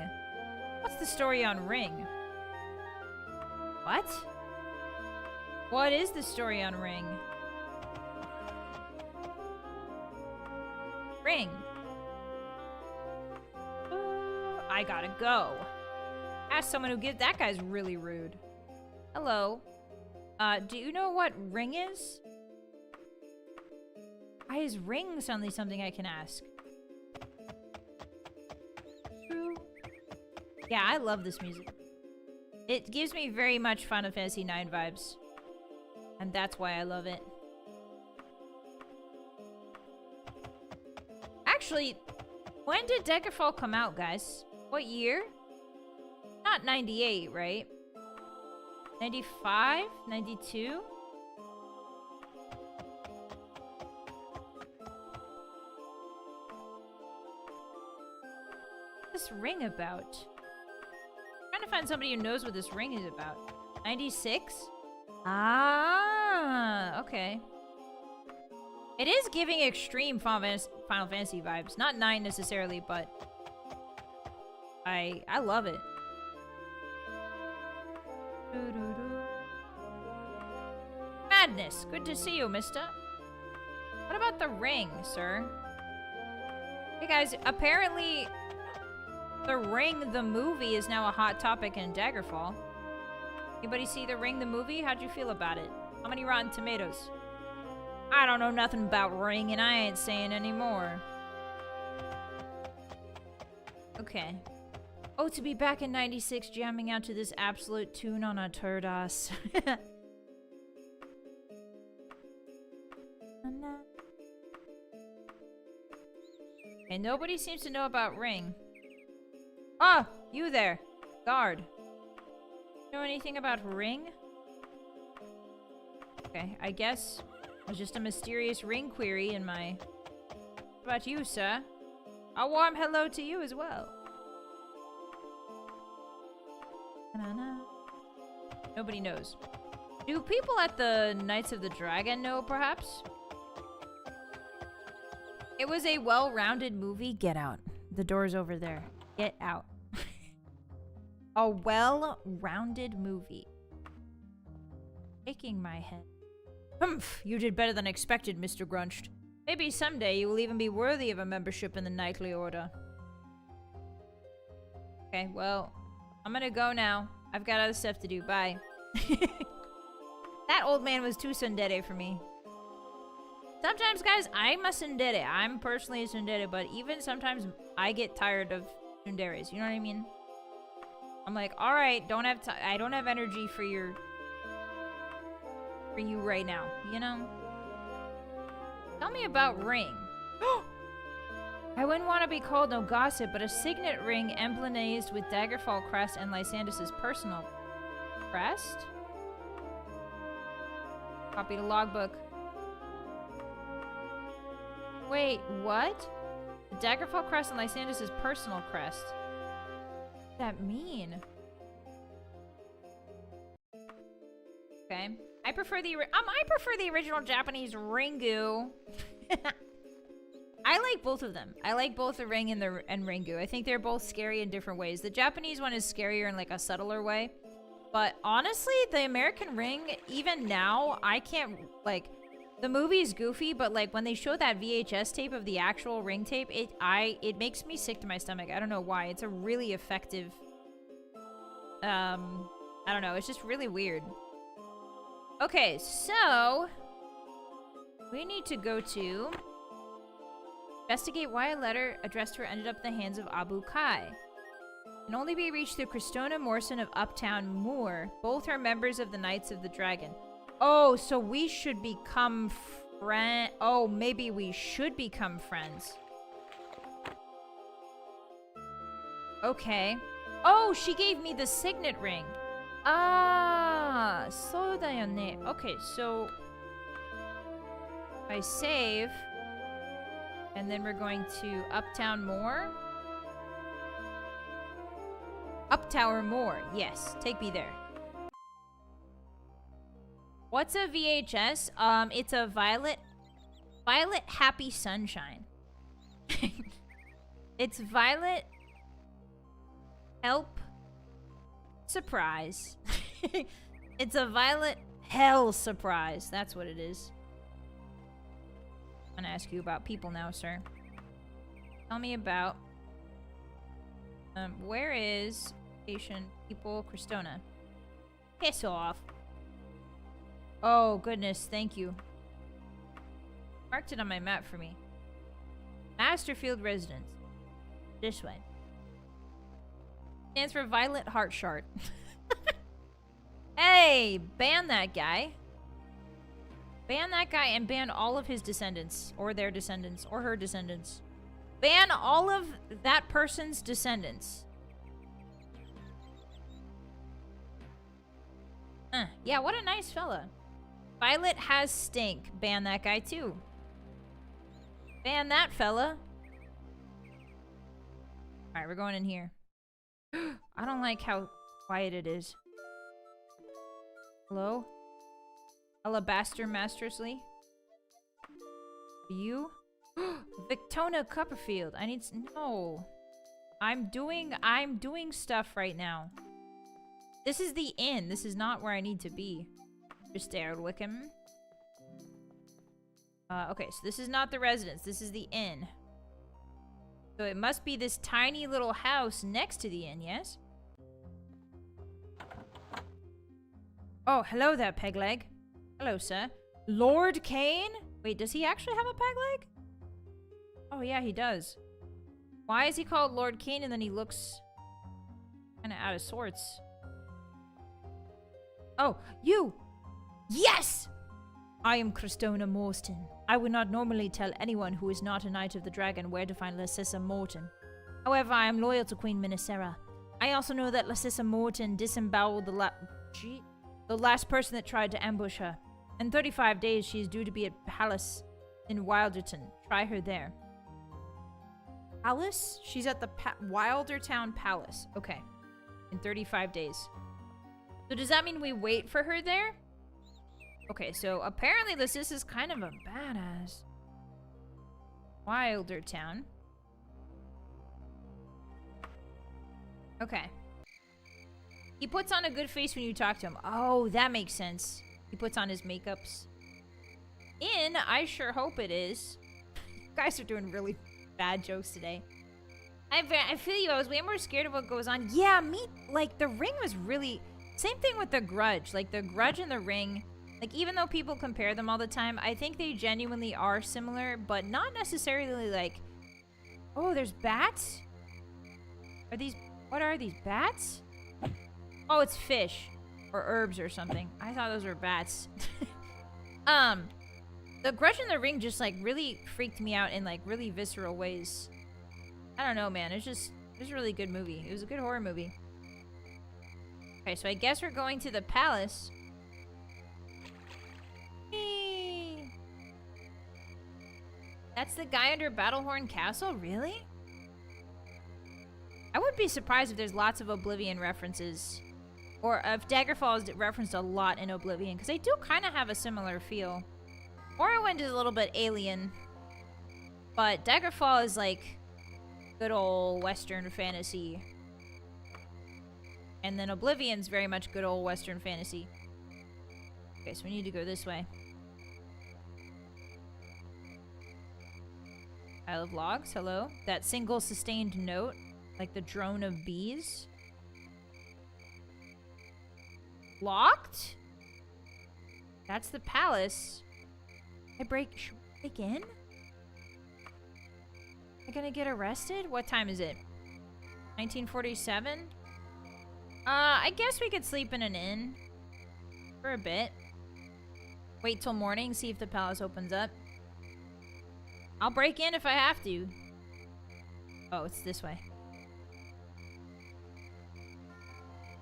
What's the story on ring? What? What is the story on ring? Ring. I gotta go. Ask someone who gives. That guy's really rude. Hello. Do you know what ring is? Why is ring suddenly something I can ask? Yeah, I love this music. It gives me very much Final Fantasy IX vibes. And that's why I love it. Actually, when did Daggerfall come out, guys? What year? Not 98, right? 95? 92? What's this ring about? I'm trying to find somebody who knows what this ring is about. 96? Ah, okay. It is giving extreme Final Fantasy vibes. Not 9 necessarily, but I love it. Madness! Good to see you, mister. What about the ring, sir? Hey guys, apparently The Ring, the movie, is now a hot topic in Daggerfall. Anybody see The Ring, the movie? How'd you feel about it? How many Rotten Tomatoes? I don't know nothing about Ring, and I ain't saying anymore. Okay. Oh, to be back in 96 jamming out to this absolute tune on a turdas. And nobody seems to know about Ring. Ah, you there. Guard. Know anything about Ring? Okay, I guess it was just a mysterious Ring query in my... What about you, sir? A warm hello to you as well. Nobody knows. Do people at the Knights of the Dragon know, perhaps? It was a well-rounded movie. Get out. The door's over there. Get out. A well-rounded movie. Shaking my head. Humph, you did better than expected, Mr. Grunched. Maybe someday you will even be worthy of a membership in the Knightly Order. Okay, well, I'm gonna go now. I've got other stuff to do. Bye. That old man was too tsundere for me. Sometimes, guys, I'm a tsundere. I'm personally a tsundere, but even sometimes I get tired of tsunderes. You know what I mean? I'm like, all right, I don't have energy for you right now. You know? Tell me about Ring. I wouldn't want to be called no gossip, but a signet ring emblemized with Daggerfall crest and Lysandras' personal crest. Copy the logbook. Wait, what? The Daggerfall crest and Lysandras' personal crest. What does that mean? Okay. I prefer the original Japanese Ringu. I like both of them. I like both the Ring and Ringu. I think they're both scary in different ways. The Japanese one is scarier in like a subtler way. But honestly, the American Ring, even now, I can't, like, the movie is goofy, but like when they show that VHS tape of the actual Ring tape, it makes me sick to my stomach. I don't know why. It's a really effective, I don't know. It's just really weird. Okay, so we need to go to investigate why a letter addressed to her ended up in the hands of Abu Kai. Can only be reached through Christona Morrison of Uptown Moor. Both are members of the Knights of the Dragon. Oh, so we should become friends. Oh, maybe we should become friends. Okay. Oh, she gave me the signet ring. Ah, so da yo ne. Okay, so I save, and then we're going to Uptown Moor. Uptower Moor. Yes, take me there. What's a VHS? It's a Vylett Happy Sunshine. It's Vylett. Help. Surprise. It's a Vylett hell surprise. That's what it is. I'm gonna ask you about people now, sir. Tell me about... where is... Station people Cristona? Piss off. Oh, goodness. Thank you. Marked it on my map for me. Masterfield Residence. This way. Stands for Vylett Heart Shard. Hey! Ban that guy. Ban that guy and ban all of his descendants. Or their descendants. Or her descendants. Ban all of that person's descendants. Yeah, what a nice fella. Vylett has stink. Ban that guy too. Ban that fella. Alright, we're going in here. I don't like how quiet it is. Hello? Alabaster Mastersly? You? Victona Copperfield. I need no. I'm doing stuff right now. This is the inn. This is not where I need to be. Just Mr. Wickham. Okay, so this is not the residence. This is the inn. So it must be this tiny little house next to the inn, yes? Oh, hello there, Pegleg. Hello, sir. Lord Kane? Wait, does he actually have a Pegleg? Oh, yeah, he does. Why is he called Lord Kane and then he looks kind of out of sorts? Oh, you! Yes! I am Cristona Morstan. I would not normally tell anyone who is not a Knight of the Dragon where to find Lassissa Morton. However, I am loyal to Queen Minisera. I also know that Lassissa Morton disemboweled the last person that tried to ambush her. In 35 days, she is due to be at Palace in Wilderton. Try her there. Palace? She's at the Wildertown Palace. Okay. In 35 days. So does that mean we wait for her there? Okay, so apparently this is kind of a badass. Wildertown. Okay. He puts on a good face when you talk to him. Oh, that makes sense. He puts on his makeups. I sure hope it is. You guys are doing really bad jokes today. I feel you. I was way more scared of what goes on. Yeah, me. Like, the Ring was really... Same thing with The Grudge. Like, The Grudge and The Ring... Like, even though people compare them all the time, I think they genuinely are similar, but not necessarily like... Oh, there's bats? Are these... What are these? Bats? Oh, it's fish. Or herbs or something. I thought those were bats. The Grudge and the Ring just, like, really freaked me out in, like, really visceral ways. I don't know, man. It was a really good movie. It was a good horror movie. Okay, so I guess we're going to the palace. Hey. That's the guy under Battlehorn Castle? Really? I wouldn't be surprised if there's lots of Oblivion references. Or if Daggerfall is referenced a lot in Oblivion, because they do kind of have a similar feel. Morrowind is a little bit alien. But Daggerfall is like good old Western fantasy. And then Oblivion's very much good old Western fantasy. Okay, so we need to go this way. Pile of logs, hello. That single sustained note, like the drone of bees. Locked? That's the palace. Should I break in? Am I gonna get arrested? What time is it? 1947? I guess we could sleep in an inn. For a bit. Wait till morning, see if the palace opens up. I'll break in if I have to. Oh, it's this way.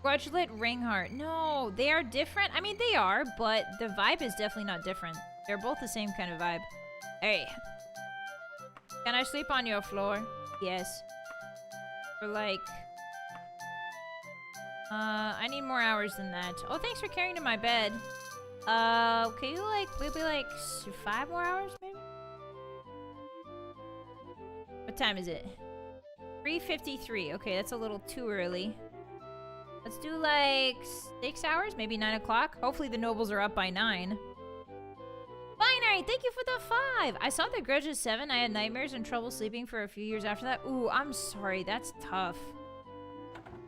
Grudgelit Ringheart. No, they are different. I mean, they are, but the vibe is definitely not different. They're both the same kind of vibe. Hey. Can I sleep on your floor? Yes. For like... I need more hours than that. Oh, thanks for carrying to my bed. Can you like, maybe like 5 more hours, maybe? What time is it? 3:53. Okay, that's a little too early. Let's do like 6 hours, maybe 9 o'clock. Hopefully the nobles are up by 9. Binary, thank you for the 5. I saw The Grudge at 7. I had nightmares and trouble sleeping for a few years after that. Ooh, I'm sorry. That's tough.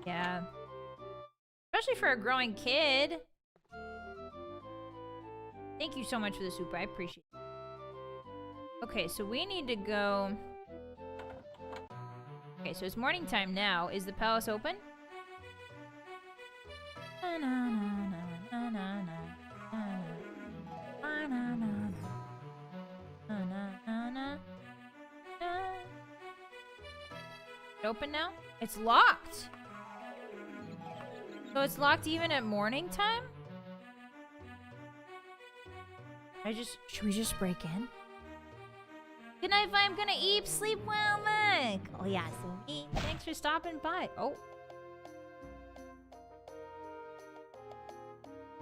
Yeah. Especially for a growing kid. Thank you so much for the super. I appreciate it. Okay, so we need to go... Okay, so it's morning time now. Is the palace open? Open now? It's locked. So it's locked even at morning time? Should we just break in? Good night, Vi. I'm gonna eat. Sleep well, Mike. Oh yeah, so eat. Thanks for stopping by. Oh.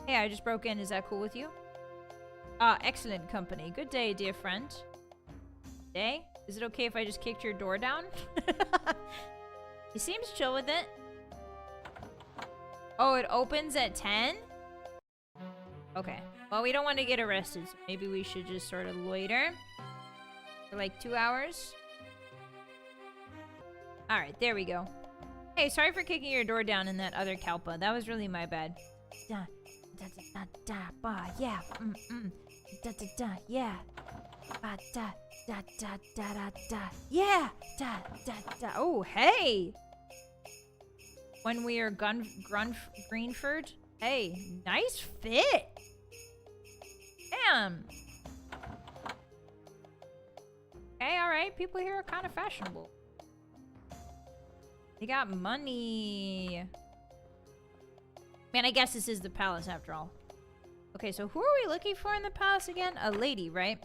Hey, I just broke in. Is that cool with you? Excellent company. Good day, dear friend. Day? Is it okay if I just kicked your door down? He seems chill with it. Oh, it opens at 10? Okay. Well, we don't want to get arrested, so maybe we should just sort of loiter for like 2 hours. Alright, there we go. Hey, sorry for kicking your door down in that other kalpa. That was really my bad. Da, da, da, da, da, ba, yeah. Da, da, da, yeah. Ba, da, da, da, da, da, da. Yeah! Da, da, da. Oh, hey! When we are Greenford. Hey, nice fit! Damn! Okay, alright. People here are kind of fashionable. They got money. Man, I guess this is the palace after all. Okay, so who are we looking for in the palace again? A lady, right?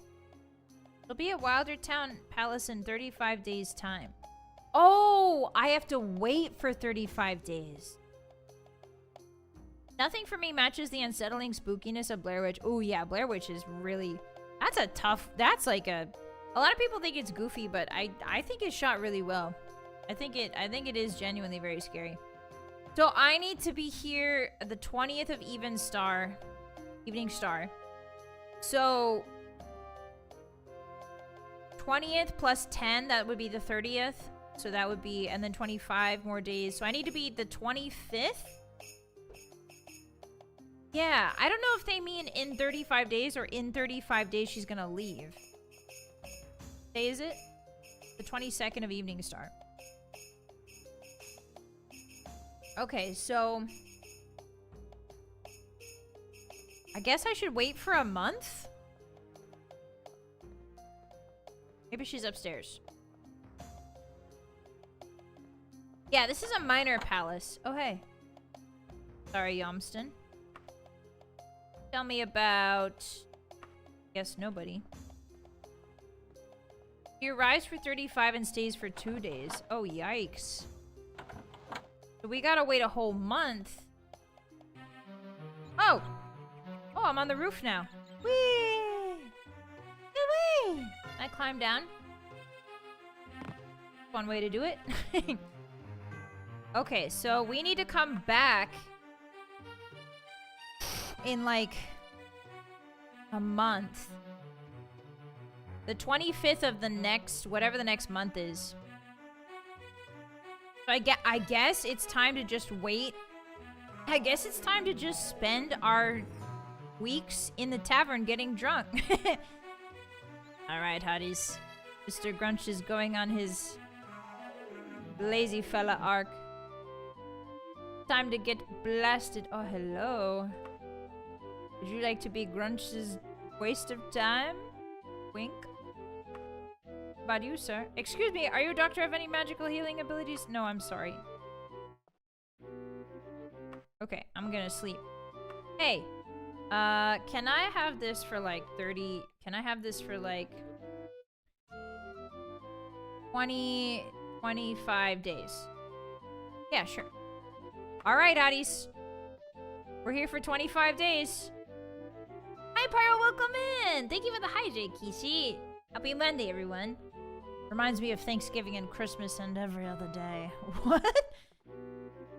It'll be at Wildertown Palace in 35 days' time. Oh, I have to wait for 35 days. Nothing for me matches the unsettling spookiness of Blair Witch. Oh yeah, Blair Witch is really... That's a tough... That's like a... A lot of people think it's goofy, but I think it's shot really well. I think it is genuinely very scary. So I need to be here the 20th of Evening Star. So 20th plus 10, that would be the 30th. So that would be, and then 25 more days. So I need to be the 25th. Yeah, I don't know if they mean in 35 days or in 35 days she's gonna leave. Day is it? The 22nd of Evening Star. Okay, so I guess I should wait for a month? Maybe she's upstairs. Yeah, this is a minor palace. Oh, hey. Sorry, Yomston. Tell me about... I guess nobody. He arrives for 35 and stays for 2 days. Oh, yikes. So we gotta wait a whole month. Oh! Oh, I'm on the roof now. Whee! Whee! I climb down. One way to do it. Okay, so we need to come back in like a month. The 25th of the next, whatever the next month is. So I guess it's time to just wait. I guess it's time to just spend our weeks in the tavern getting drunk. Alright, hotties. Mr. Grunch is going on his lazy fella arc. Time to get blasted. Oh, hello. Would you like to be Grunch's waste of time? Wink. About you, sir. Excuse me, are you a doctor of any magical healing abilities? No, I'm sorry. Okay, I'm gonna sleep. Hey, can I have this for like 30... Can I have this for like 20... 25 days? Yeah, sure. Alright, Hotties. We're here for 25 days. Hi, Pyro, welcome in! Thank you for the hi, Kishi. Happy Monday, everyone. Reminds me of Thanksgiving and Christmas and every other day. What?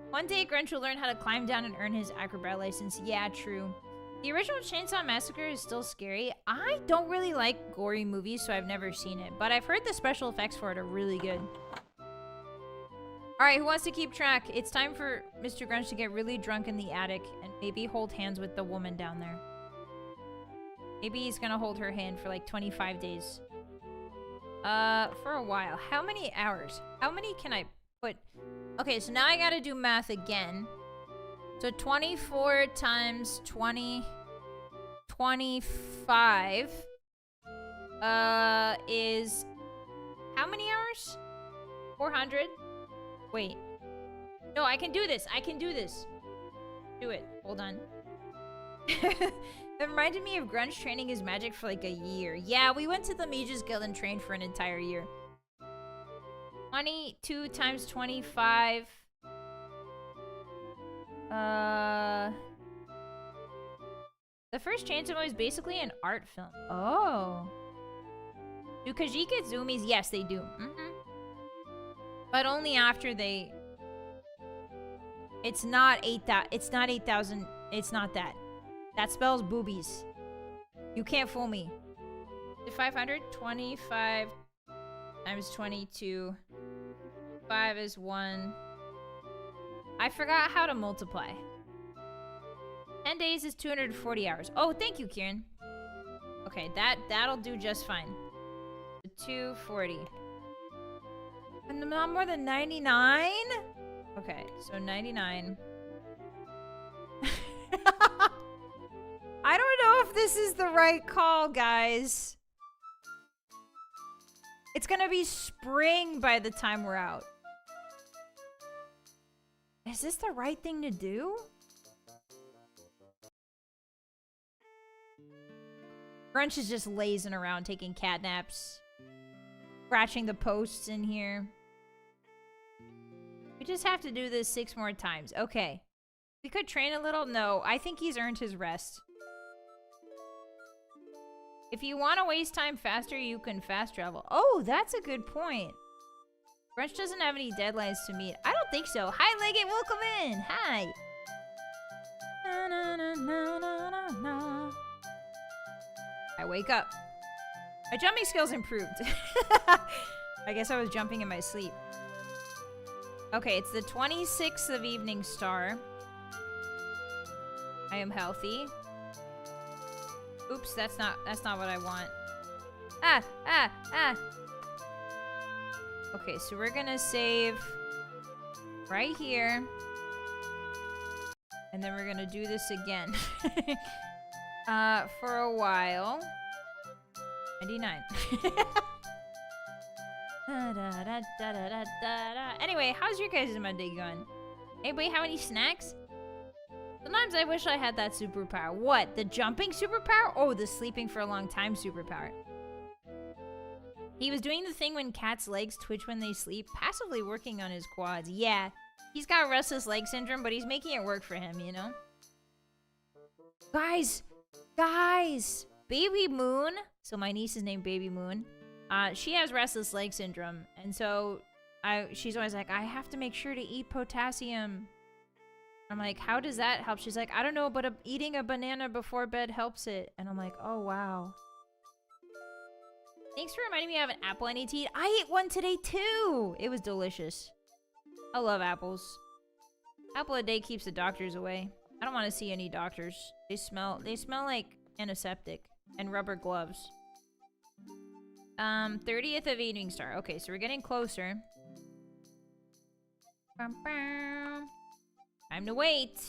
One day, Grinch will learn how to climb down and earn his acrobat license. Yeah, true. The original Chainsaw Massacre is still scary. I don't really like gory movies, so I've never seen it. But I've heard the special effects for it are really good. Alright, who wants to keep track? It's time for Mr. Grinch to get really drunk in the attic and maybe hold hands with the woman down there. Maybe he's gonna hold her hand for like 25 days. For a while. How many hours? How many can I put? Okay, so now I gotta do math again. So 24 times 20, 25, is how many hours? 400? Wait. No, I can do this. I can do this. Do it. Hold on. That reminded me of Grunge training his magic for like a year. Yeah, we went to the Mages Guild and trained for an entire year. 22 times 25. The first Chainsaw is basically an art film. Oh. Do Khajiit get zoomies? Yes, they do. But only after they... It's not 8,000. It's not 8,000. It's not that. That spells boobies. You can't fool me. 525 times 22. 5 is 1. I forgot how to multiply. 10 days is 240 hours. Oh, thank you, Kieran. Okay, that'll do just fine. 240. And not more than 99? Okay, so 99. I don't know if this is the right call, guys. It's gonna be spring by the time we're out. Is this the right thing to do? Grunch is just lazing around taking cat naps. Scratching the posts in here. We just have to do this 6 more times. Okay. We could train a little. No, I think he's earned his rest. If you want to waste time faster, you can fast travel. Oh, that's a good point. Grunch doesn't have any deadlines to meet. I don't think so. Hi, Leggett. Welcome in. Hi. Na, na, na, na, na, na, na. I wake up. My jumping skills improved. I guess I was jumping in my sleep. Okay, it's the 26th of Evening Star. I am healthy. Oops, that's not what I want. Ah! Okay, so we're gonna save right here. And then we're gonna do this again. For a while. 99. Anyway, how's your guys' Monday going? Anybody have any snacks? Sometimes I wish I had that superpower. What? The jumping superpower? Oh, the sleeping for a long time superpower. He was doing the thing when cats' legs twitch when they sleep, passively working on his quads. Yeah, he's got restless leg syndrome, but he's making it work for him, you know? Guys! Baby Moon, so my niece is named Baby Moon, she has restless leg syndrome, and so she's always like, I have to make sure to eat potassium. I'm like, how does that help? She's like, I don't know, but eating a banana before bed helps it. And I'm like, oh, wow. Thanks for reminding me I have an apple I need to eat. I ate one today, too. It was delicious. I love apples. Apple a day keeps the doctors away. I don't want to see any doctors. They smell like antiseptic and rubber gloves. 30th of Evening Star. Okay, so we're getting closer. Time to wait.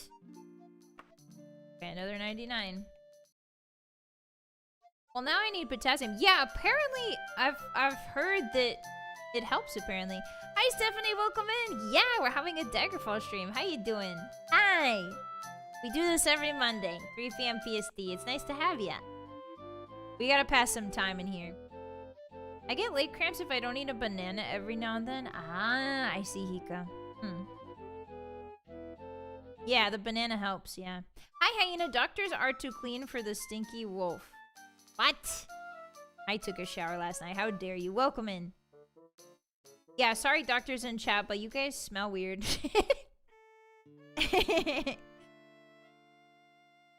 Okay, another 99. Well, now I need potassium. Yeah, apparently I've heard that it helps, apparently. Hi, Stephanie. Welcome in. Yeah, we're having a Daggerfall stream. How you doing? Hi. We do this every Monday, 3 p.m. PST. It's nice to have ya. We gotta pass some time in here. I get leg cramps if I don't eat a banana every now and then. Ah, I see, Hika. Yeah, the banana helps, yeah. Hi, Hyena. Doctors are too clean for the stinky wolf. What? I took a shower last night. How dare you? Welcome in. Yeah, sorry doctors in chat, but you guys smell weird.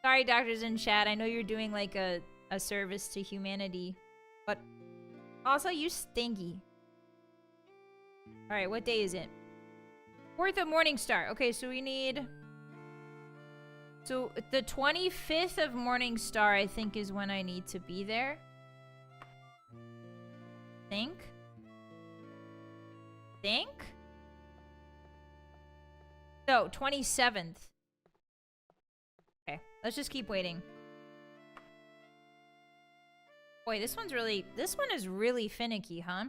Sorry doctors in chat. I know you're doing like a service to humanity. But also you stinky. Alright, what day is it? 4th of Morningstar. Okay, so we need... So the 25th of Morningstar, I think, is when I need to be there. Think? So, 27th. Okay, let's just keep waiting. Boy, this one is really finicky, huh?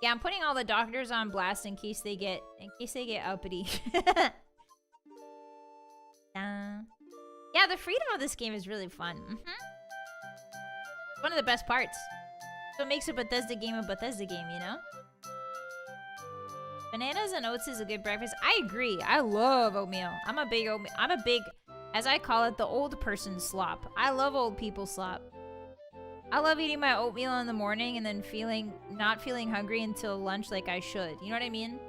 Yeah, I'm putting all the doctors on blast in case they get uppity. Yeah, the freedom of this game is really fun. One of the best parts. So it makes a Bethesda game, you know? Bananas and oats is a good breakfast. I agree. I love oatmeal. I'm a big, as I call it, the old person slop. I love old people slop. I love eating my oatmeal in the morning and then not feeling hungry until lunch like I should. You know what I mean?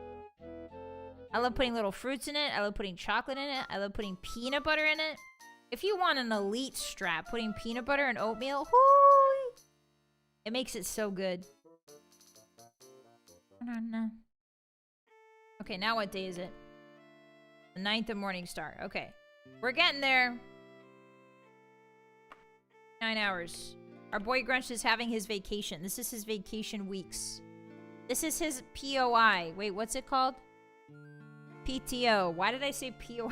I love putting little fruits in it. I love putting chocolate in it. I love putting peanut butter in it. If you want an elite strap, putting peanut butter and oatmeal, whoo, it makes it so good. Okay, now what day is it? The 9th of Morningstar. Okay. We're getting there. 9 hours. Our boy Grunch is having his vacation. This is his vacation weeks. This is his POI. Wait, what's it called? PTO. Why did I say POI?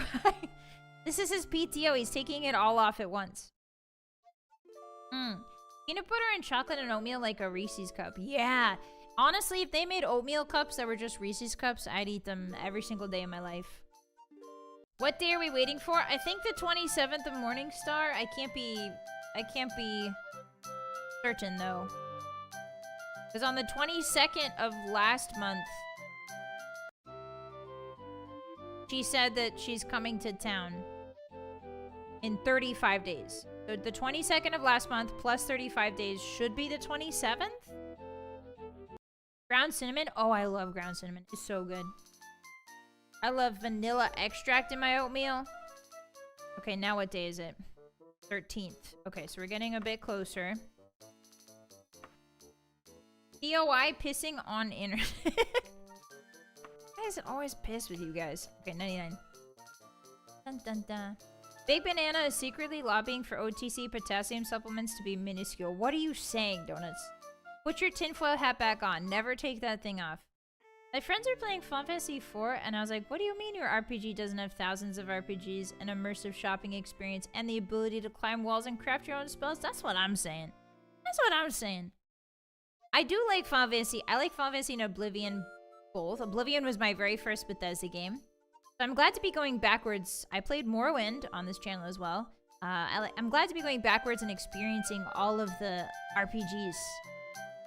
This is his PTO. He's taking it all off at once. Peanut butter and chocolate and oatmeal like a Reese's cup. Yeah. Honestly, if they made oatmeal cups that were just Reese's cups, I'd eat them every single day of my life. What day are we waiting for? I think the 27th of Morningstar. I can't be certain though. Because on the 22nd of last month, she said that she's coming to town in 35 days. So the 22nd of last month plus 35 days should be the 27th? Ground cinnamon? Oh, I love ground cinnamon. It's so good. I love vanilla extract in my oatmeal. Okay, now what day is it? 13th. Okay, so we're getting a bit closer. POI pissing on internet. Why is it always pissed with you guys? Okay, 99. Dun dun dun. Big Banana is secretly lobbying for OTC potassium supplements to be minuscule. What are you saying, Donuts? Put your tinfoil hat back on. Never take that thing off. My friends are playing Final Fantasy IV, and I was like, what do you mean your RPG doesn't have thousands of RPGs, an immersive shopping experience, and the ability to climb walls and craft your own spells? That's what I'm saying. That's what I'm saying. I do like Final Fantasy. I like Final Fantasy and Oblivion both. Oblivion was my very first Bethesda game. So I'm glad to be going backwards. I played Morrowind on this channel as well. I'm glad to be going backwards and experiencing all of the RPGs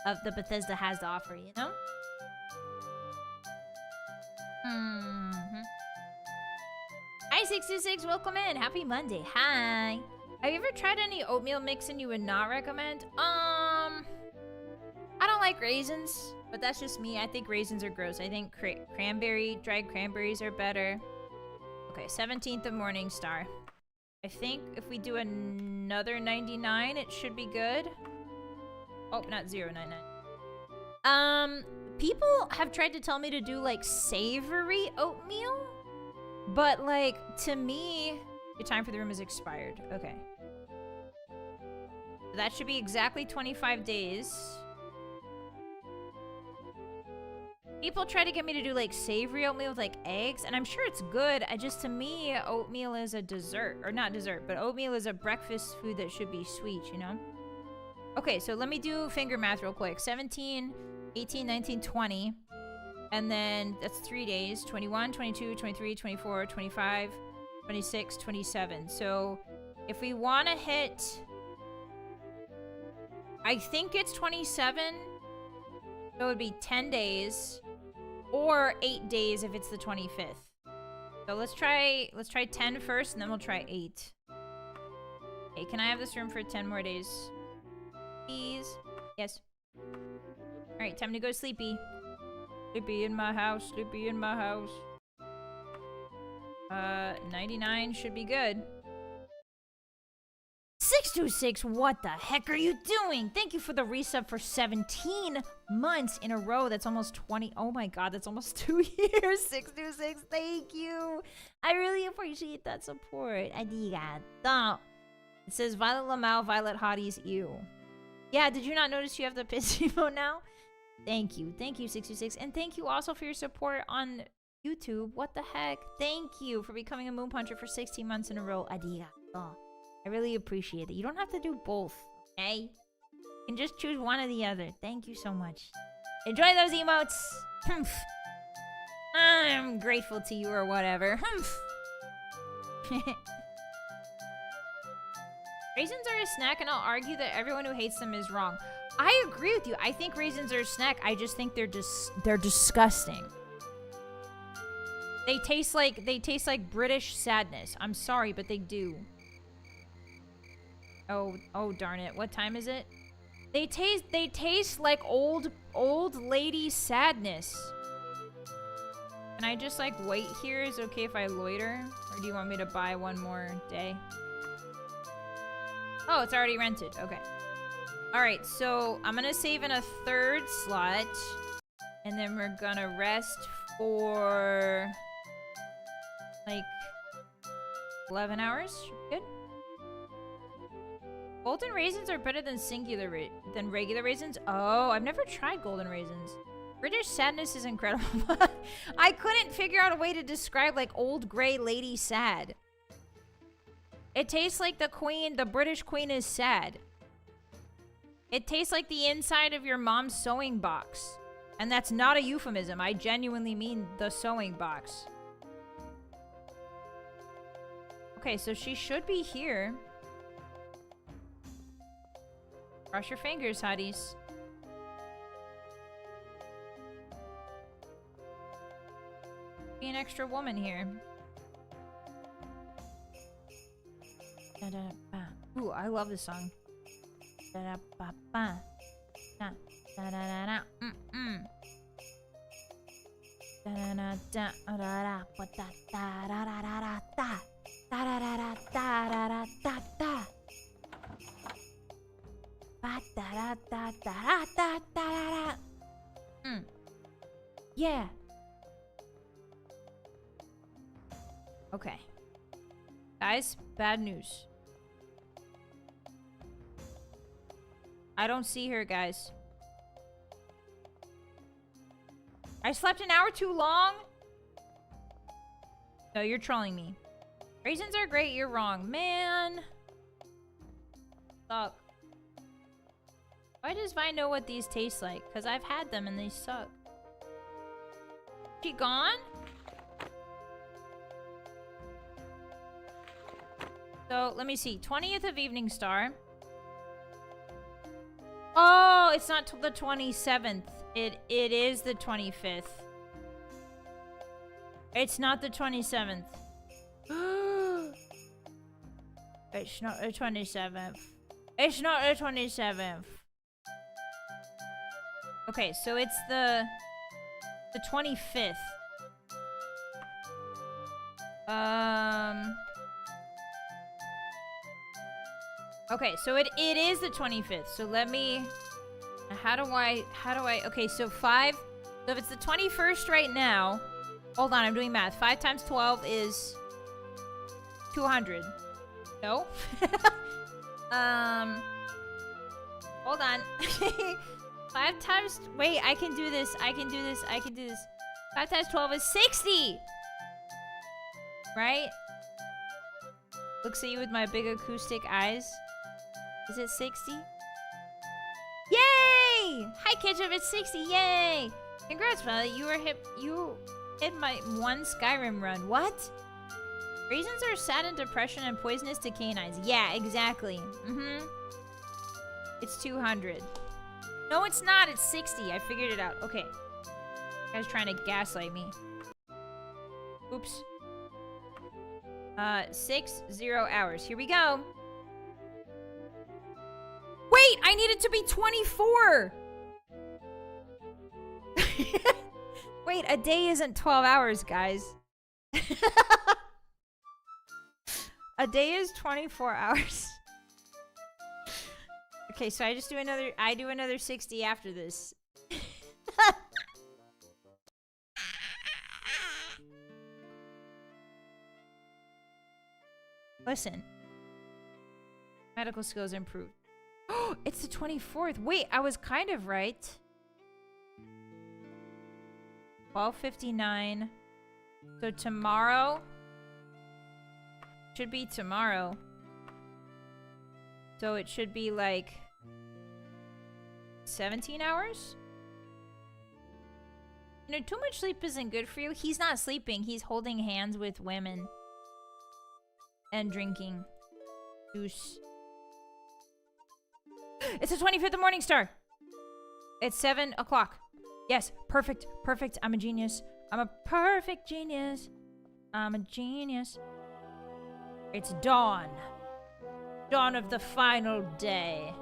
of the Bethesda has to offer, you know? Hi 626, welcome in. Happy Monday. Hi. Have you ever tried any oatmeal mixing you would not recommend? I don't like raisins, but that's just me. I think raisins are gross. I think dried cranberries are better. Okay, 17th of Morningstar. I think if we do another 99, it should be good. Oh, not 099. People have tried to tell me to do, like, savory oatmeal. But, like, to me... Your time for the room is expired. Okay. That should be exactly 25 days. People try to get me to do, like, savory oatmeal with, like, eggs. And I'm sure it's good. To me, oatmeal is a dessert. Or not dessert, but oatmeal is a breakfast food that should be sweet, you know? Okay, so let me do finger math real quick. 17, 18, 19, 20. And then that's 3 days. 21, 22, 23, 24, 25, 26, 27. So if we want to hit... I think it's 27. So it would be 10 days. Or 8 days if it's the 25th. So let's try 10 first, and then we'll try 8. Okay, can I have this room for 10 more days? Please. Yes. Alright, time to go sleepy. Sleepy in my house. Sleepy in my house. 99 should be good. 626, what the heck are you doing? Thank you for the resub for 17 months in a row. That's almost 20. Oh my god, that's almost 2 years. 626, thank you. I really appreciate that support. Arigato. It says Violet Lamau, Vylett Hotties, ew. Yeah, did you not notice you have the piss emote now? Thank you. Thank you, 626. And thank you also for your support on YouTube. What the heck? Thank you for becoming a Moon Puncher for 16 months in a row. Arigato. I really appreciate it. You don't have to do both, okay? You can just choose one or the other. Thank you so much. Enjoy those emotes. Humph. I'm grateful to you or whatever. Humph. Raisins are a snack, and I'll argue that everyone who hates them is wrong. I agree with you. I think raisins are a snack. I just think they're disgusting. They taste like British sadness. I'm sorry, but they do. Oh darn it. What time is it? They taste like old lady sadness. Can I just like wait here? Is it okay if I loiter? Or do you want me to buy one more day? Oh, it's already rented. Okay. Alright, so I'm gonna save in a third slot. And then we're gonna rest for like 11 hours. Good. Golden raisins are better than regular raisins. Oh, I've never tried golden raisins. British sadness is incredible. I couldn't figure out a way to describe like old gray lady sad. It tastes like the queen, the British queen is sad. It tastes like the inside of your mom's sewing box. And that's not a euphemism. I genuinely mean the sewing box. Okay, so she should be here. Cross your fingers, Hotties. Be an extra woman here. Ooh, I love this song. Yeah. Okay. Guys, bad news. I don't see her, guys. I slept an hour too long? No, you're trolling me. Raisins are great, you're wrong. Man. Suck. Why does Vi know what these taste like? Because I've had them and they suck. She gone? So, let me see. 20th of Evening Star. Oh, it's not till the 27th. It is the 25th. It's not the 27th. It's not the 27th. It's not the 27th. Okay, so it's the 25th. Okay, so it is the 25th. So let me... How do I... Okay, so 5... So if it's the 21st right now... Hold on, I'm doing math. 5 times 12 is... 200. No? Hold on. 5 times... Wait, I can do this. I can do this. 5 times 12 is 60! Right? Looks at you with my big acoustic eyes. Is it 60? Yay! Hi, Ketchup, it's 60, yay! Congrats, Violet, you hit my 1 Skyrim run. What? Raisins are sad in depression and poisonous to canines. Yeah, exactly. It's 200. No, it's not, it's 60. I figured it out. Okay. You guys trying to gaslight me. Oops. 60 hours. Here we go. Wait, I need it to be 24. Wait, a day isn't 12 hours, guys. A day is 24 hours. Okay, so I do another 60 after this. Listen. Medical skills improved. Oh, it's the 24th. Wait, I was kind of right. 12:59. So tomorrow should be tomorrow. So it should be like 17 hours? You know, too much sleep isn't good for you. He's not sleeping. He's holding hands with women. And drinking. Juice. It's the 25th of Morningstar. It's 7 o'clock. Yes, perfect, perfect. I'm a genius. I'm a perfect genius. I'm a genius. It's dawn. Dawn of the final day.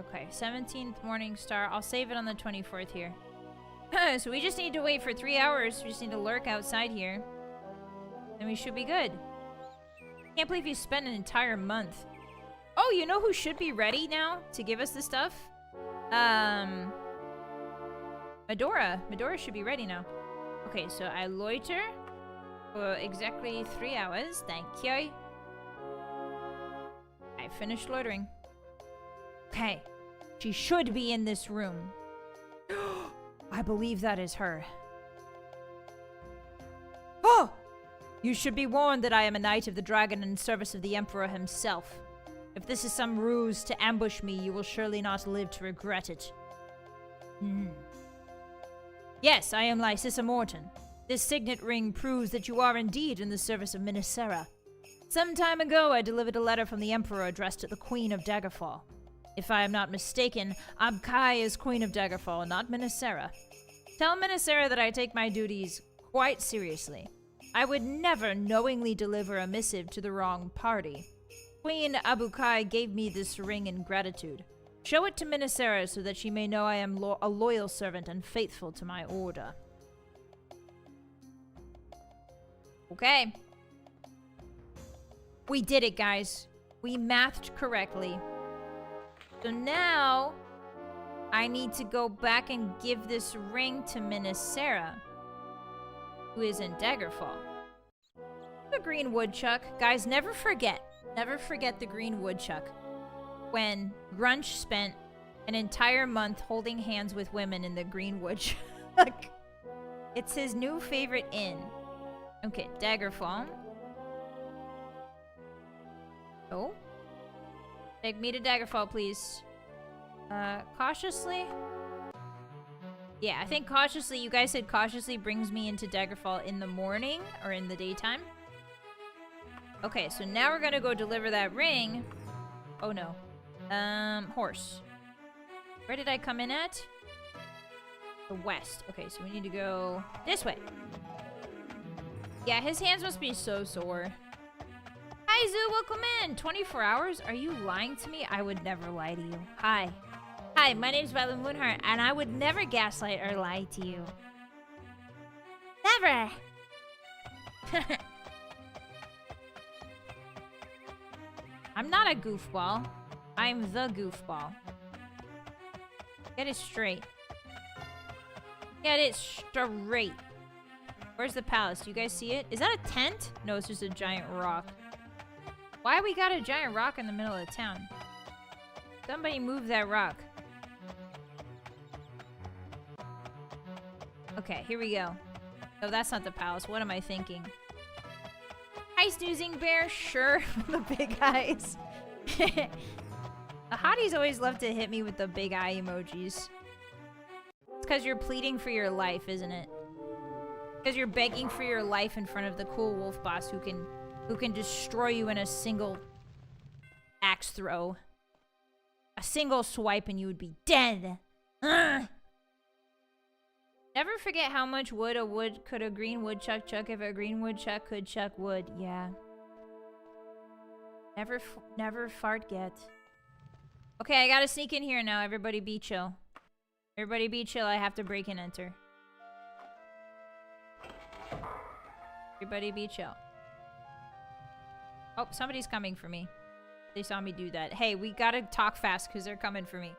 Okay, 17th Morningstar. I'll save it on the 24th here. So we just need to wait for 3 hours. We just need to lurk outside here. And we should be good. Can't believe you spent an entire month. Oh, you know who should be ready now to give us the stuff? Medora. Medora should be ready now. Okay, so I loiter for exactly 3 hours. Thank you. I finished loitering. Okay. She should be in this room. I believe that is her. Oh! You should be warned that I am a knight of the dragon in service of the emperor himself. If this is some ruse to ambush me, you will surely not live to regret it. Yes, I am Lysissa Morton. This signet ring proves that you are indeed in the service of Minisera. Some time ago, I delivered a letter from the emperor addressed to the Queen of Daggerfall. If I am not mistaken, Abkai is Queen of Daggerfall, not Minisera. Tell Minisera that I take my duties quite seriously. I would never knowingly deliver a missive to the wrong party. Queen Abukai gave me this ring in gratitude. Show it to Minisera so that she may know I am a loyal servant and faithful to my order. Okay. We did it, guys. We mathed correctly. So now, I need to go back and give this ring to Minisera, who is in Daggerfall. The green woodchuck. Guys, never forget the green woodchuck. When Grunch spent an entire month holding hands with women in the green woodchuck. It's his new favorite inn. Okay, Daggerfall. Oh. Take me to Daggerfall, please. Cautiously? Yeah, I think cautiously, you guys said cautiously brings me into Daggerfall in the morning or in the daytime. Okay, so now we're gonna go deliver that ring. Oh no. Horse. Where did I come in at? The west. Okay, so we need to go this way. Yeah, his hands must be so sore. Hi, Zoo, welcome in. 24 hours? Are you lying to me? I would never lie to you. Hi. Hi, my name's Vylett Moonheart, and I would never gaslight or lie to you. Never! I'm not a goofball. I'm the goofball. Get it straight. Get it straight. Where's the palace? Do you guys see it? Is that a tent? No, it's just a giant rock. Why we got a giant rock in the middle of the town? Somebody move that rock. Okay, here we go. No, that's not the palace. What am I thinking? Hi, Snoozing Bear. Sure, the big eyes. The hotties always love to hit me with the big eye emojis. It's because you're pleading for your life, isn't it? Because you're begging for your life in front of the cool wolf boss who can destroy you in a single axe throw. A single swipe and you would be dead. Ugh. Never forget how much wood could a green woodchuck chuck if a green woodchuck could chuck wood. Yeah. Never fart get. Okay, I gotta sneak in here now. Everybody be chill. Everybody be chill. I have to break and enter. Everybody be chill. Oh, somebody's coming for me. They saw me do that. Hey, we gotta talk fast because they're coming for me.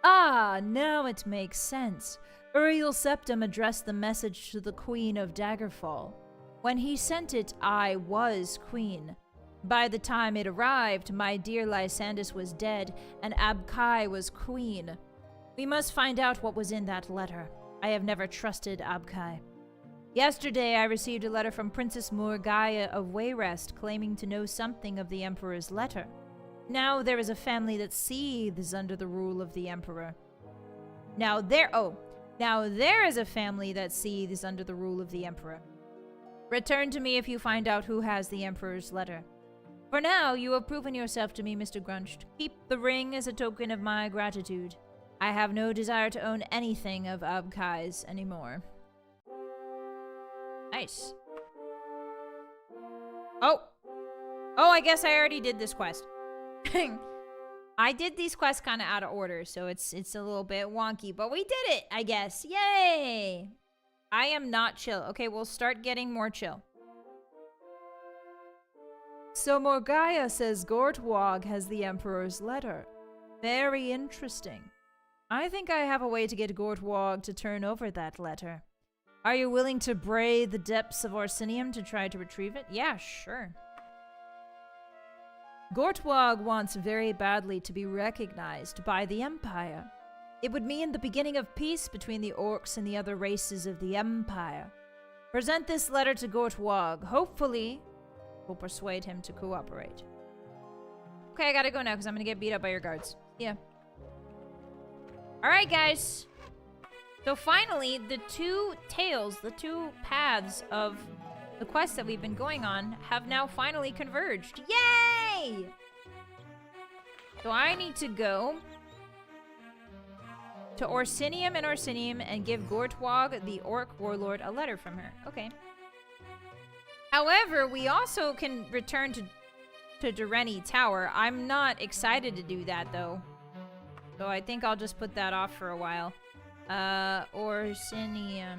Ah, now it makes sense. Uriel Septim addressed the message to the Queen of Daggerfall. When he sent it, I was queen. By the time it arrived, my dear Lysandus was dead, and Abkai was queen. We must find out what was in that letter. I have never trusted Abkai. Yesterday, I received a letter from Princess Morgaya of Wayrest claiming to know something of the Emperor's letter. Now there is a family that seethes under the rule of the Emperor. Now there is a family that seethes under the rule of the Emperor. Return to me if you find out who has the Emperor's letter. For now, you have proven yourself to me, Mr. Grunched. Keep the ring as a token of my gratitude. I have no desire to own anything of Abkai's anymore. Nice. Oh, I guess I already did this quest. I did these quests kind of out of order, so it's a little bit wonky, but we did it, I guess. Yay! I am not chill. Okay, we'll start getting more chill. So Morgaya says Gortwog has the Emperor's letter. Very interesting. I think I have a way to get Gortwog to turn over that letter. Are you willing to brave the depths of Orsinium to try to retrieve it? Yeah, sure. Gortwog wants very badly to be recognized by the Empire. It would mean the beginning of peace between the orcs and the other races of the Empire. Present this letter to Gortwog. Hopefully, we'll persuade him to cooperate. Okay, I gotta go now because I'm gonna get beat up by your guards. Yeah. Alright, guys. So finally, the two tails, the two paths of the quests that we've been going on have now finally converged. Yay! So I need to go to Orsinium and give Gortwog, the orc warlord, a letter from her. Okay. However, we also can return to Dureni Tower. I'm not excited to do that, though. So I think I'll just put that off for a while. Orsinium.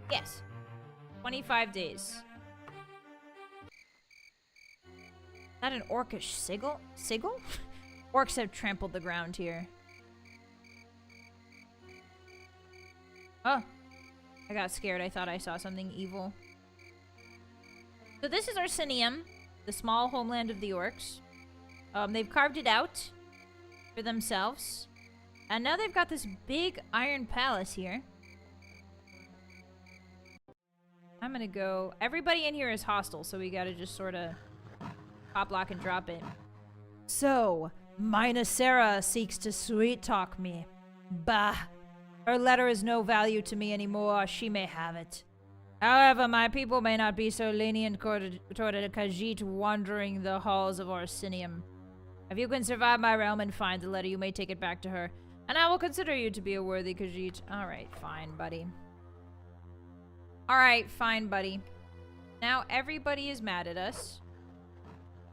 Yes. 25 days. Is that an orcish sigil? Sigil? Orcs have trampled the ground here. Oh. I got scared. I thought I saw something evil. So this is Orsinium, the small homeland of the orcs. They've carved it out for themselves. And now they've got this big iron palace here. I'm gonna go... Everybody in here is hostile, so we gotta just sort of pop, lock, and drop it. So, Mina Sarah seeks to sweet-talk me. Bah! Her letter is no value to me anymore. She may have it. However, my people may not be so lenient toward a Khajiit wandering the halls of Orsinium. If you can survive my realm and find the letter, you may take it back to her, and I will consider you to be a worthy Khajiit. Alright, fine, buddy. Alright, fine, buddy. Now everybody is mad at us.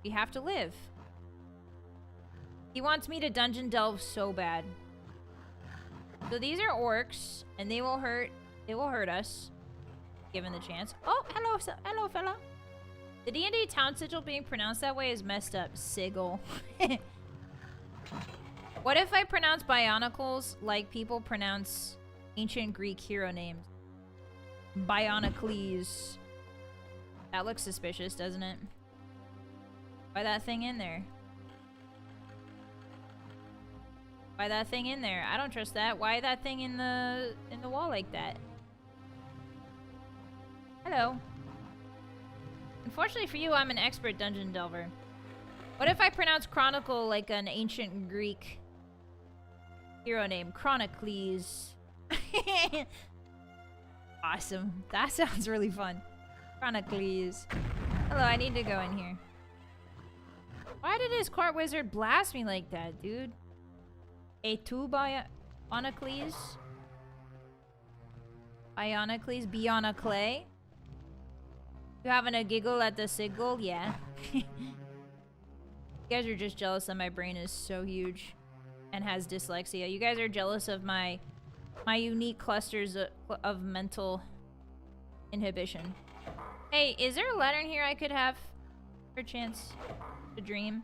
We have to live. He wants me to dungeon delve so bad. So these are orcs, and they will hurt us, given the chance. Oh, hello fella. The D&D town sigil being pronounced that way is messed up. Sigil. What if I pronounce Bionicles like people pronounce ancient Greek hero names? Bionicles. That looks suspicious, doesn't it? Why that thing in there? Why that thing in there? I don't trust that. Why that thing in the wall like that? Hello. Unfortunately for you, I'm an expert dungeon delver. What if I pronounce Chronicle like an ancient Greek hero name? Chronicles. Awesome. That sounds really fun. Chronicles. Hello, I need to go in here. Why did his court wizard blast me like that, dude? Bionicles? Bionicles? You having a giggle at the sigil? Yeah. You guys are just jealous that my brain is so huge and has dyslexia. You guys are jealous of my my unique clusters of mental inhibition. Hey, is there a letter in here I could have for chance to dream?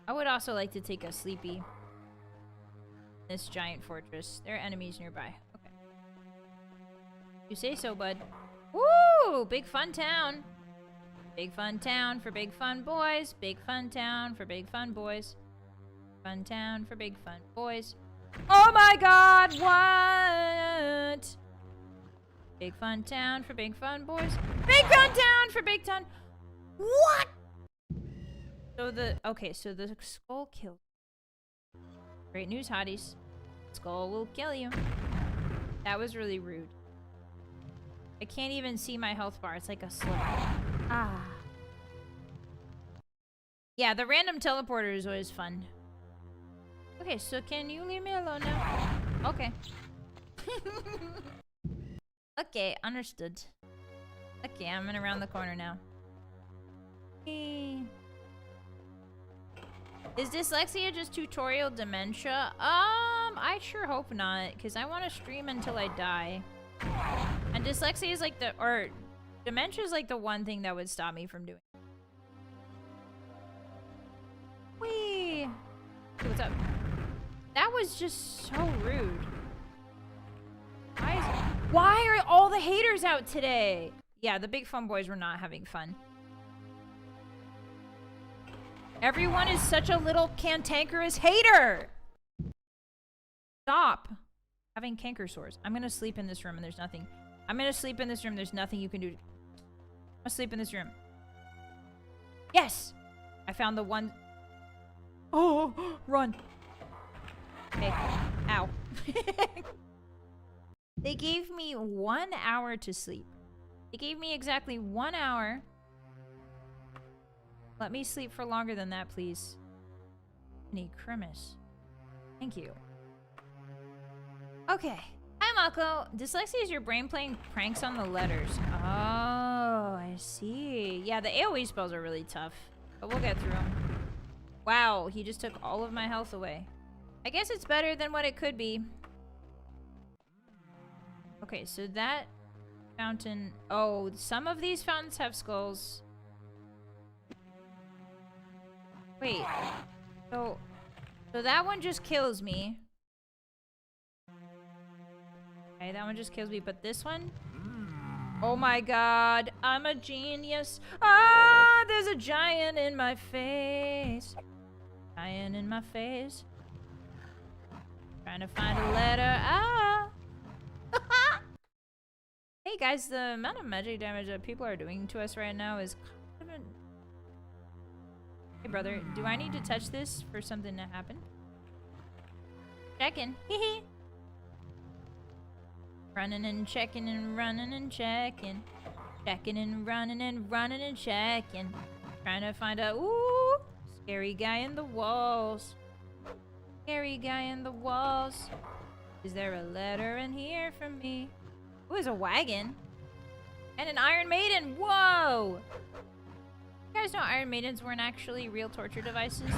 I would also like to take a sleepy. This giant fortress. There are enemies nearby. Okay. You say so, bud. Woo! Big fun town. Big fun town for big fun boys. Big fun town for big fun boys. Fun town for big fun boys. Oh my god, what? Big fun town for big fun boys. Big fun town for big town. What? So the skull killed. Great news, hotties. Skull will kill you. That was really rude. I can't even see my health bar. It's like a sliver. Ah. Yeah, the random teleporter is always fun. Okay, so can you leave me alone now? Okay. Okay, understood. Okay, I'm in around the corner now. Is dyslexia just tutorial dementia? I sure hope not, because I want to stream until I die. And dyslexia is like dementia is like the one thing that would stop me from doing it. Whee! What's up? That was just so rude. Why are all the haters out today? Yeah, the big fun boys were not having fun. Everyone is such a little cantankerous hater. Stop having canker sores. I'm gonna sleep in this room and there's nothing. I'm gonna sleep in this room. There's nothing you can do. I'm gonna sleep in this room. Yes! I found the one. Oh, run. Okay. Ow. They gave me 1 hour to sleep. They gave me exactly 1 hour. Let me sleep for longer than that, please. I need Crimus. Thank you. Okay. Hi, Mako. Dyslexia is your brain playing pranks on the letters. Oh, I see. Yeah, the AoE spells are really tough. But we'll get through them. Wow, he just took all of my health away. I guess it's better than what it could be. Okay, so that fountain... Oh, some of these fountains have skulls. Wait. So that one just kills me. Okay, that one just kills me, but this one? Oh my god, I'm a genius. Ah, there's a giant in my face. Giant in my face. Trying to find a letter. Ah. Hey guys, the amount of magic damage that people are doing to us right now is kind of... Hey brother, do I need to touch this for something to happen? Checking. Hehe. Running and checking and running and checking. Checking and running and running and checking. Trying to find a scary guy in the walls. Scary guy in the walls. Is there a letter in here for me? Ooh, there's a wagon. And an Iron Maiden. Whoa! You guys know Iron Maidens weren't actually real torture devices?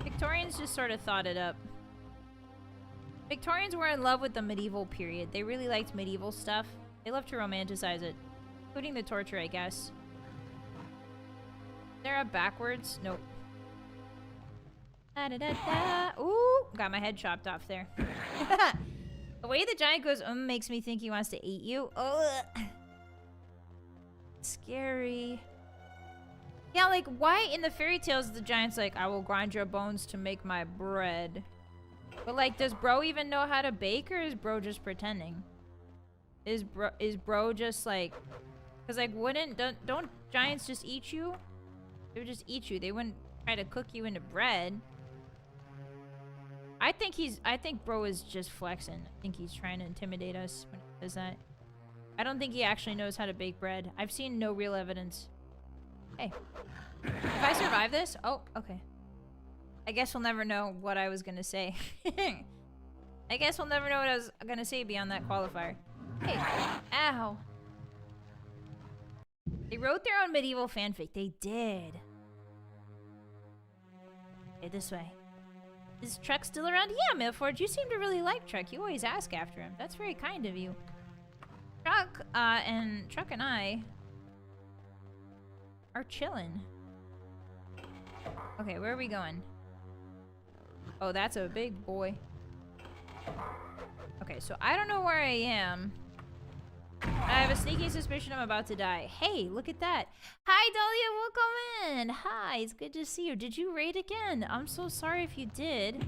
Victorians just sort of thought it up. Victorians were in love with the medieval period. They really liked medieval stuff. They loved to romanticize it. Including the torture, I guess. Is there a backwards? Nope. Da, da, da, da. Ooh! Got my head chopped off there. The way the giant goes makes me think he wants to eat you. Ugh. Scary. Yeah, like, why in the fairy tales the giant's like, I will grind your bones to make my bread? But, like, does bro even know how to bake, or is bro just pretending? Is bro just, like... Because, like, don't giants just eat you? They would just eat you. They wouldn't try to cook you into bread. I think bro is just flexing. I think he's trying to intimidate us when he does that. I don't think he actually knows how to bake bread. I've seen no real evidence. Hey. If I survive this... Oh, okay. I guess we'll never know what I was gonna say. I guess we'll never know what I was gonna say beyond that qualifier. Hey. Ow. They wrote their own medieval fanfic. They did. Okay, this way. Is Truck still around? Yeah, Milford, you seem to really like Truck. You always ask after him. That's very kind of you. Truck and I are chilling. Okay, where are we going? Oh, that's a big boy. Okay, so I don't know where I am. I have a sneaky suspicion I'm about to die. Hey, look at that. Hi, Dahlia, welcome in. Hi, it's good to see you. Did you raid again? I'm so sorry if you did.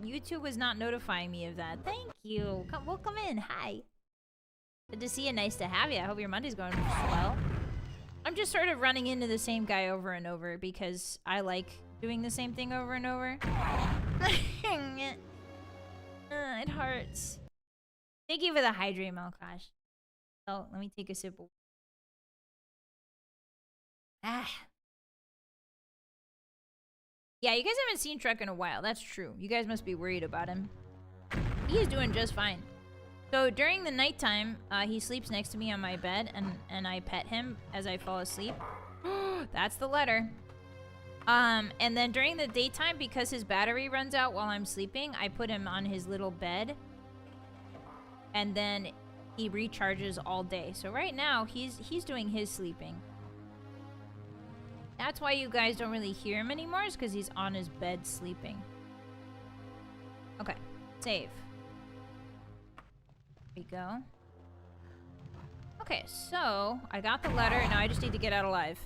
YouTube was not notifying me of that. Thank you. Welcome in. Hi. Good to see you. Nice to have you. I hope your Monday's going well. I'm just sort of running into the same guy over and over because I like doing the same thing over and over. It hurts. Thank you for the hydrate, Malkosh. Oh, let me take a sip of... Ah. Yeah, you guys haven't seen Truck in a while. That's true. You guys must be worried about him. He is doing just fine. So during the nighttime, he sleeps next to me on my bed, and I pet him as I fall asleep. That's the letter. And then during the daytime, because his battery runs out while I'm sleeping, I put him on his little bed. And then he recharges all day. So right now, he's doing his sleeping. That's why you guys don't really hear him anymore, is because he's on his bed sleeping. Okay, save. There we go. Okay, so I got the letter, and now I just need to get out alive.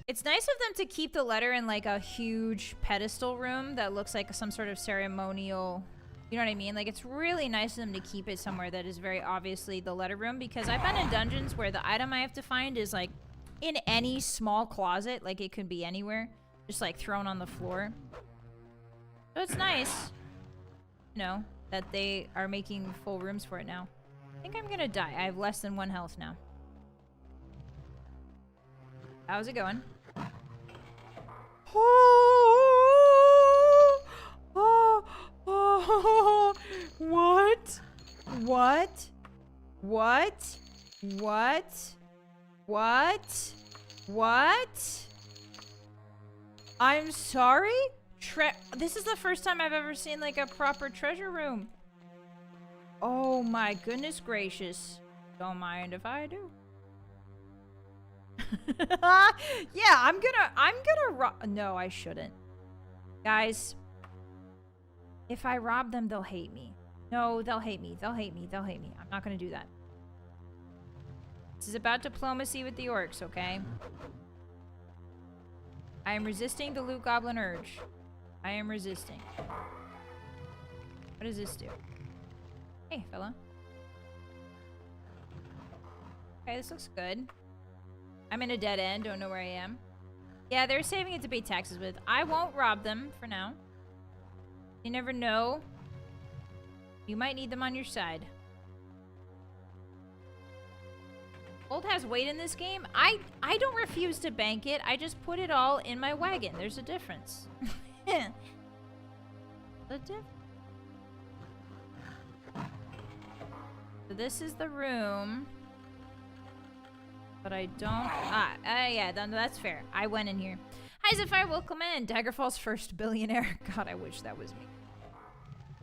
It's nice of them to keep the letter in like a huge pedestal room that looks like some sort of ceremonial... You know what I mean? Like, it's really nice of them to keep it somewhere that is very obviously the letter room, because I've been in dungeons where the item I have to find is, like, in any small closet. Like, it could be anywhere. Just, like, thrown on the floor. So it's nice, you know, that they are making full rooms for it now. I think I'm gonna die. I have less than 1 health now. How's it going? What? What? What? What? What? What? I'm sorry? This is the first time I've ever seen like a proper treasure room. Oh my goodness gracious. Don't mind if I do. Yeah, I'm gonna no, I shouldn't. Guys, if I rob them, they'll hate me. No, they'll hate me. They'll hate me. They'll hate me. I'm not gonna do that. This is about diplomacy with the orcs, okay? I am resisting the loot goblin urge. I am resisting. What does this do? Hey, fella. Okay, this looks good. I'm in a dead end. Don't know where I am. Yeah, they're saving it to pay taxes with. I won't rob them for now. You never know. You might need them on your side. Gold has weight in this game. I don't refuse to bank it. I just put it all in my wagon. There's a difference. The diff. So this is the room. But I don't... yeah, that's fair. I went in here. Hi, Zephyr, welcome in. Daggerfall's first billionaire. God, I wish that was me.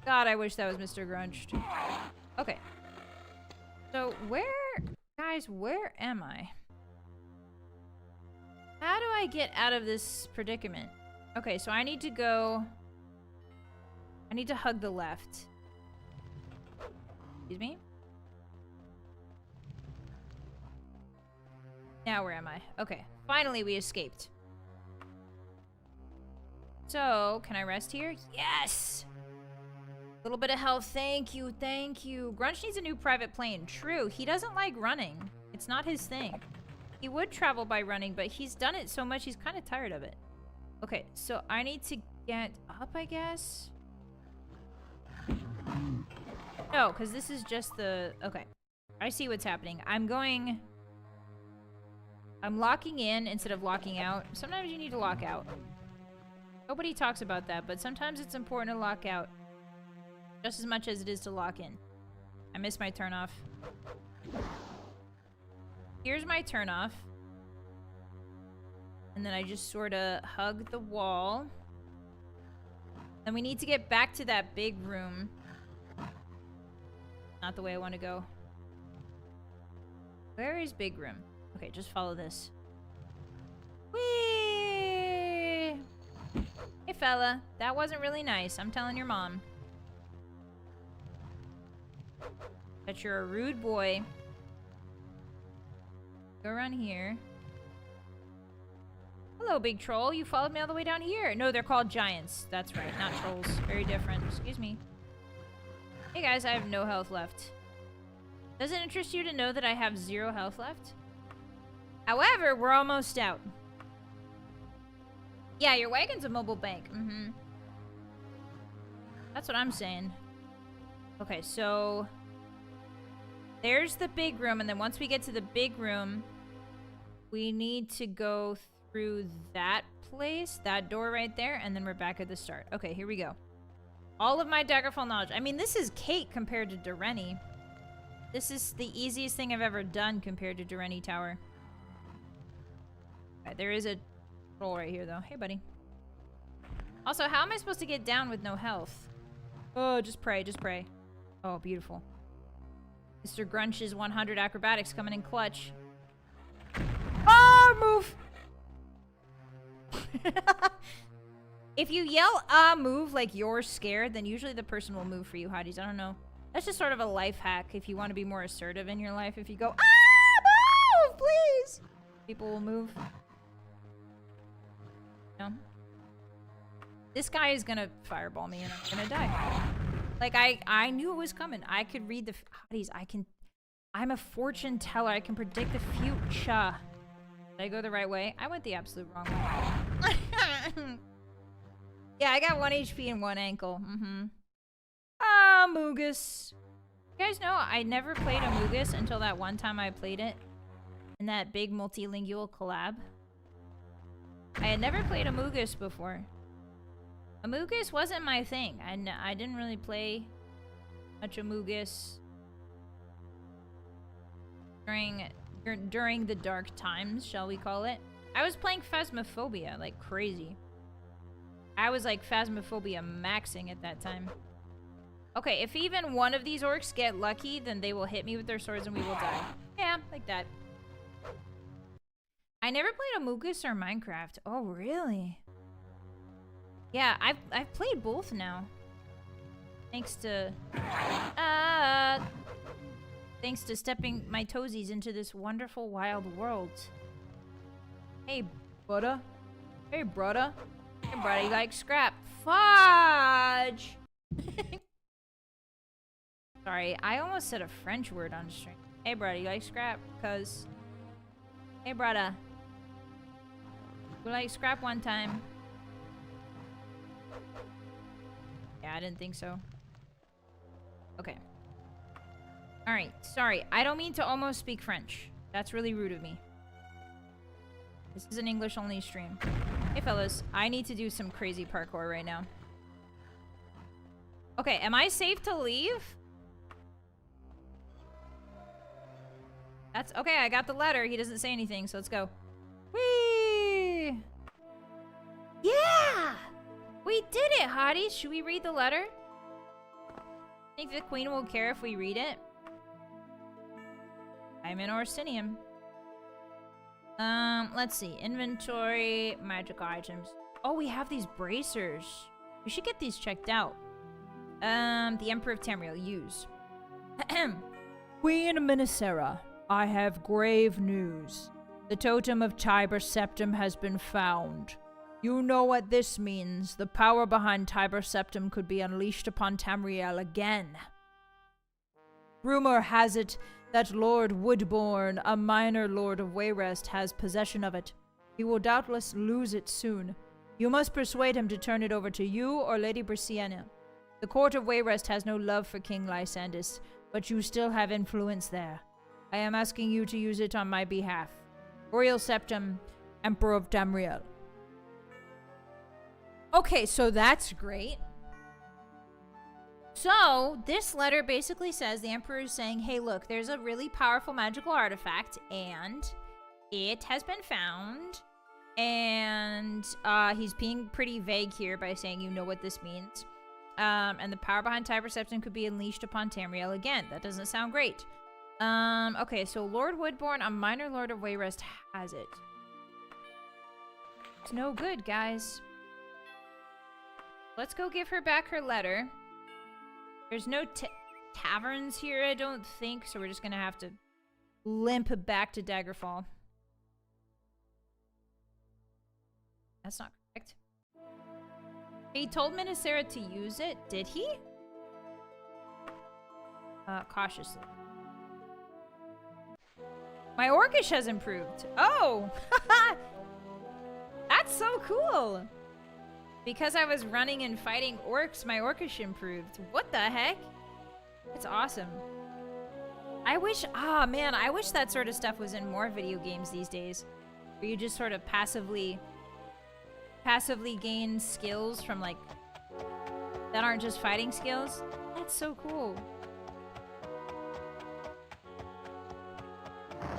God, I wish that was Mr. Grunched. Okay. So, where... Guys, where am I? How do I get out of this predicament? Okay, so I need to go... I need to hug the left. Excuse me? Now where am I? Okay. Finally, we escaped. So, can I rest here? Yes! A little bit of health. Thank you, thank you. Grunch needs a new private plane. True, he doesn't like running. It's not his thing. He would travel by running, but he's done it so much he's kind of tired of it. Okay, so I need to get up, I guess? No, because this is just the... Okay. I see what's happening. I'm locking in instead of locking out. Sometimes you need to lock out. Nobody talks about that, but sometimes it's important to lock out. Just as much as it is to lock in. I missed my turn off. Here's my turn off. And then I just sort of hug the wall. Then we need to get back to that big room. Not the way I want to go. Where is big room? Okay, just follow this. Whee! Hey, fella. That wasn't really nice. I'm telling your mom. That you're a rude boy. Go around here. Hello, big troll. You followed me all the way down here. No, they're called giants. That's right, not trolls. Very different. Excuse me. Hey, guys, I have no health left. Does it interest you to know that I have 0 health left? However, we're almost out. Yeah, your wagon's a mobile bank. Mm-hmm. That's what I'm saying. Okay, so... there's the big room, and then once we get to the big room, we need to go through that place, that door right there, and then we're back at the start. Okay, here we go. All of my Daggerfall knowledge. I mean, this is cake compared to Dureni. This is the easiest thing I've ever done compared to Dureni Tower. Alright, there is a troll right here, though. Hey, buddy. Also, how am I supposed to get down with no health? Oh, just pray, just pray. Oh, beautiful. Mr. Grunch's 100 acrobatics coming in clutch. Oh, move! If you yell, move, like you're scared, then usually the person will move for you, Hotties. I don't know. That's just sort of a life hack if you want to be more assertive in your life. If you go, move, please! People will move. No? This guy is gonna fireball me and I'm gonna die. Like, I knew it was coming. I could read the... Hotties, I'm a fortune teller. I can predict the future. Did I go the right way? I went the absolute wrong way. Yeah, I got 1 HP and 1 ankle. Mm-hmm. Ah, Moogus. You guys know, I never played Amogus until that one time I played it. In that big multilingual collab. I had never played Amogus before. Amogus wasn't my thing. I didn't really play much Amogus during the dark times, shall we call it. I was playing Phasmophobia like crazy. I was like Phasmophobia maxing at that time. Okay, if even one of these orcs get lucky, then they will hit me with their swords and we will die. Yeah, like that. I never played Amogus or Minecraft. Oh, really? Yeah, I've played both now. Thanks to stepping my toesies into this wonderful wild world. Hey, brother. Hey, brother. Hey, brother, you like scrap? Fudge! Sorry, I almost said a French word on stream. Hey, brother, you like scrap? Cause... Hey, brother. You like scrap one time? Yeah, I didn't think so. Okay. Alright, sorry. I don't mean to almost speak French. That's really rude of me. This is an English-only stream. Hey, fellas. I need to do some crazy parkour right now. Okay, am I safe to leave? That's... Okay, I got the letter. He doesn't say anything, so let's go. Whee! Yeah! We did it, Hotties! Should we read the letter? Think the queen will care if we read it? I'm in Orsinium. Let's see. Inventory, magic items. Oh, we have these bracers. We should get these checked out. The Emperor of Tamriel, use. Queen Minisera, I have grave news. The totem of Tiber Septim has been found. You know what this means. The power behind Tiber Septim could be unleashed upon Tamriel again. Rumor has it that Lord Woodbourne, a minor lord of Wayrest, has possession of it. He will doubtless lose it soon. You must persuade him to turn it over to you or Lady Brisciana. The court of Wayrest has no love for King Lysandus, but you still have influence there. I am asking you to use it on my behalf. Royal Septim, Emperor of Tamriel. Okay, so that's great. So, this letter basically says the Emperor is saying, hey, look, there's a really powerful magical artifact, and it has been found, and And he's being pretty vague here by saying you know what this means. And the power behind time perception could be unleashed upon Tamriel again. That doesn't sound great. Okay, so Lord Woodbourne, a minor lord of Wayrest, has it. It's no good, guys. Let's go give her back her letter. There's no taverns here, I don't think, so we're just gonna have to limp back to Daggerfall. That's not correct. He told Minnesera to use it. Did he? Cautiously. My Orcish has improved. Oh! That's so cool! Because I was running and fighting orcs, my Orcish improved. What the heck? It's awesome. I wish, man, I wish that sort of stuff was in more video games these days. Where you just sort of passively gain skills from, like, that aren't just fighting skills. That's so cool.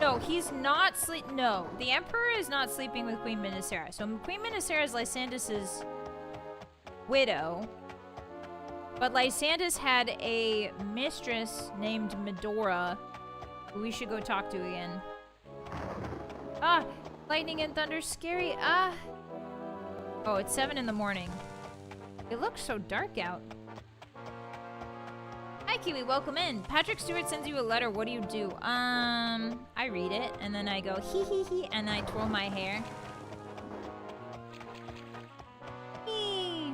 No, he's not no, the Emperor is not sleeping with Queen Minnesera. So Queen Minnesera is Lysandas's widow. But Lysandus had a mistress named Medora, who we should go talk to again. Ah, lightning and thunder, scary. Ah. Oh, it's 7 in the morning. It looks so dark out. Hi, Kiwi, welcome in. Patrick Stewart sends you a letter. What do you do? I read it, and then I go hee hee hee, and I twirl my hair. Hee.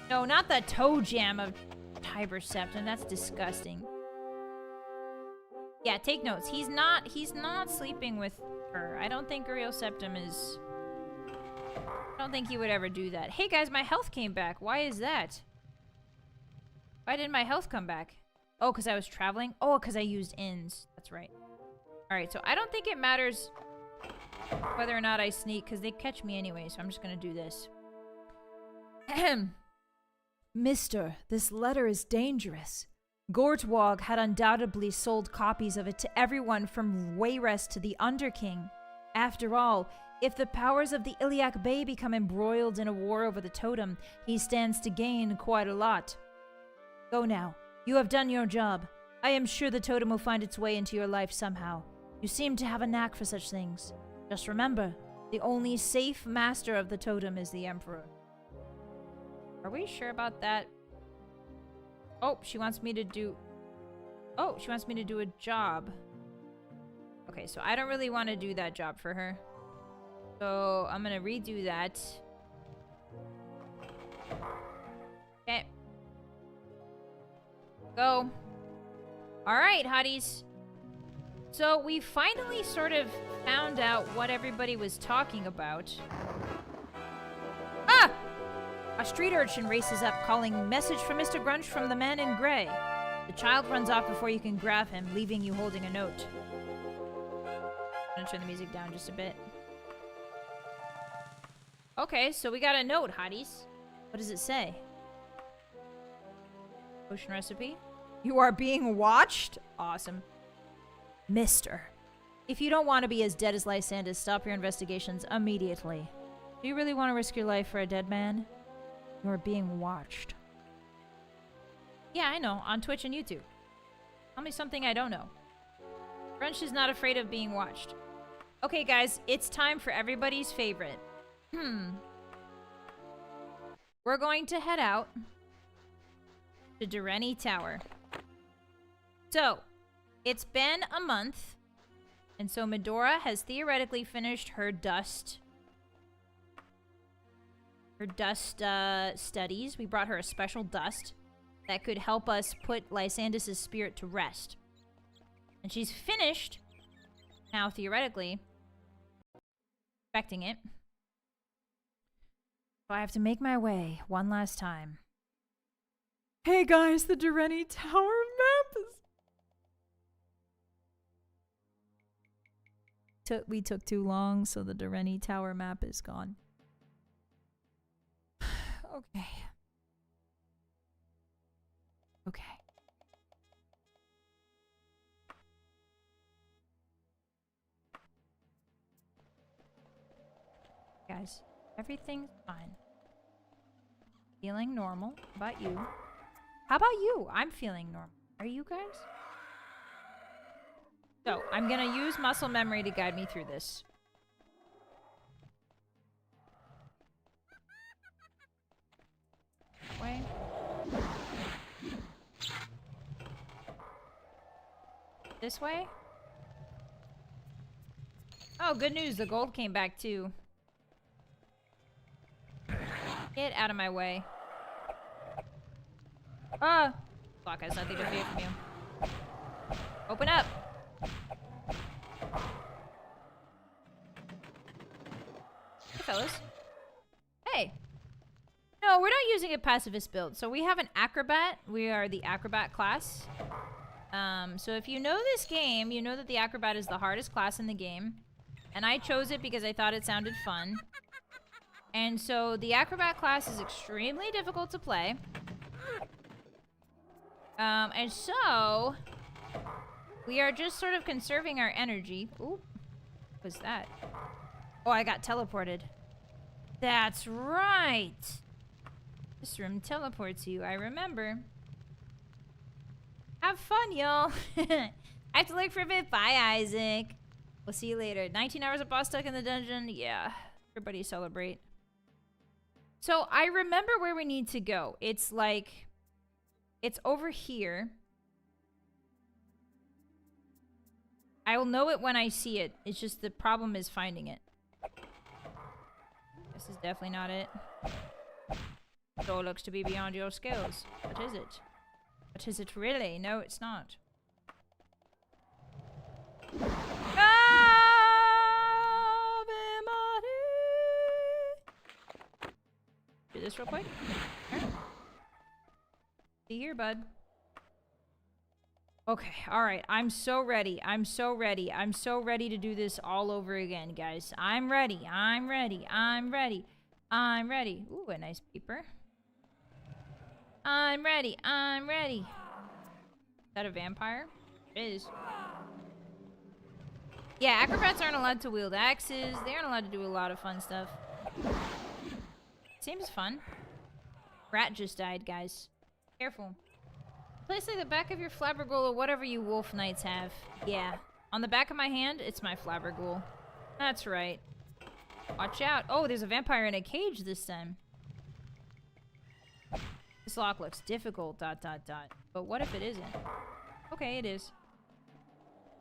No, not the toe jam of Tiber Septim. That's disgusting. Yeah, take notes. He's not sleeping with her. I don't think Uriel Septim is... I don't think he would ever do that. Hey guys, my health came back. Why is that? Why did my health come back? Oh, because I was traveling? Oh, because I used inns. That's right. Alright, so I don't think it matters whether or not I sneak, because they catch me anyway, so I'm just going to do this. Ahem. Mister, this letter is dangerous. Gortwog had undoubtedly sold copies of it to everyone from Wayrest to the Underking. After all, if the powers of the Iliac Bay become embroiled in a war over the totem, he stands to gain quite a lot. Go now. You have done your job. I am sure the totem will find its way into your life somehow. You seem to have a knack for such things. Just remember, the only safe master of the totem is the Emperor. Are we sure about that? Oh, she wants me to do... Oh, she wants me to do a job. Okay, so I don't really want to do that job for her. So I'm gonna redo that. Okay. Go. Alright, hotties. So we finally sort of found out what everybody was talking about. Ah! A street urchin races up calling, "Message from Mr. Grunch from the man in gray." The child runs off before you can grab him, leaving you holding a note. I'm gonna turn the music down just a bit. Okay, so we got a note, hotties. What does it say? Potion recipe. You are being watched? Awesome. Mister, if you don't want to be as dead as Lysandus, stop your investigations immediately. Do you really want to risk your life for a dead man? You are being watched. Yeah, I know. On Twitch and YouTube. Tell me something I don't know. Grunch is not afraid of being watched. Okay, guys. It's time for everybody's favorite. We're going to head out to Durrani Tower. So, it's been a month, and so Medora has theoretically finished her dust studies. We brought her a special dust that could help us put Lysandus' spirit to rest. And she's finished now, theoretically, expecting it. So I have to make my way one last time. Hey guys, the Durrani Tower map is... We took too long, so the Durrani Tower map is gone. Okay. Okay. Guys, everything's fine. Feeling normal. How about you? How about you? I'm feeling normal. Are you guys? So, I'm gonna use muscle memory to guide me through this. Way. This way? Oh, good news. The gold came back too. Get out of my way. Ah! Block has nothing to fear from you. Open up! Hey, fellas. Hey! No, we're not using a pacifist build. So we have an acrobat. We are the acrobat class. So if you know this game, you know that the acrobat is the hardest class in the game. And I chose it because I thought it sounded fun. And so the acrobat class is extremely difficult to play. And so we are just sort of conserving our energy. Ooh, what was that? Oh, I got teleported. That's right. This room teleports you, I remember. Have fun, y'all. I have to look for a bit. Bye, Isaac. We'll see you later. 19 hours of boss stuck in the dungeon. Yeah. Everybody celebrate. So I remember where we need to go. It's like... It's over here. I will know it when I see it. It's just the problem is finding it. This is definitely not it. It all looks to be beyond your skills. What is it? What is it really? No, it's not. Do this real quick. See here, bud. Okay, alright. I'm so ready. I'm so ready. I'm so ready to do this all over again, guys. I'm ready. I'm ready. I'm ready. I'm ready. Ooh, a nice paper. I'm ready. I'm ready. Is that a vampire? It is. Yeah, acrobats aren't allowed to wield axes. They aren't allowed to do a lot of fun stuff. Seems fun. Rat just died, guys. Careful. Place like the back of your flabberghoul or whatever you wolf knights have. Yeah. On the back of my hand, it's my flabberghoul. That's right. Watch out. Oh, there's a vampire in a cage this time. This lock looks difficult, ... But what if it isn't? Okay, it is.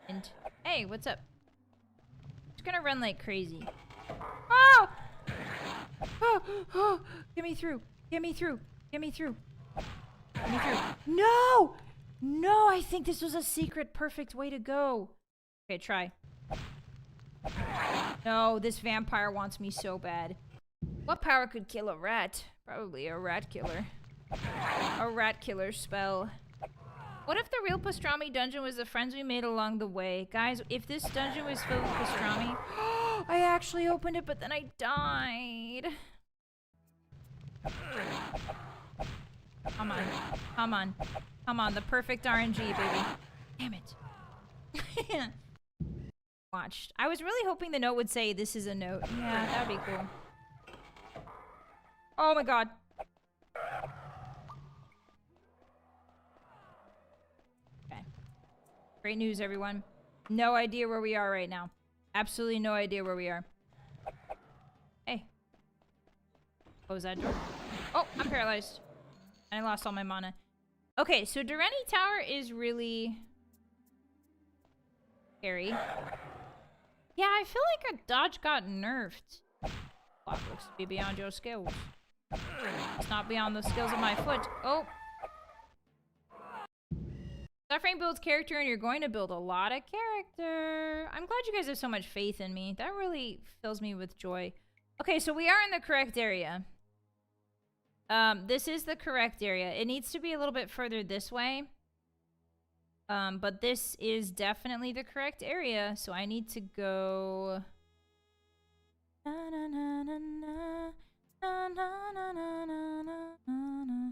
And hey, what's up? Just gonna run like crazy. Oh! Oh! Oh! Get me through. Get me through. Get me through. Get me through. No! No, I think this was a secret perfect way to go. Okay, try. No, this vampire wants me so bad. What power could kill a rat? Probably a rat killer. A rat killer spell. What if the real pastrami dungeon was the friends we made along the way? Guys, if this dungeon was filled with pastrami... I actually opened it, but then I died. Come on. Come on. Come on, the perfect RNG, baby. Damn it. Watched. I was really hoping the note would say, this is a note. Yeah, that'd be cool. Oh my god. Okay. Great news, everyone. No idea where we are right now. Absolutely no idea where we are. Hey. Close that door. Oh, I'm paralyzed. And I lost all my mana. Okay, so Durrani Tower is really scary. Yeah, I feel like a dodge got nerfed. Block looks to be beyond your skills. It's not beyond the skills of my foot. Oh. Suffering builds character and you're going to build a lot of character. I'm glad you guys have so much faith in me. That really fills me with joy. Okay, so we are in the correct area. This is the correct area. It needs to be a little bit further this way. But this is definitely the correct area. So I need to go... Na, na, na, na, na. Na, na, na, na, na, na, na.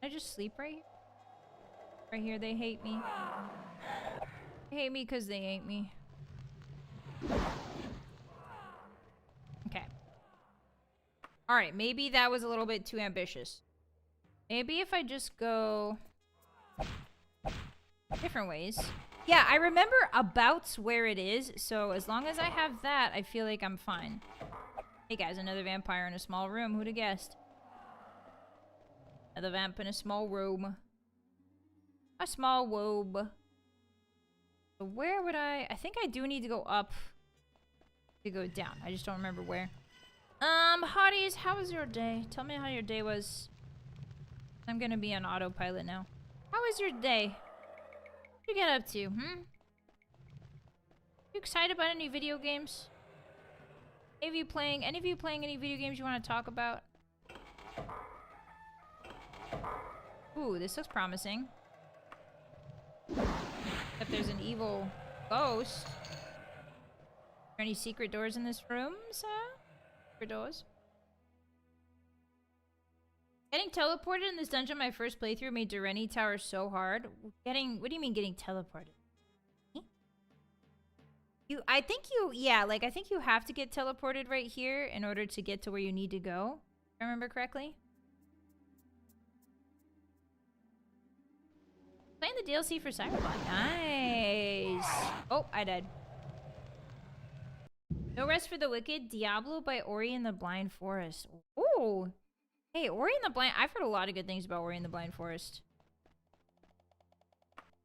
Can I just sleep right here? Right here, they hate me. They hate me because they hate me. Okay. Alright, maybe that was a little bit too ambitious. Maybe if I just go different ways. Yeah, I remember abouts where it is, so as long as I have that, I feel like I'm fine. Hey guys, another vampire in a small room. Who'd have guessed? Another vamp in a small room. A small robe. So where would I think I do need to go up to go down. I just don't remember where. Hotties, how was your day? Tell me how your day was. I'm gonna be on autopilot now. How was your day? What did you get up to, You excited about any video games? Any of you playing any video games you want to talk about? Ooh, this looks promising. Except there's an evil ghost. Are there any secret doors in this room, sir? Secret doors? Getting teleported in this dungeon my first playthrough made Durrani Tower so hard. What do you mean getting teleported? I think you have to get teleported right here in order to get to where you need to go. If I remember correctly. Playing the DLC for Cyberpunk. Nice. Oh, I died. No Rest for the Wicked. Diablo by Ori and the Blind Forest. Ooh. Hey, Ori and the Blind... I've heard a lot of good things about Ori and the Blind Forest.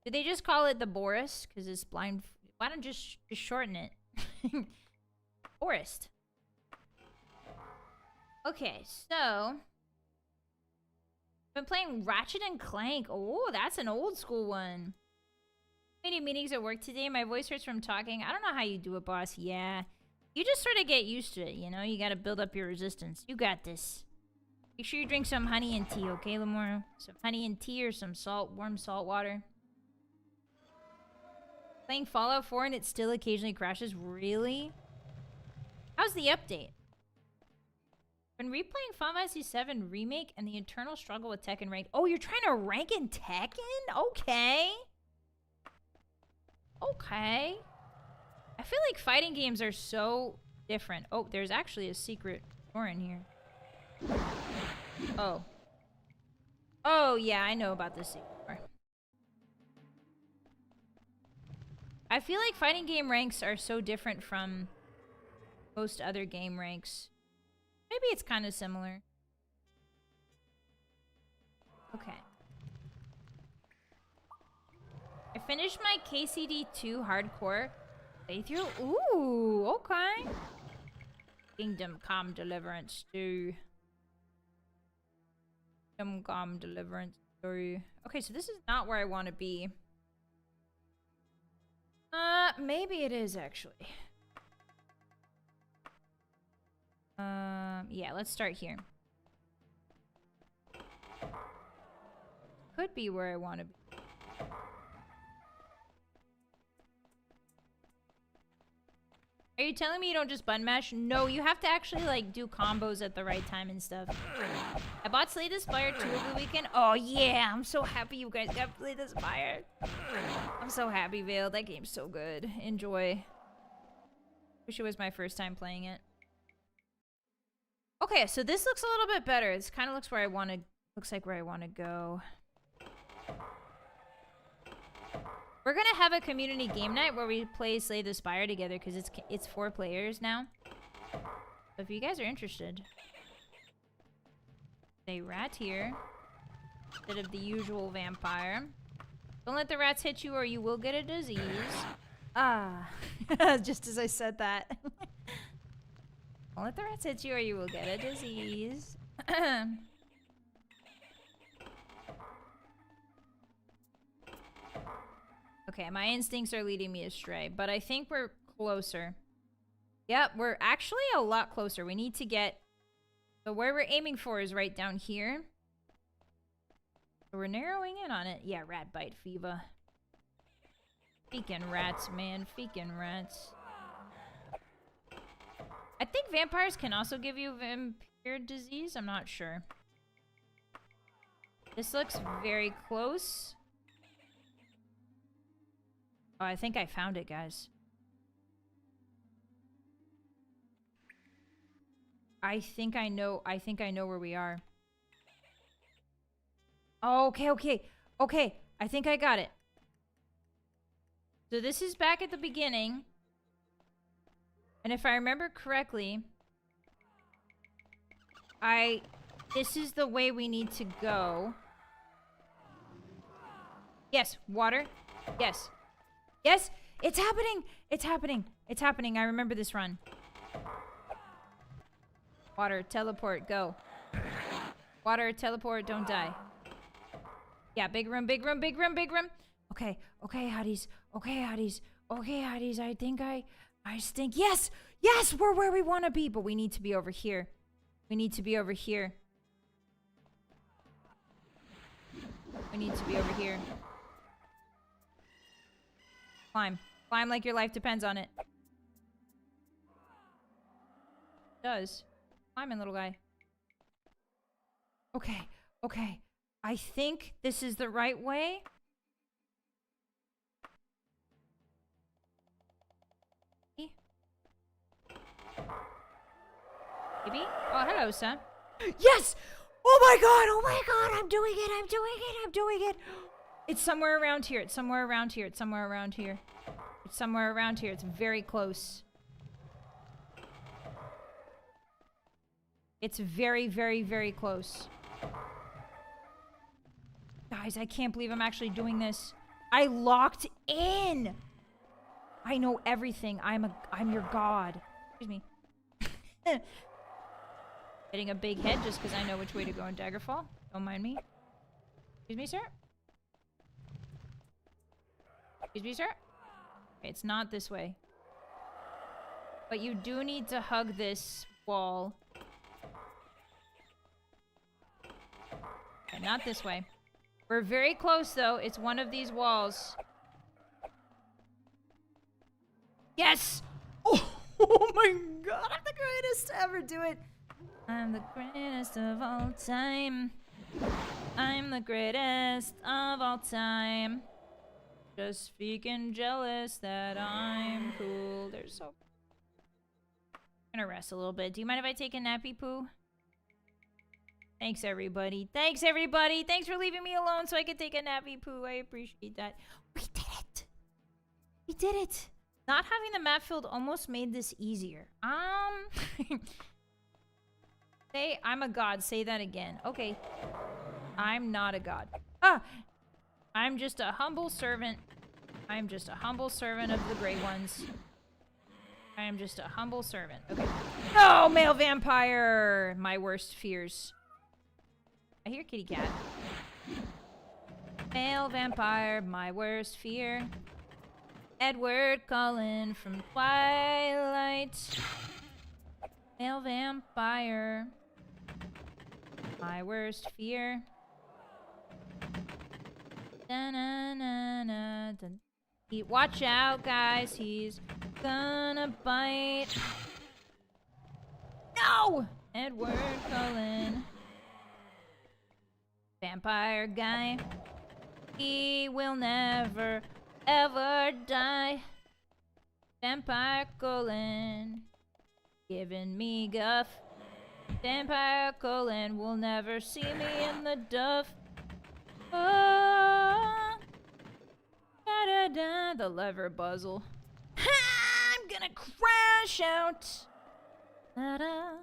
Did they just call it the Forest? Because it's blind... Why don't you just shorten it? Forest. Okay, so... Been playing Ratchet and Clank. Oh, that's an old school one. Many meetings at work today. My voice hurts from talking. I don't know how you do it, boss. Yeah. You just sort of get used to it, you know? You gotta build up your resistance. You got this. Make sure you drink some honey and tea, okay, Lamora? Some honey and tea or some warm salt water. Playing Fallout 4 and it still occasionally crashes. Really? How's the update? When replaying Final Fantasy VII Remake and the internal struggle with Tekken rank. Oh, you're trying to rank in Tekken? Okay. Okay. I feel like fighting games are so different. Oh, there's actually a secret door in here. Oh. Oh, yeah, I know about this secret door. I feel like fighting game ranks are so different from most other game ranks. Maybe it's kind of similar. Okay. I finished my KCD2 hardcore playthrough. Ooh, okay. Kingdom Come Deliverance 2. Kingdom Come Deliverance 2. Okay, so this is not where I want to be. Maybe it is actually. Yeah, let's start here. Could be where I want to be. Are you telling me you don't just button mash? No, you have to actually, like, do combos at the right time and stuff. I bought Slay the Spire 2 over the weekend. Oh, yeah. I'm so happy you guys got Slay the Spire. I'm so happy, Vale. That game's so good. Enjoy. Wish it was my first time playing it. Okay, so this looks a little bit better. This kind of looks where I want to... Looks like where I want to go. We're gonna have a community game night where we play Slay the Spire together because it's 4 players now. So if you guys are interested, a rat here instead of the usual vampire. Don't let the rats hit you or you will get a disease. Ah, just as I said that. Don't let the rats hit you or you will get a disease. Okay, my instincts are leading me astray, but I think we're closer. Yep, we're actually a lot closer. We need to get... So where we're aiming for is right down here. So we're narrowing in on it. Yeah, rat bite fever. Feekin' rats, man. Feekin' rats. I think vampires can also give you vampire disease. I'm not sure. This looks very close. Oh, I think I found it, guys. I think I know where we are. Oh, okay. I think I got it. So this is back at the beginning. And if I remember correctly, this is the way we need to go. Yes, water. Yes. Yes, it's happening. It's happening. It's happening. I remember this run. Water, teleport, go. Water, teleport, don't die. Yeah, big room. Okay, hotties. Okay, hotties. I think, yes, we're where we want to be, but we need to be over here. We need to be over here. Climb like your life depends on it. It does. Climbing, little guy. Okay. I think this is the right way. Maybe? Oh, hello, son. Yes! Oh my god! I'm doing it! It's somewhere around here. It's very close. It's very, very, very close. Guys, I can't believe I'm actually doing this. I locked in! I know everything. I'm your god. Excuse me. Hitting a big head just because I know which way to go in Daggerfall. Don't mind me. Excuse me, sir? Excuse me, sir? Okay, it's not this way. But you do need to hug this wall. Okay, not this way. We're very close, though. It's one of these walls. Yes! Oh my god, I'm the greatest to ever do it. I'm the greatest of all time. I'm the greatest of all time. Just freaking jealous that I'm cool. They're so... I'm gonna rest a little bit. Do you mind if I take a nappy poo? Thanks, everybody. Thanks for leaving me alone so I could take a nappy poo. I appreciate that. We did it! Not having the map filled almost made this easier. Say, I'm a god. Say that again. Okay. I'm not a god. I'm just a humble servant. I'm just a humble servant of the Grey Ones. I am just a humble servant. Okay. No, male vampire! My worst fears. I hear kitty cat. Male vampire, my worst fear. Edward Cullen from Twilight. Male vampire, my worst fear. Watch out, guys. He's gonna bite. No! Edward Cullen. Vampire guy. He will never, ever die. Vampire Cullen. Giving me guff. Vampire Cullen will never see me in the duff. Oh, da-da-da, the lever buzzle. I'm gonna crash out. Da-da.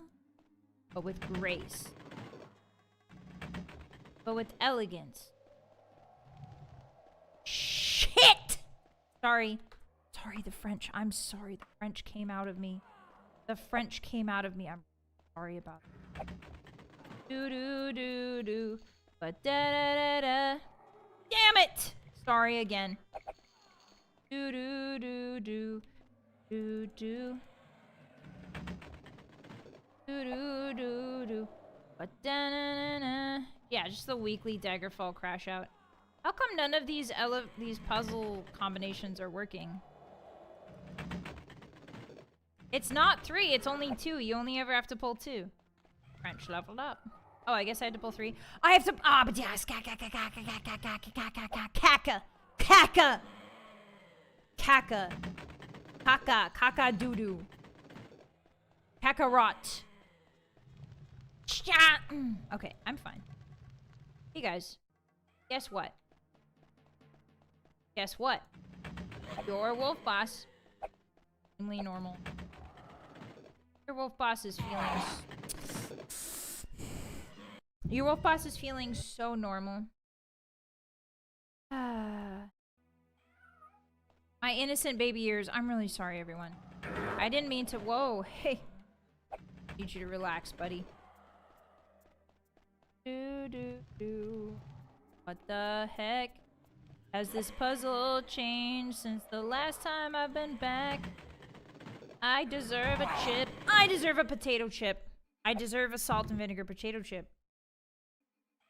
But with grace. But with elegance. Shit! Sorry, the French. I'm sorry. The French came out of me. I'm sorry about it. Do. But da-da-da-da. Damn it! Sorry again. Do. But da-na-na-na. Yeah, just the weekly Daggerfall crash out. How come none of these puzzle combinations are working? It's not 3, it's only 2. You only ever have to pull 2. French leveled up. Oh, I guess I had to pull 3. I have to. Ah, but yes. Kaka. Caca. Caca. Caca doo-doo. Kakarot. Okay, I'm fine. Hey guys. Guess what? Guess what? Your wolf boss. Extremely normal. Your wolf boss is feeling... Your wolf boss is feeling so normal. My innocent baby ears. I'm really sorry, everyone. I didn't mean to... Whoa, hey. I need you to relax, buddy. What the heck? Has this puzzle changed since the last time I've been back? I deserve a chip. I deserve a potato chip. I deserve a salt and vinegar potato chip.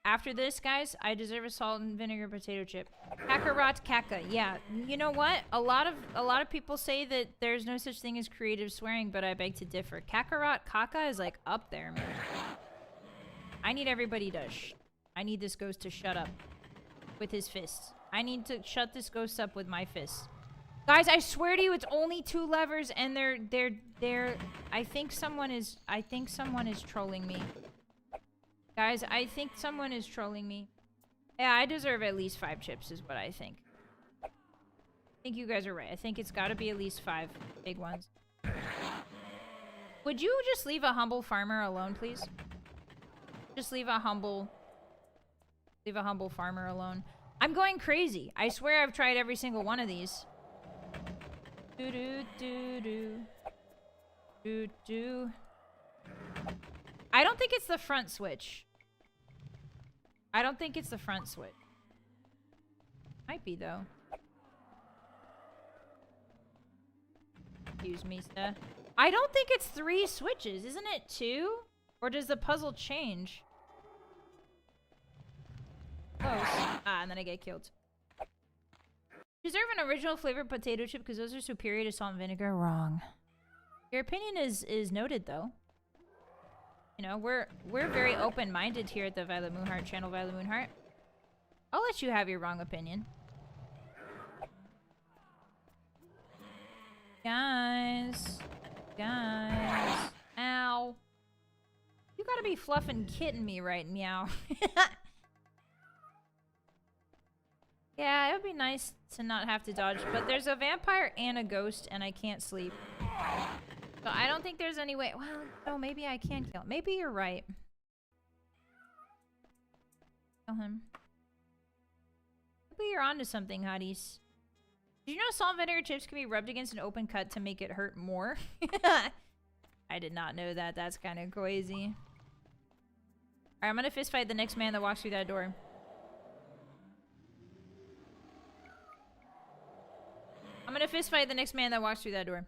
After this, guys, I deserve a salt and vinegar potato chip. Kakarot caca. Yeah, you know what? A lot of people say that there's no such thing as creative swearing, but I beg to differ. Kakarot caca is like up there, man. I need everybody to I need this ghost to shut up with his fists. I need to shut this ghost up with my fists. Guys, I swear to you, it's only 2 levers, and they're. I think someone is trolling me. Guys, I think someone is trolling me. Yeah, I deserve at least 5 chips, is what I think. I think you guys are right. I think it's got to be at least 5 big ones. Would you just leave a humble farmer alone, please? Just leave a humble farmer alone. I'm going crazy. I swear I've tried every single one of these. Do do do do do do. I don't think it's the front switch. I don't think it's the front switch. Might be though. Excuse me, sir. I don't think it's 3 switches. Isn't it 2? Or does the puzzle change? Close. Ah, and then I get killed. Deserve an original flavored potato chip because those are superior to salt and vinegar. Wrong. Your opinion is noted, though. You know, we're very open-minded here at the Vylett Moonheart channel, Vylett Moonheart. I'll let you have your wrong opinion. Guys. Ow. You gotta be fluffing kidding me right now. Yeah, it would be nice to not have to dodge, but there's a vampire and a ghost, and I can't sleep. So I don't think there's any way... Well, no, maybe I can kill him. Maybe you're right. Kill him. Maybe you're onto something, hotties. Did you know salt and vinegar chips can be rubbed against an open cut to make it hurt more? I did not know that. That's kind of crazy. Alright, I'm gonna fist fight the next man that walks through that door. I'm gonna fist fight the next man that walks through that door.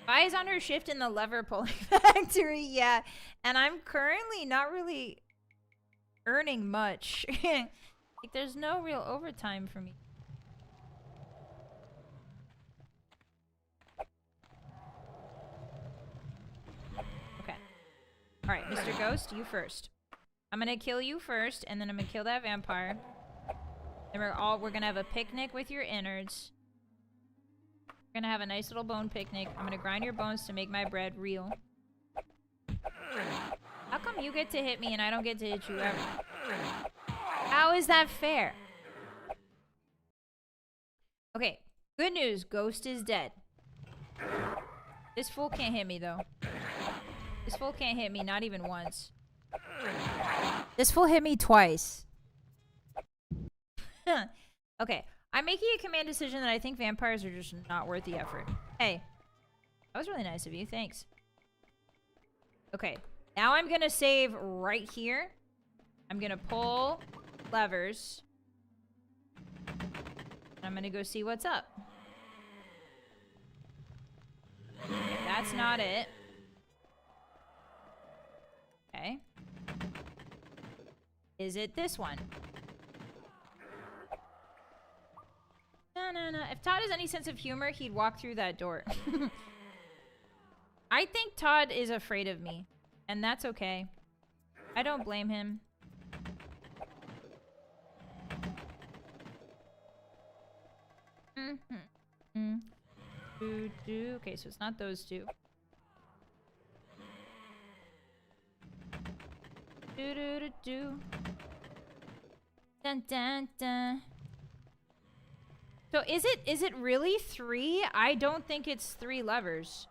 Vi is on her shift in the lever pulling factory, yeah. And I'm currently not really earning much. Like, there's no real overtime for me. Okay. Alright, Mr. Ghost, you first. I'm gonna kill you first, and then I'm gonna kill that vampire. Then we're gonna have a picnic with your innards. We're gonna have a nice little bone picnic. I'm gonna grind your bones to make my bread real. How come you get to hit me and I don't get to hit you ever? How is that fair? Okay, good news. Ghost is dead. This fool can't hit me, though. This fool can't hit me, not even once. This fool hit me twice. Okay, I'm making a command decision that I think vampires are just not worth the effort. Hey, that was really nice of you. Thanks. Okay, now I'm gonna save right here. I'm gonna pull levers. I'm gonna go see what's up. Okay, that's not it. Okay. Is it this one? No. If Todd has any sense of humor, he'd walk through that door. I think Todd is afraid of me. And that's okay. I don't blame him. Okay, so it's not those two. Dun dun dun. So is it really 3? I don't think it's 3 levers.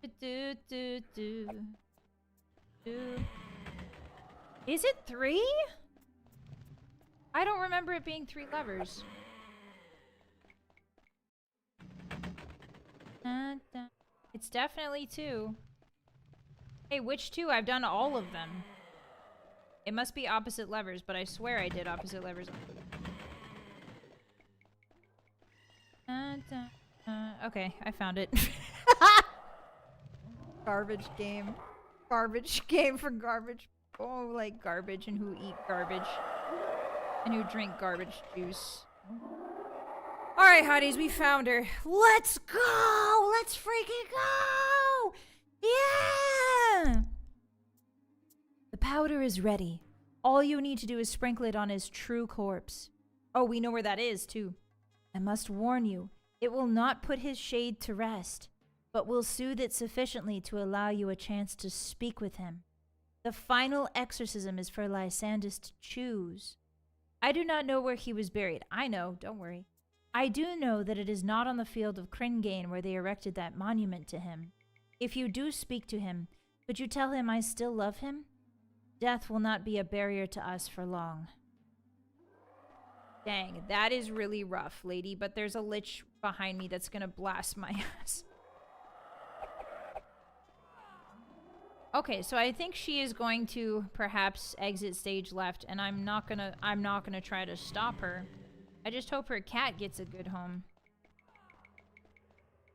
Is it 3? I don't remember it being 3 levers. It's definitely 2. Hey, which 2? I've done all of them. It must be opposite levers, but I swear I did opposite levers. Okay, I found it. Garbage game. Garbage game for garbage. Oh, like garbage and who eat garbage. And who drink garbage juice. Alright, hotties, we found her. Let's go! Let's freaking go! Yeah! The powder is ready. All you need to do is sprinkle it on his true corpse. Oh, we know where that is, too. I must warn you, it will not put his shade to rest, but will soothe it sufficiently to allow you a chance to speak with him. The final exorcism is for Lysandus to choose. I do not know where he was buried. I know, don't worry. I do know that it is not on the field of Cringane where they erected that monument to him. If you do speak to him, would you tell him I still love him? Death will not be a barrier to us for long. Dang, that is really rough, lady, but there's a lich behind me that's gonna blast my ass. Okay, so I think she is going to perhaps exit stage left, and I'm not gonna try to stop her. I just hope her cat gets a good home.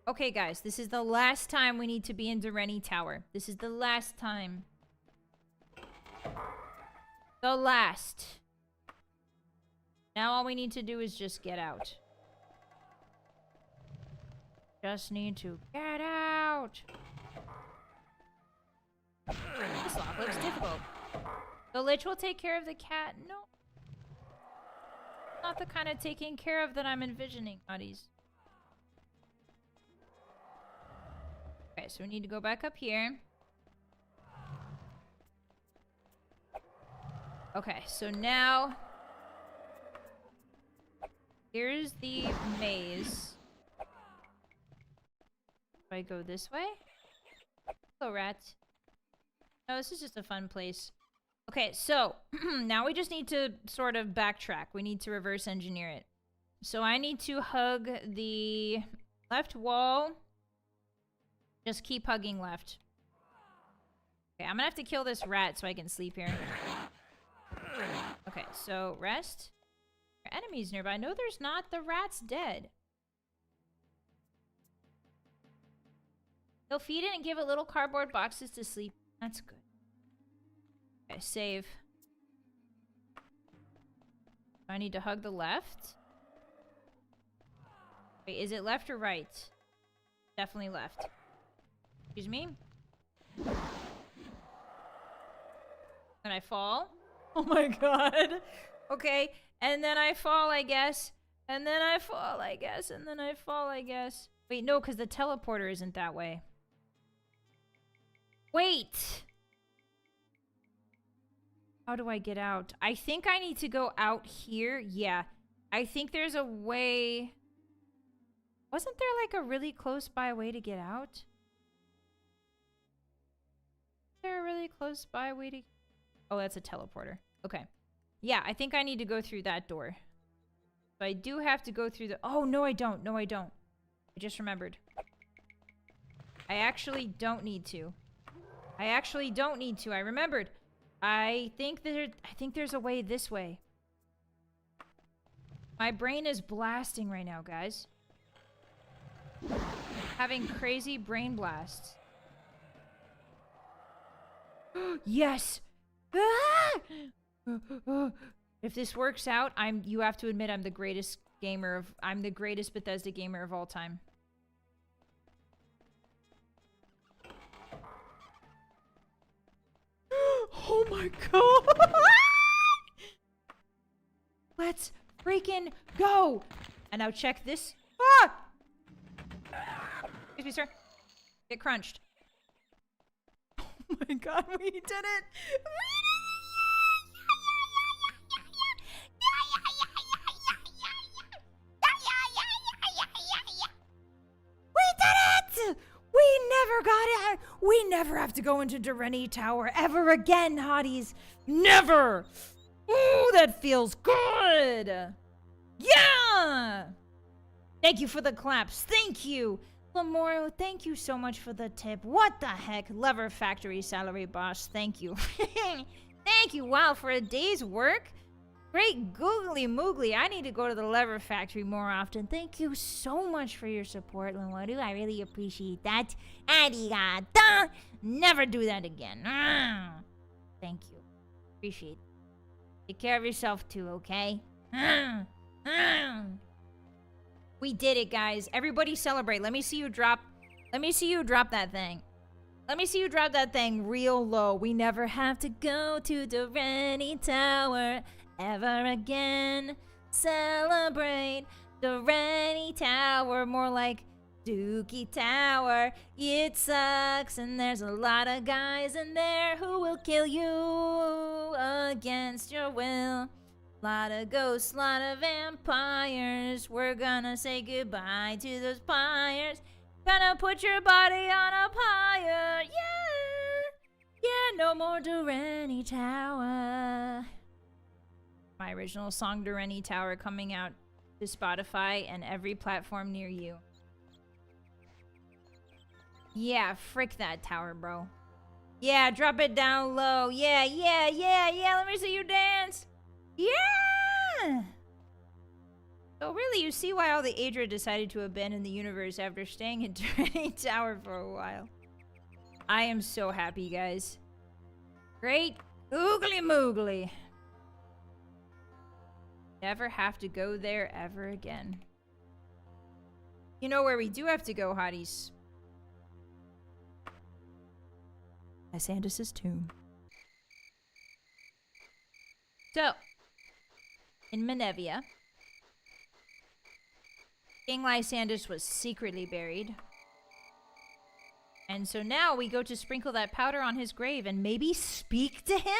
Okay, guys, this is the last time we need to be in Dureni Tower. This is the last time. The last. Now all we need to do is just get out. Just need to get out. This lock looks difficult. The lich will take care of the cat. No. Not the kind of taking care of that I'm envisioning, Hotties. Okay, so we need to go back up here. Okay, so now here's the maze. Do I go this way? Hello, rat. No, this is just a fun place. Okay, so now we just need to sort of backtrack. We need to reverse engineer it. So I need to hug the left wall. Just keep hugging left. Okay, I'm gonna have to kill this rat so I can sleep here. Okay, so rest. There are enemies nearby. No, there's not. The rat's dead. He'll feed it and give it little cardboard boxes to sleep. That's good. Okay, save. I need to hug the left. Wait, is it left or right? Definitely left. Excuse me? And I fall. Oh my god. Okay, and then I fall, I guess. And then I fall, I guess. And then I fall, I guess. Wait, no, because the teleporter isn't that way. Wait! How do I get out? I think I need to go out here. Yeah. I think there's a way... Wasn't there like a really close by way to get out? Is there a really close by way to... Oh, that's a teleporter. Okay. Yeah, I think I need to go through that door. So I do have to go through the... Oh, no, I don't. No, I don't. I just remembered. I actually don't need to. I actually don't need to. I remembered. I think there's a way this way. My brain is blasting right now, guys. Having crazy brain blasts. Yes! Ah! If this works out, you have to admit I'm the greatest Bethesda gamer of all time. Oh my god! Let's freaking freaking go. And now check this. Ah! Excuse me, sir. Get crunched. Oh my god, we did it! We did it! We never got it! We never have to go into Durrani Tower ever again, hotties! Never! Ooh, that feels good! Yeah! Thank you for the claps. Thank you! Lamoro, thank you so much for the tip. What the heck? Lever Factory salary boss. Thank you. Thank you. Wow, for a day's work? Great googly moogly. I need to go to the Lever Factory more often. Thank you so much for your support, Lamoro. I really appreciate that. Arigato. Never do that again. Thank you. Appreciate it. Take care of yourself too, okay? We did it, guys. Everybody celebrate. Let me see you drop. Let me see you drop that thing. Let me see you drop that thing real low. We never have to go to Durrani Tower ever again. Celebrate Durrani Tower. More like Dookie Tower. It sucks, and there's a lot of guys in there who will kill you against your will. Lot of ghosts, lot of vampires. We're gonna say goodbye to those pyres. Gonna put your body on a pyre. Yeah! Yeah, no more Durrani Tower. My original song, Durrani Tower, coming out to Spotify and every platform near you. Yeah, frick that tower, bro. Yeah, drop it down low. Yeah, yeah, yeah, yeah. Let me see you dance. Yeah! So really, you see why all the Aedra decided to abandon the universe after staying in Durrani Tower for a while. I am so happy, guys. Great oogly moogly. Never have to go there ever again. You know where we do have to go, hotties? Lysandras' tomb. So, in Menevia, King Lysandras was secretly buried. And so now we go to sprinkle that powder on his grave and maybe speak to him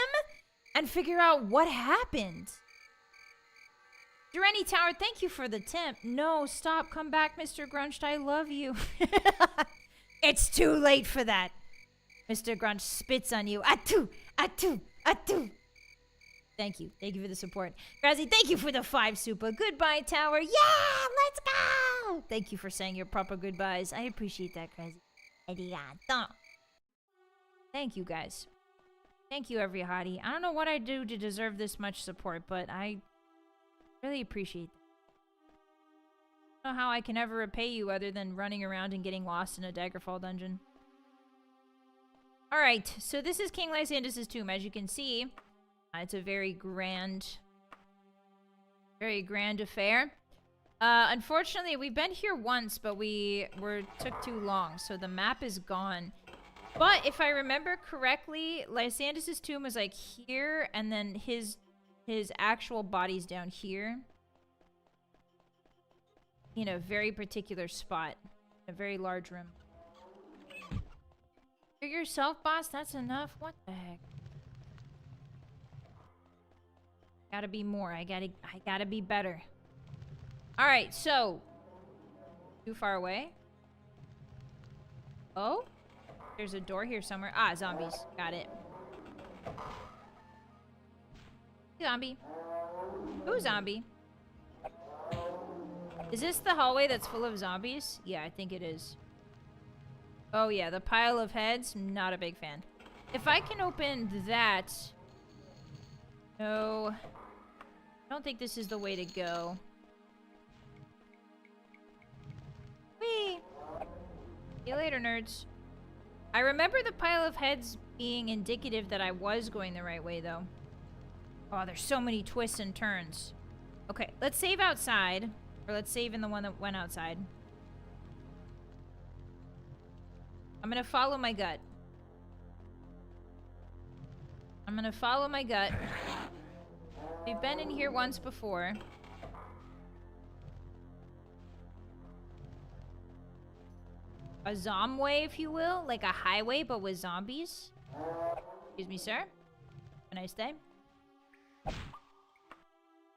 and figure out what happened. Durrani Tower, thank you for the tip. No, stop. Come back, Mr. Grunched. I love you. It's too late for that. Mr. Grunch spits on you. Atu! Atu! Atu! Thank you. Thank you for the support. Grazzy, thank you for the 5 super. Goodbye, Tower. Yeah! Let's go! Thank you for saying your proper goodbyes. I appreciate that, Grazzy. Arigato. Thank you, guys. Thank you, every hottie. I don't know what I do to deserve this much support, but I really appreciate that. I don't know how I can ever repay you other than running around and getting lost in a Daggerfall dungeon. Alright, so this is King Lysandras' tomb. As you can see, it's a very grand affair. Unfortunately, we've been here once, but took too long, so the map is gone. But if I remember correctly, Lysandras' tomb was like here, and then his actual body's down here. In a very particular spot. A very large room. You're yourself, boss? That's enough? What the heck? Gotta be more. I gotta be better. Alright, so. Too far away? Oh? There's a door here somewhere. Ah, zombies. Got it. Zombie. Ooh, zombie. Is this the hallway that's full of zombies? Yeah, I think it is. Oh yeah, the pile of heads, not a big fan. If I can open that... No. I don't think this is the way to go. Whee! See you later, nerds. I remember the pile of heads being indicative that I was going the right way, though. Oh, there's so many twists and turns. Okay, let's save outside. Or let's save in the one that went outside. I'm gonna follow my gut. I'm gonna follow my gut. We've been in here once before. A zombie, if you will. Like a highway, but with zombies. Excuse me, sir. Have a nice day.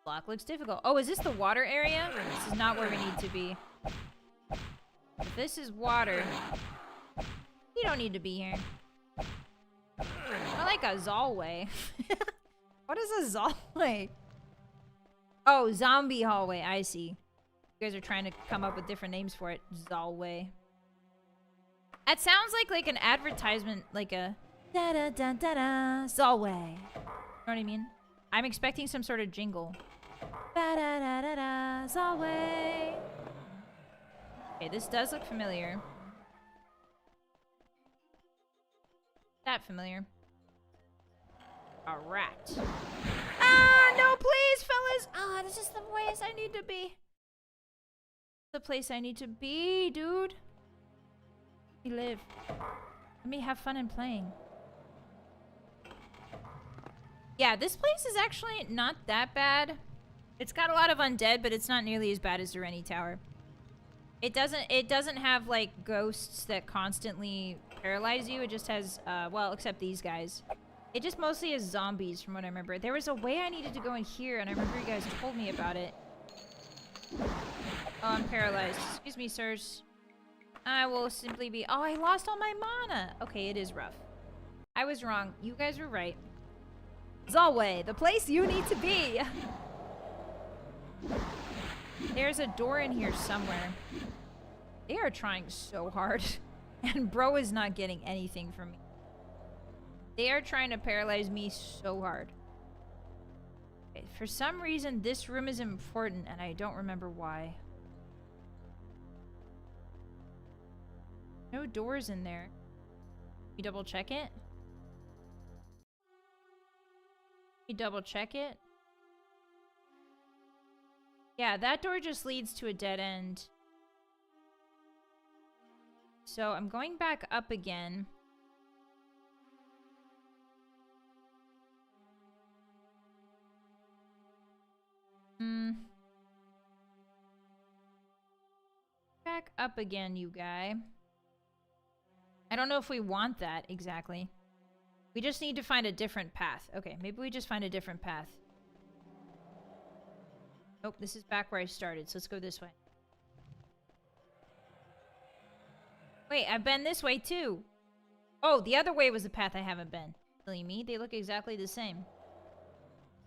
Block looks difficult. Oh, is this the water area? This is not where we need to be. If this is water, you don't need to be here. I like a hallway. What is a hallway? Oh, zombie hallway. I see. You guys are trying to come up with different names for it. Zalway. That sounds like an advertisement, like a da da da da da Zalway. You know what I mean? I'm expecting some sort of jingle. Da da da da da Zalway. Okay, this does look familiar. That familiar. A rat. Ah, no, please, fellas. Ah, this is the place I need to be. The place I need to be, dude. Let me live. Let me have fun in playing. Yeah, this place is actually not that bad. It's got a lot of undead, but it's not nearly as bad as Durrani Tower. It doesn't have like ghosts that constantly paralyze you. It just has well, except these guys. It just mostly has zombies from what I remember. There was a way I needed to go in here and I remember you guys told me about it. Oh, I'm paralyzed. Excuse me, sirs. I will simply be... Oh, I lost all my mana. Okay, it is rough. I was wrong. You guys were right. Zalway, the place you need to be. There's a door in here somewhere. They are trying so hard. And bro is not getting anything from me. They are trying to paralyze me so hard. Okay, for some reason, this room is important, and I don't remember why. No doors in there. You double check it? You double check it? Yeah, that door just leads to a dead end. So I'm going back up again. Back up again, you guy. I don't know if we want that exactly. We just need to find a different path. Okay, maybe we just find a different path. Nope, this is back where I started, so let's go this way. Wait, I've been this way too. Oh, the other way was the path I haven't been. Silly me, they look exactly the same.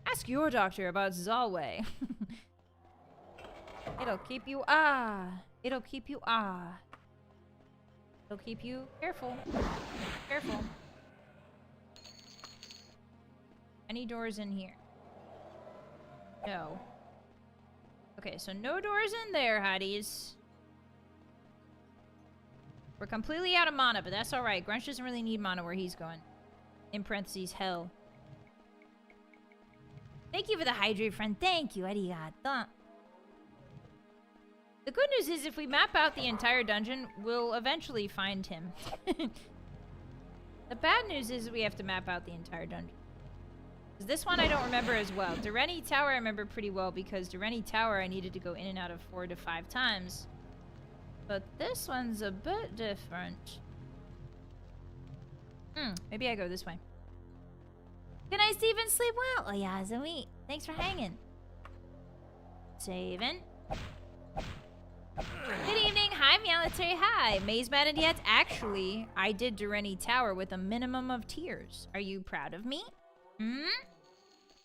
Ask your doctor about Zalway. It'll keep you It'll keep you It'll keep you careful. Careful. Any doors in here? No. Okay, so no doors in there, hotties. We're completely out of mana, but that's alright. Grunch doesn't really need mana where he's going. In parentheses, hell. Thank you for the hydrate, friend. Thank you. Arigato. The good news is if we map out the entire dungeon, we'll eventually find him. The bad news is we have to map out the entire dungeon. This one I don't remember as well. Durrani Tower I remember pretty well because Durrani Tower I needed to go in and out of 4 to 5 times. But this one's a bit different. Maybe I go this way. Good night, Steven. Sleep well. Oh, yeah, Zoe. Thanks for hanging. Steven. Good evening. Hi, Military. Hi. Maze Madden yet? Actually, I did Durrani Tower with a minimum of tears. Are you proud of me?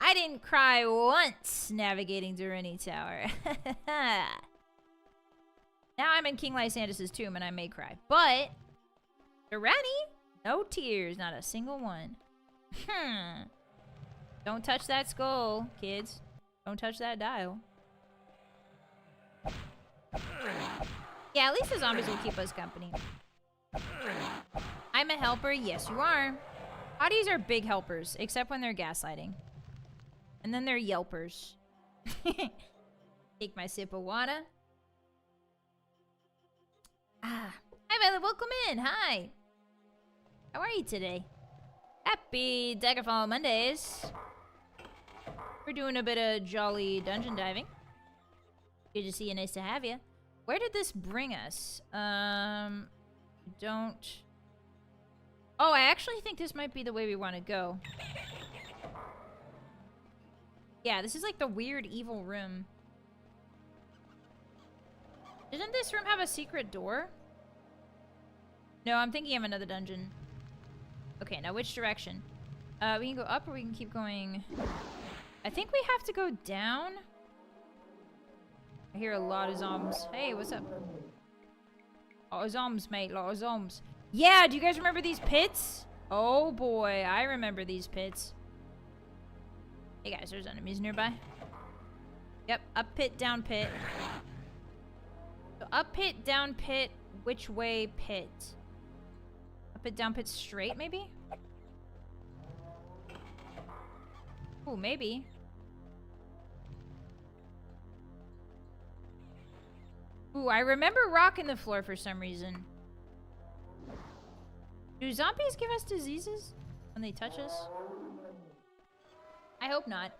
I didn't cry once navigating Durrani Tower. Now I'm in King Lysandra's tomb and I may cry. But, Durrani? No tears. Not a single one. Don't touch that skull, kids. Don't touch that dial. Yeah, at least the zombies will keep us company. I'm a helper. Yes, you are. Hotties are big helpers, except when they're gaslighting. And then they're yelpers. Take my sip of water. Hi, Vylett. Welcome in. Hi. How are you today? Happy Daggerfall Mondays. We're doing a bit of jolly dungeon diving. Good to see you. Nice to have you. Where did this bring us? Don't. Oh, I actually think this might be the way we want to go. Yeah, this is like the weird evil room. Doesn't this room have a secret door? No, I'm thinking of another dungeon. Okay, now which direction? We can go up or we can keep going. I think we have to go down. I hear a lot of zombies. Hey, what's up? Lot of zombies, mate. Lot of zombies. Yeah, do you guys remember these pits? Oh boy, I remember these pits. Hey guys, there's enemies nearby. Yep, up pit, down pit. So up pit, down pit, which way pit? Up pit, down pit, straight maybe? Ooh, maybe. Ooh, I remember rocking the floor for some reason. Do zombies give us diseases when they touch us? I hope not.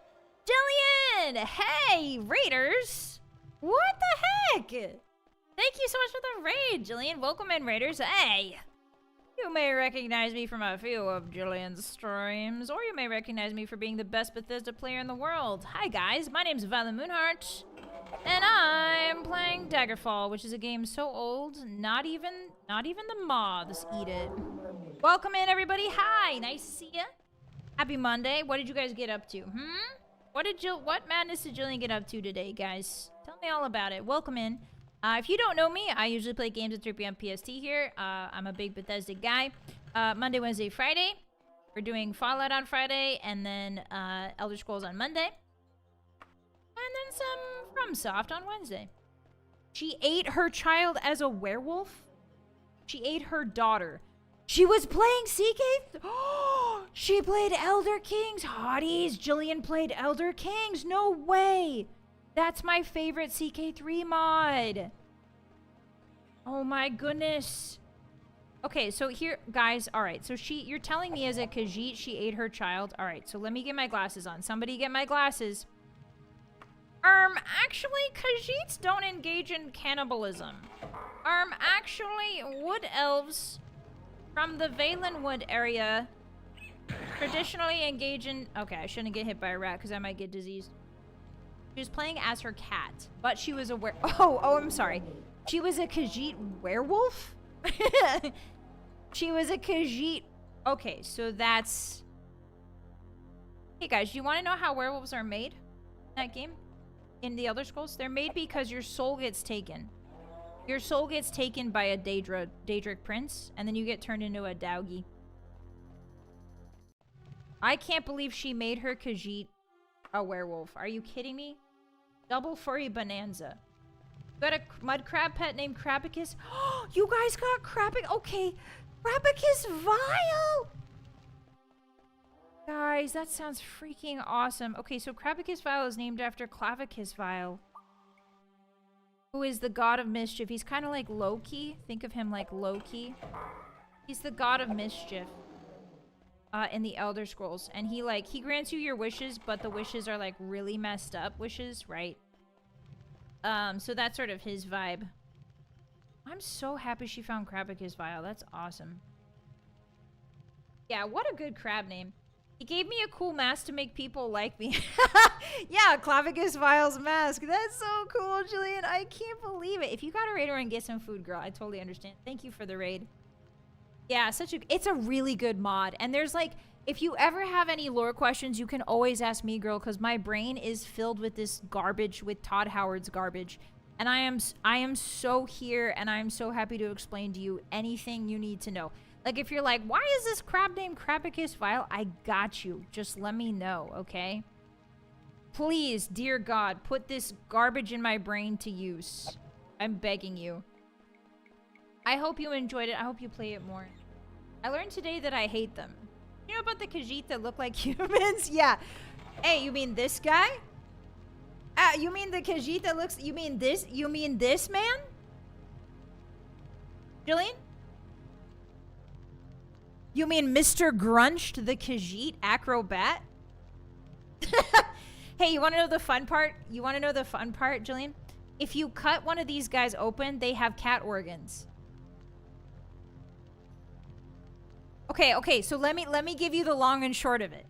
Jillian! Hey, Raiders! What the heck? Thank you so much for the raid, Jillian. Welcome in, Raiders. Hey! You may recognize me from a few of Jillian's streams, or you may recognize me for being the best Bethesda player in the world. Hi guys, my name's Vylett Moonheart, and I'm playing Daggerfall, which is a game so old, not even the moths eat it. Welcome in, everybody. Hi, nice to see ya. Happy Monday. What did you guys get up to? What madness did Jillian get up to today, guys? Tell me all about it. Welcome in. If you don't know me, I usually play games at 3 p.m. PST here. I'm a big Bethesda guy. Monday, Wednesday, Friday. We're doing Fallout on Friday, and then Elder Scrolls on Monday. And then some FromSoft on Wednesday. She ate her child as a werewolf? She ate her daughter. She was playing CK? Oh, she played Elder Kings. Hotties. Jillian played Elder Kings. No way. That's my favorite CK3 mod. Oh my goodness. Okay, so here, guys, all right. So you're telling me as a Khajiit, she ate her child. All right, so let me get my glasses on. Somebody get my glasses. Actually, Khajiits don't engage in cannibalism. Actually, wood elves from the Valen Wood area traditionally engage in... Okay, I shouldn't get hit by a rat because I might get diseased. She was playing as her cat, but she was a Oh, I'm sorry. She was a Khajiit werewolf? She was a Khajiit... Okay, so that's... Hey guys, do you want to know how werewolves are made in that game? In the Elder Scrolls? They're made because your soul gets taken. Your soul gets taken by a Daedric prince, and then you get turned into a Daugi. I can't believe she made her Khajiit a werewolf. Are you kidding me? Double furry bonanza. You got a mud crab pet named Crabicus? Oh, you guys got Crabic. Okay. Crabicus Vile. Guys, that sounds freaking awesome. Okay, so Crabicus Vile is named after Clavicus Vile, who is the god of mischief. He's kind of like Loki. Think of him like Loki. He's the god of mischief. In the Elder Scrolls, and he grants you your wishes, but the wishes are like really messed up wishes, right? So that's sort of his vibe. I'm so happy she found Crabicus Vile. That's awesome. Yeah, what a good crab name. He gave me a cool mask to make people like me. Yeah, Clavicus Vile's mask. That's so cool, Jillian. I can't believe it. If you got a raid and get some food, girl, I totally understand. Thank you for the raid. Yeah, it's a really good mod. And there's like, if you ever have any lore questions, you can always ask me, girl, because my brain is filled with this garbage, with Todd Howard's garbage. And I am so here, and I'm so happy to explain to you anything you need to know. Like, if you're like, why is this crab named Crabicus Vile? I got you. Just let me know, okay? Please, dear God, put this garbage in my brain to use. I'm begging you. I hope you enjoyed it. I hope you play it more. I learned today that I hate them. You know about the Khajiit that look like humans? Yeah. Hey, you mean this guy? You mean the Khajiit that looks... You mean this man? Jillian? You mean Mr. Grunched, the Khajiit acrobat? Hey, you want to know the fun part? You want to know the fun part, Jillian? If you cut one of these guys open, they have cat organs. Okay, so let me give you the long and short of it.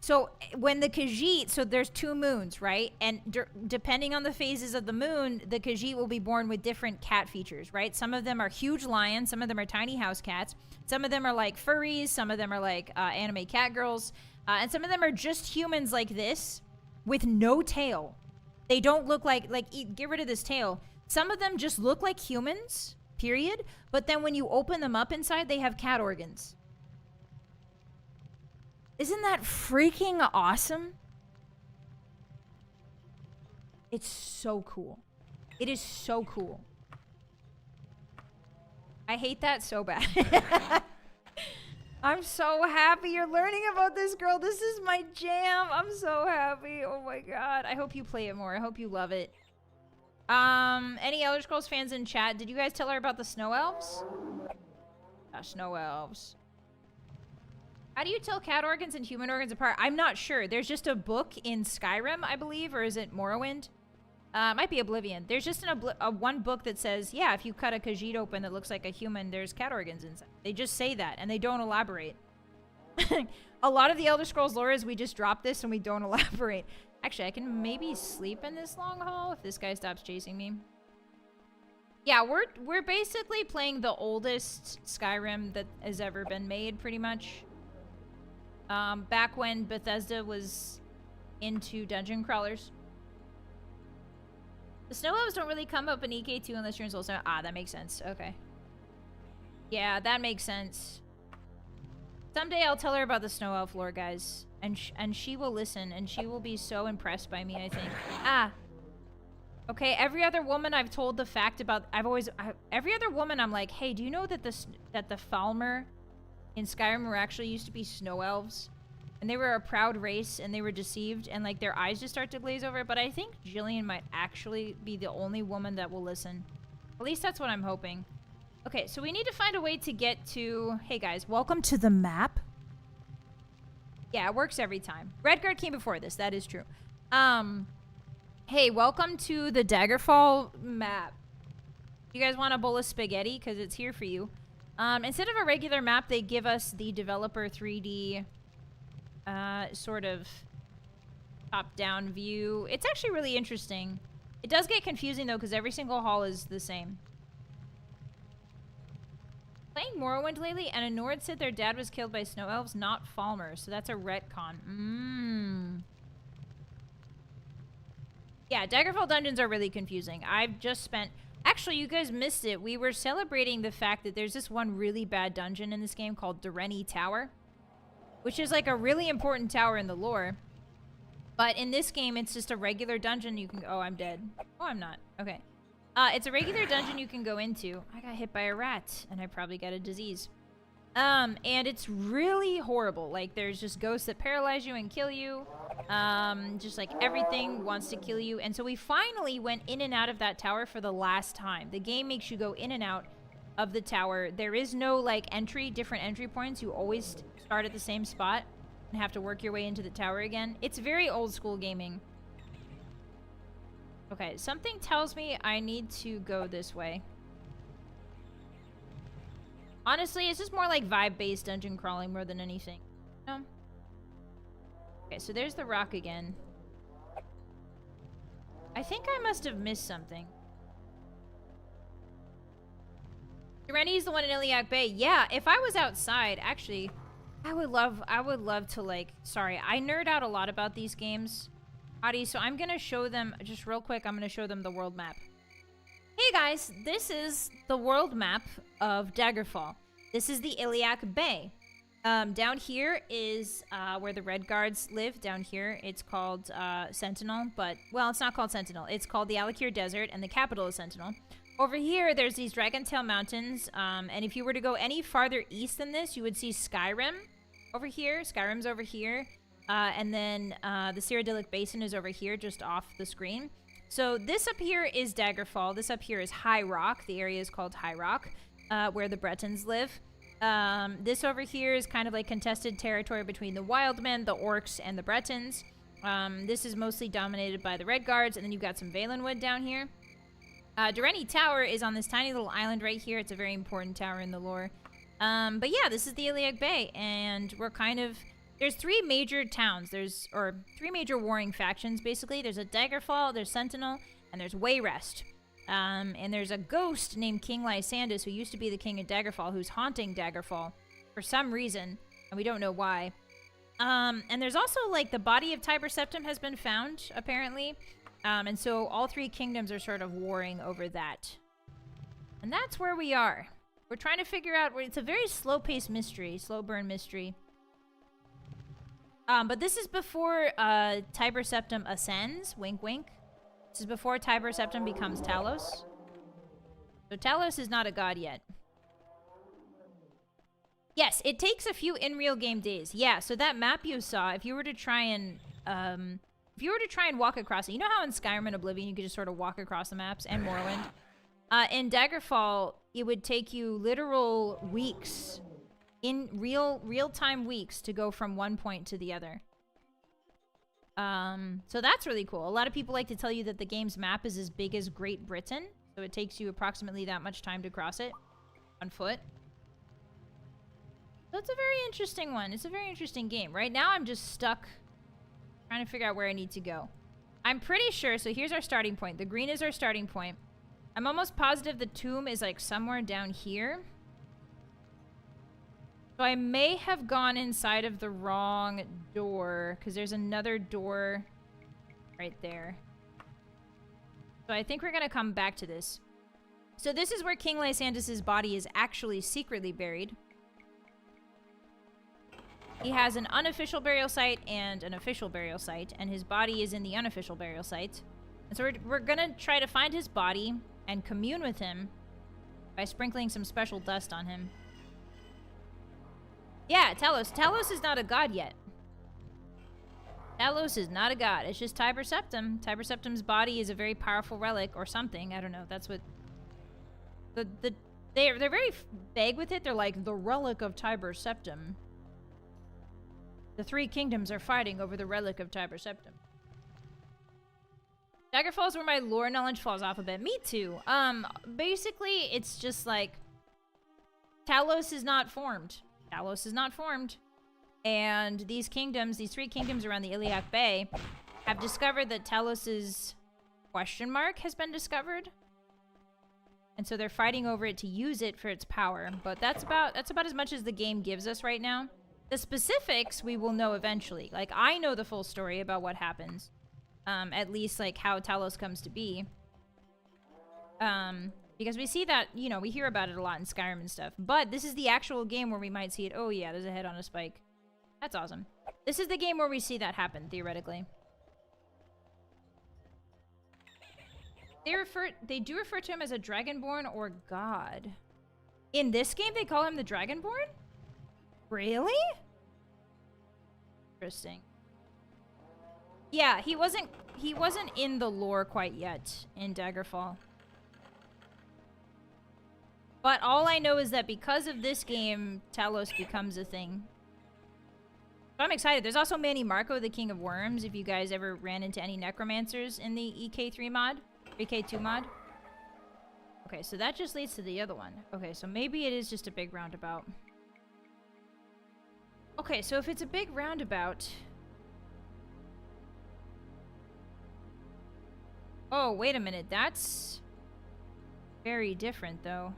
So when the Khajiit, so there's 2 moons, right? And depending on the phases of the moon, the Khajiit will be born with different cat features, right? Some of them are huge lions, some of them are tiny house cats, some of them are like furries, some of them are like anime cat girls, and some of them are just humans like this with no tail. They don't look like get rid of this tail. Some of them just look like humans, period. But then when you open them up inside, they have cat organs. Isn't that freaking awesome? It's so cool. It is so cool. I hate that so bad. I'm so happy you're learning about this, girl. This is my jam. I'm so happy. Oh my god. I hope you play it more. I hope you love it. Any Elder Scrolls fans in chat, did you guys tell her about the snow elves? Snow elves. How do you tell cat organs and human organs apart? I'm not sure. There's just a book in Skyrim, I believe, or is it Morrowind? Might be Oblivion. There's just one book that says, yeah, if you cut a Khajiit open that looks like a human, there's cat organs inside. They just say that, and they don't elaborate. A lot of the Elder Scrolls lore is we just drop this and we don't elaborate. Actually, I can maybe sleep in this long haul if this guy stops chasing me. Yeah, we're basically playing the oldest Skyrim that has ever been made, pretty much. Back when Bethesda was into dungeon crawlers. The snow elves don't really come up in EK2 unless you're in Soul 7. Ah, that makes sense. Okay. Yeah, that makes sense. Someday I'll tell her about the snow elf lore, guys. And she will listen, and she will be so impressed by me, I think. Ah. Okay, every other woman I've told the fact about... every other woman I'm like, hey, do you know that the Falmer in Skyrim were actually used to be snow elves? And they were a proud race, and they were deceived, and like their eyes just start to glaze over. But I think Jillian might actually be the only woman that will listen. At least that's what I'm hoping. Okay, so we need to find a way to get to... Hey guys, welcome to the map. Yeah, it works every time. Redguard came before this, that is true. Hey, welcome to the Daggerfall map. You guys want a bowl of spaghetti? Because it's here for you. Instead of a regular map, they give us the developer 3D... sort of top-down view. It's actually really interesting. It does get confusing, though, because every single hall is the same. Playing Morrowind lately, and a Nord said their dad was killed by snow elves, not Falmer, so that's a retcon. Yeah, Daggerfall dungeons are really confusing. I've just spent... Actually, you guys missed it. We were celebrating the fact that there's this one really bad dungeon in this game called Durrani Tower, which is like a really important tower in the lore. But in this game, it's just a regular dungeon you can... Oh, I'm dead. Oh, I'm not. Okay. It's a regular dungeon you can go into. I got hit by a rat, and I probably got a disease. And it's really horrible. Like, there's just ghosts that paralyze you and kill you. Just like everything wants to kill you. And so we finally went in and out of that tower for the last time. The game makes you go in and out of the tower. There is no, like, different entry points. You always start at the same spot and have to work your way into the tower again. It's very old school gaming. Okay, something tells me I need to go this way. Honestly, it's just more like vibe-based dungeon crawling more than anything. No? Okay, so there's the rock again. I think I must have missed something. Durrani's the one in Iliac Bay. Yeah, if I was outside, actually, I would love to, like... Sorry, I nerd out a lot about these games. Hottie, so I'm gonna show them, just real quick, I'm gonna show them the world map. Hey guys, this is the world map of Daggerfall. This is the Iliac Bay. Down here is where the Red Guards live. Down here, it's called Sentinel, but, well, it's not called Sentinel. It's called the Alakir Desert, and the capital is Sentinel. Over here, there's these Dragontail Mountains, and if you were to go any farther east than this, you would see Skyrim over here. Skyrim's over here. And then the Cyrodiilic Basin is over here, just off the screen. So this up here is Daggerfall. This up here is High Rock. The area is called High Rock, where the Bretons live. This over here is kind of like contested territory between the Wildmen, the Orcs, and the Bretons. This is mostly dominated by the Red Guards, and then you've got some Valenwood down here. Durrani Tower is on this tiny little island right here. It's a very important tower in the lore. But yeah, this is the Iliac Bay, and we're kind of... There's three major towns. Or three major warring factions, basically. There's a Daggerfall, there's Sentinel, and there's Wayrest. And there's a ghost named King Lysandus, who used to be the king of Daggerfall, who's haunting Daggerfall for some reason, and we don't know why. And there's also, like, the body of Tiber Septim has been found, apparently. And so all three kingdoms are sort of warring over that. And that's where we are. We're trying to figure out... It's a very slow-paced mystery, slow burn mystery. But this is before Tiber Septim ascends. Wink, wink. This is before Tiber Septim becomes Talos. So Talos is not a god yet. Yes, it takes a few in real game days. Yeah, so that map you saw, if you were to try and walk across it, you know how in Skyrim and Oblivion you could just sort of walk across the maps, and Morrowind? In Daggerfall, it would take you literal weeks, in real-time weeks, to go from one point to the other. So that's really cool. A lot of people like to tell you that the game's map is as big as Great Britain, so it takes you approximately that much time to cross it on foot. So it's a very interesting one. It's a very interesting game. Right now, I'm just stuck trying to figure out where I need to go. I'm pretty sure, so here's our starting point. The green is our starting point. I'm almost positive the tomb is like somewhere down here. So I may have gone inside of the wrong door, because there's another door right there. So I think we're going to come back to this. So this is where King Lysandus' body is actually secretly buried. He has an unofficial burial site and an official burial site, and his body is in the unofficial burial site. And so we're going to try to find his body and commune with him by sprinkling some special dust on him. Yeah, Talos. Talos is not a god yet. Talos is not a god. It's just Tiber Septim. Tiber Septim's body is a very powerful relic or something. I don't know. That's what... They're very vague with it. They're like, the relic of Tiber Septim. The three kingdoms are fighting over the relic of Tiber Septim. Daggerfall is where my lore knowledge falls off a bit. Me too. Basically, it's just like... Talos is not formed. Talos is not formed. And these kingdoms, these three kingdoms around the Iliac Bay, have discovered that Talos's question mark has been discovered. And so they're fighting over it to use it for its power. But that's about as much as the game gives us right now. The specifics we will know eventually. Like, I know the full story about what happens. At least, like, how Talos comes to be. Because we see that, you know, we hear about it a lot in Skyrim and stuff. But this is the actual game where we might see it. Oh, yeah, there's a head on a spike. That's awesome. This is the game where we see that happen, theoretically. They do refer to him as a Dragonborn or god. In this game, they call him the Dragonborn? Really? Interesting. Yeah, he wasn't in the lore quite yet in Daggerfall. But all I know is that because of this game, Talos becomes a thing. So I'm excited. There's also Manny Marco, the King of Worms, if you guys ever ran into any necromancers in the EK3 mod. EK2 mod. Okay, so that just leads to the other one. Okay, so maybe it is just a big roundabout. Okay, so if it's a big roundabout... Oh, wait a minute. That's very different, though.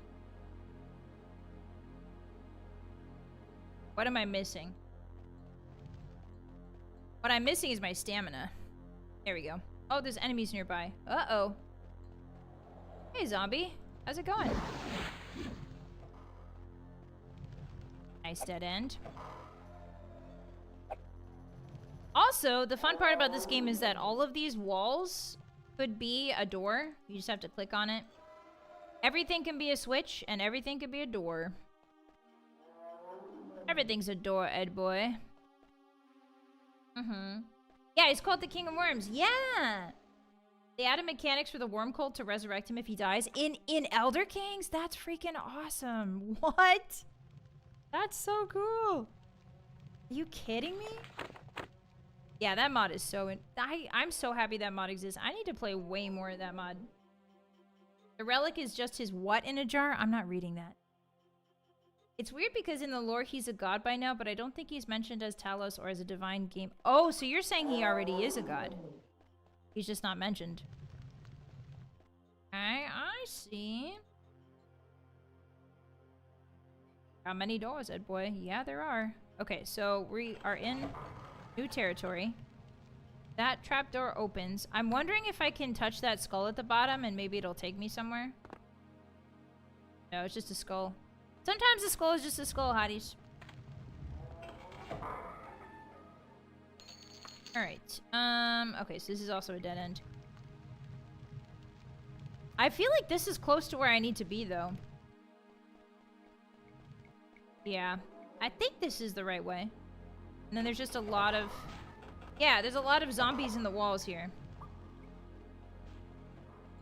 What am I missing? What I'm missing is my stamina. There we go. Oh, there's enemies nearby. Uh-oh. Hey, zombie. How's it going? Nice dead end. Also, the fun part about this game is that all of these walls could be a door. You just have to click on it. Everything can be a switch, and everything can be a door. Everything's a door, Ed boy. Yeah, he's called the King of Worms. Yeah! They added mechanics for the worm cult to resurrect him if he dies. In Elder Kings? That's freaking awesome. What? That's so cool. Are you kidding me? Yeah, that mod is so... I'm so happy that mod exists. I need to play way more of that mod. The relic is just his what in a jar? I'm not reading that. It's weird because in the lore he's a god by now, but I don't think he's mentioned as Talos or as a divine game. Oh, so you're saying he already is a god. He's just not mentioned. Okay, I see. How many doors, Ed boy? Yeah, there are. Okay, so we are in new territory. That trapdoor opens. I'm wondering if I can touch that skull at the bottom and maybe it'll take me somewhere. No, it's just a skull. Sometimes a skull is just a skull, hotties. Alright. Okay, so this is also a dead end. I feel like this is close to where I need to be, though. Yeah. I think this is the right way. And then there's just a lot of... Yeah, there's a lot of zombies in the walls here.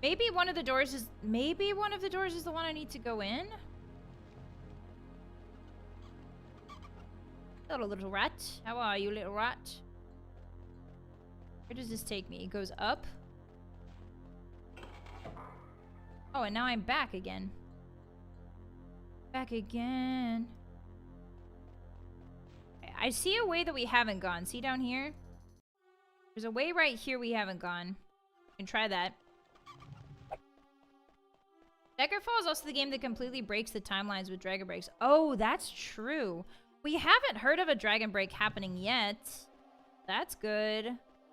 Maybe one of the doors is... Maybe one of the doors is the one I need to go in? Hello, little rat. How are you, little rat? Where does this take me? It goes up. Oh, and now I'm back again. Back again. I see a way that we haven't gone. See down here? There's a way right here we haven't gone. We can try that. Daggerfall is also the game that completely breaks the timelines with dragon breaks. Oh, that's true. We haven't heard of a dragon break happening yet. That's good,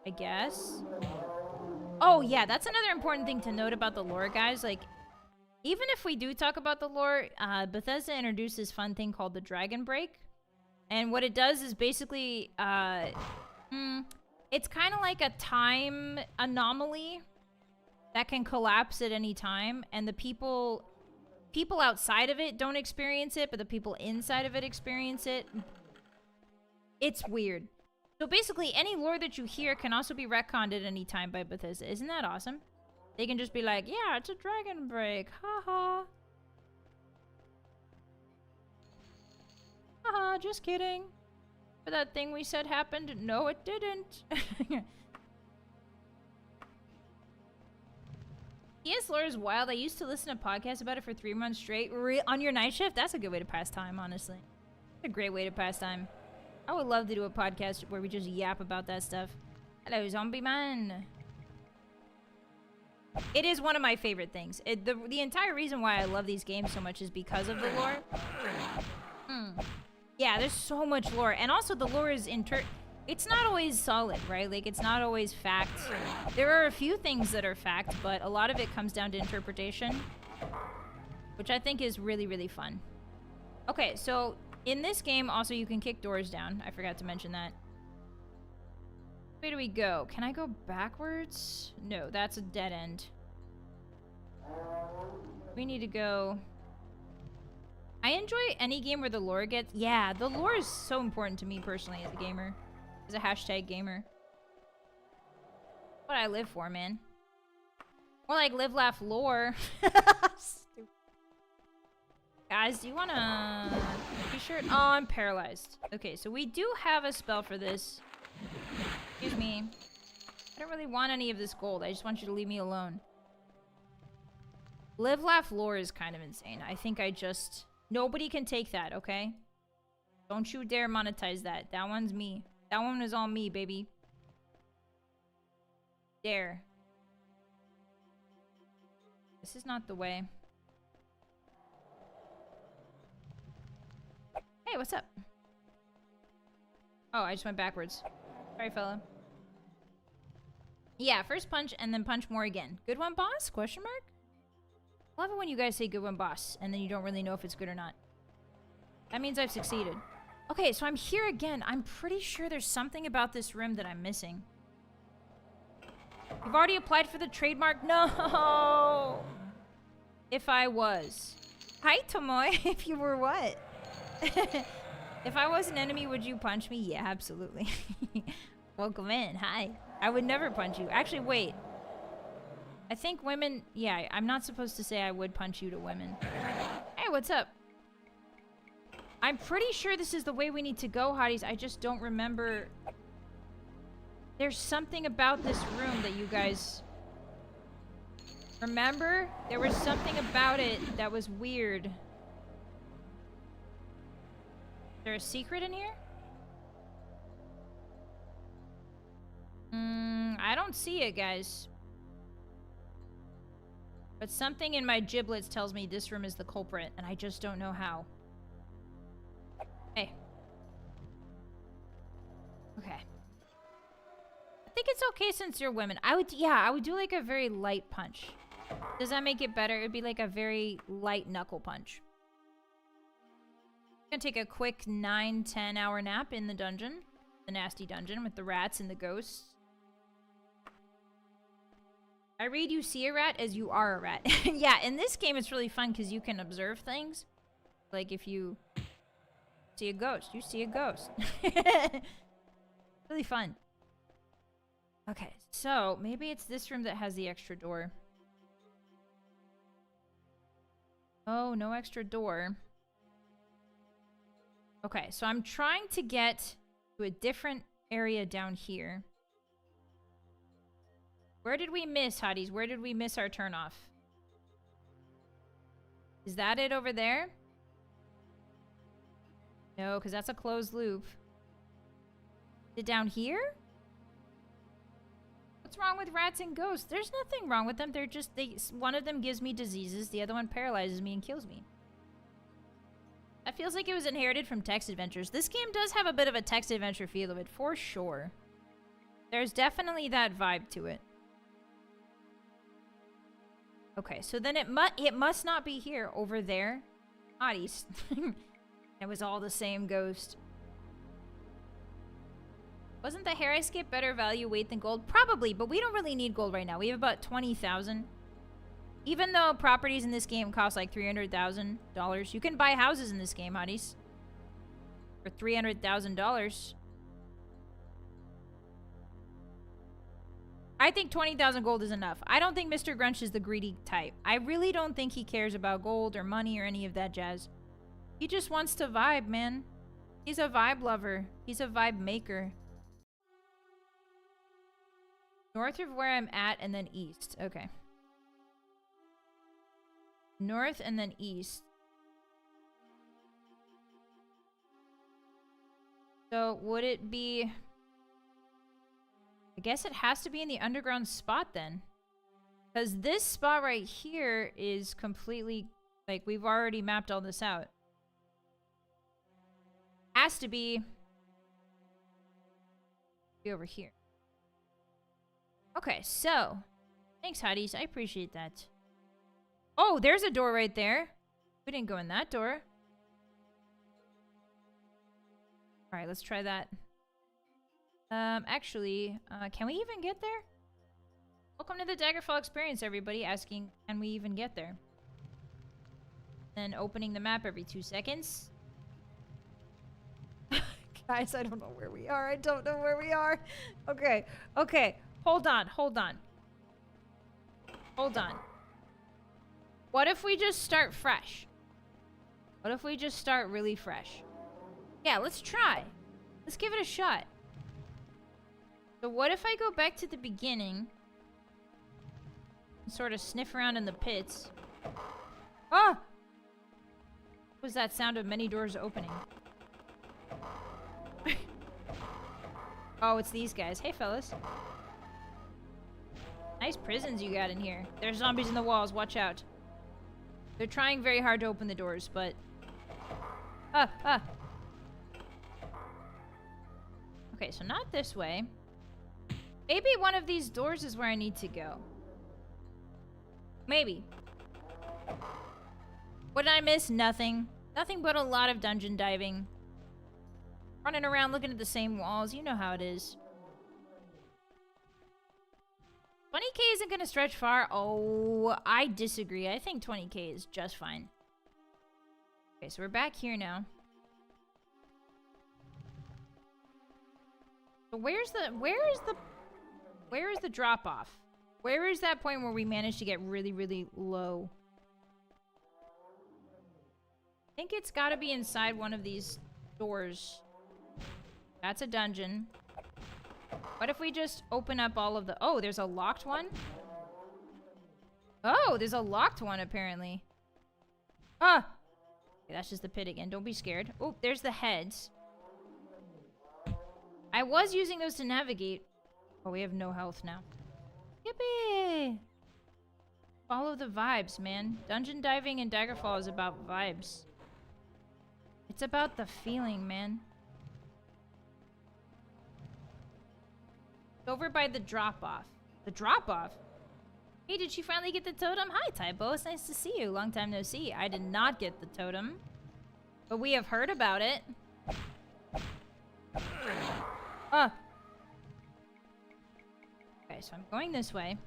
I guess. Oh, yeah, that's another important thing to note about the lore, guys. Like, even if we do talk about the lore, Bethesda introduced this fun thing called the dragon break. And what it does is basically, it's kind of like a time anomaly that can collapse at any time. And the people outside of it don't experience it, but the people inside of it experience it. It's weird. So basically, any lore that you hear can also be retconned at any time by Bethesda. Isn't that awesome? They can just be like, yeah, it's a dragon break. Haha. Haha, just kidding. But that thing we said happened? No, it didn't. PS lore is wild. I used to listen to podcasts about it for 3 months straight. On your night shift? That's a good way to pass time, honestly. It's a great way to pass time. I would love to do a podcast where we just yap about that stuff. Hello, zombie man. It is one of my favorite things. The entire reason why I love these games so much is because of the lore. Yeah, there's so much lore. And also the lore is it's not always solid, right? Like, it's not always fact. There are a few things that are fact, but a lot of it comes down to interpretation, which I think is really, really fun. Okay, so in this game, also, you can kick doors down. I forgot to mention that. Where do we go? Can I go backwards? No, that's a dead end. We need to go... I enjoy any game where the lore gets... Yeah, the lore is so important to me personally as a gamer. As a hashtag gamer. What I live for, man. More like live, laugh, lore. Stupid. Guys, do you want a t-shirt? Oh, I'm paralyzed. Okay, so we do have a spell for this. Excuse me. I don't really want any of this gold. I just want you to leave me alone. Live, laugh, lore is kind of insane. I think I just... Nobody can take that, okay? Don't you dare monetize that. That one's me. That one is all me, baby. Dare. This is not the way. Hey, what's up? Oh, I just went backwards. Sorry, fella. Yeah, first punch and then punch more again. Good one, boss? Question mark? I love it when you guys say good one, boss, and then you don't really know if it's good or not. That means I've succeeded. Okay, so I'm here again. I'm pretty sure there's something about this room that I'm missing. You've already applied for the trademark? No! If I was. Hi, Tomoy. If you were what? If I was an enemy, would you punch me? Yeah, absolutely. Welcome in. Hi. I would never punch you. Actually, wait. I think women... Yeah, I'm not supposed to say I would punch you to women. Hey, what's up? I'm pretty sure this is the way we need to go, hotties. I just don't remember... There's something about this room that you guys... Remember? There was something about it that was weird. there a secret in here? I don't see it, guys. But something in my giblets tells me this room is the culprit, and I just don't know how. Hey. Okay. I think it's okay since you're women. I would do like a very light punch. Does that make it better? It'd be like a very light knuckle punch. I'm gonna take a quick 9-10 hour nap in the dungeon. The nasty dungeon with the rats and the ghosts. I read you see a rat as you are a rat. Yeah, in this game it's really fun because you can observe things. Like if you see a ghost, you see a ghost. Really fun. Okay, so maybe it's this room that has the extra door. Oh, no extra door. Okay, so I'm trying to get to a different area down here. Where did we miss, Hotties? Where did we miss our turnoff? Is that it over there? No, because that's a closed loop. Is it down here? What's wrong with rats and ghosts? There's nothing wrong with them. They're just, one of them gives me diseases, the other one paralyzes me and kills me. That feels like it was inherited from text adventures. This game does have a bit of a text adventure feel of it, for sure. There's definitely that vibe to it. Okay, so then it must not be here. Over there. Hotties. It was all the same ghost. Wasn't the hair I skipped better value weight than gold? Probably, but we don't really need gold right now. We have about 20,000. Even though properties in this game cost like $300,000, you can buy houses in this game, Hotties. For $300,000. I think 20,000 gold is enough. I don't think Mr. Grunch is the greedy type. I really don't think he cares about gold or money or any of that jazz. He just wants to vibe, man. He's a vibe lover. He's a vibe maker. North of where I'm at and then east. Okay. North and then east. So would it be... I guess it has to be in the underground spot then. Because this spot right here is completely... Like, we've already mapped all this out. Has to be over here. Okay, so... Thanks, Hotties. I appreciate that. Oh, there's a door right there. We didn't go in that door. Alright, let's try that. Actually, can we even get there? Welcome to the Daggerfall experience, everybody. Asking, can we even get there? Then opening the map every 2 seconds. Guys, I don't know where we are. I don't know where we are. Okay, okay. Hold on, hold on. Hold on. What if we just start fresh? What if we just start really fresh? Yeah, let's try. Let's give it a shot. So what if I go back to the beginning and sort of sniff around in the pits? Ah! What was that sound of many doors opening? Oh, it's these guys. Hey, fellas. Nice prisons you got in here. There's zombies in the walls. Watch out. They're trying very hard to open the doors, but... Okay, so not this way. Maybe one of these doors is where I need to go. Maybe. What did I miss? Nothing. Nothing but a lot of dungeon diving. Running around looking at the same walls. You know how it is. 20k isn't going to stretch far. Oh, I disagree. I think 20k is just fine. Okay, so we're back here now. So where is the drop off? Where is that point where we managed to get really, really low? I think it's got to be inside one of these doors. That's a dungeon. What if we just open up all of the... Oh, there's a locked one? Oh, there's a locked one, apparently. Ah! Okay, that's just the pit again. Don't be scared. Oh, there's the heads. I was using those to navigate. Oh, we have no health now. Yippee! Follow the vibes, man. Dungeon diving in Daggerfall is about vibes. It's about the feeling, man. Over by the drop-off. The drop-off? Hey, did she finally get the totem? Hi, Typo. It's nice to see you. Long time no see. I did not get the totem. But we have heard about it. Ah! Okay, so I'm going this way.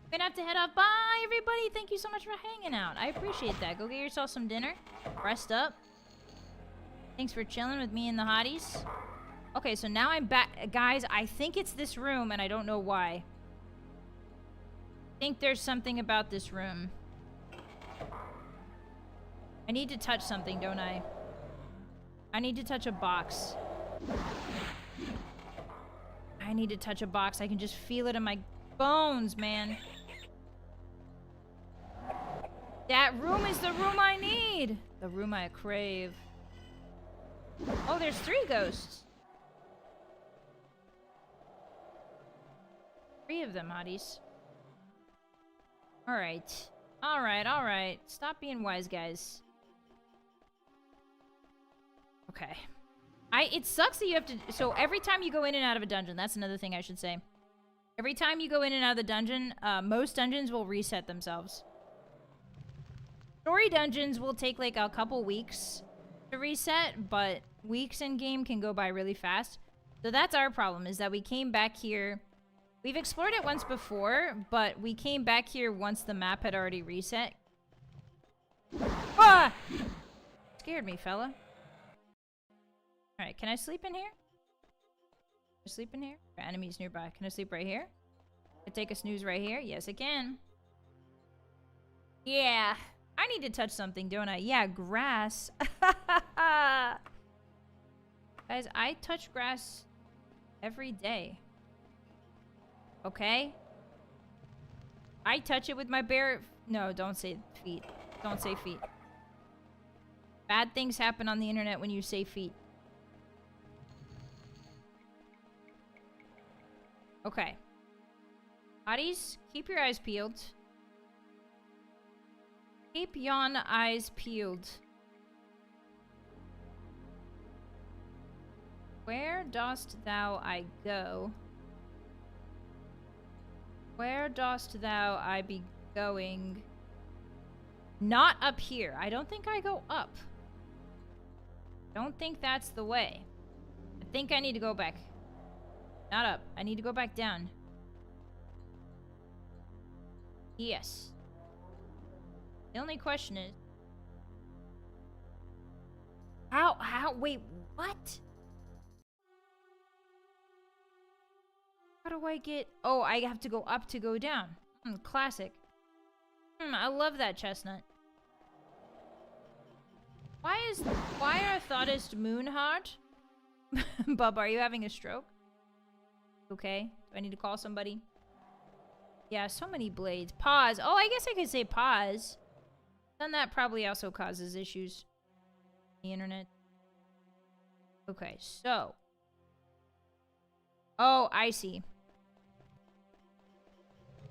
I'm gonna have to head off. Bye, everybody. Thank you so much for hanging out. I appreciate that. Go get yourself some dinner. Rest up. Thanks for chilling with me and the hotties. Okay, so now I'm back. Guys, I think it's this room, and I don't know why. I think there's something about this room. I need to touch something, don't I? I need to touch a box. I need to touch a box. I can just feel it in my bones, man. That room is the room I need. The room I crave. Oh, there's 3 ghosts. 3 of them, hotties. Alright. Alright, alright. Stop being wise, guys. Okay. It sucks that you have to... So every time you go in and out of a dungeon, that's another thing I should say. Every time you go in and out of the dungeon, most dungeons will reset themselves. Story dungeons will take like a couple weeks to reset, but weeks in game can go by really fast. So that's our problem, is that we came back here... We've explored it once before, but we came back here once the map had already reset. Ah! Scared me, fella. Alright, can I sleep in here? Can I sleep in here? There are enemies nearby. Can I sleep right here? Can I take a snooze right here? Yes, I can. Yeah. I need to touch something, don't I? Yeah, grass. Guys, I touch grass every day. Okay? I touch it with my bare... No, don't say feet. Don't say feet. Bad things happen on the internet when you say feet. Okay. Hotties, keep your eyes peeled. Keep yon eyes peeled. Where dost thou I go? Where dost thou I be going? Not up here. I don't think I go up. Don't think that's the way. I think I need to go back. Not up. I need to go back down. Yes. The only question is... Wait, what? How do I get... Oh, I have to go up to go down. Classic. I love that chestnut. Why are Vylett Moonheart? Bub, are you having a stroke? Okay. Do I need to call somebody? Yeah, so many blades. Pause. Oh, I guess I could say pause. Then that probably also causes issues on the internet. Okay, so. Oh, I see.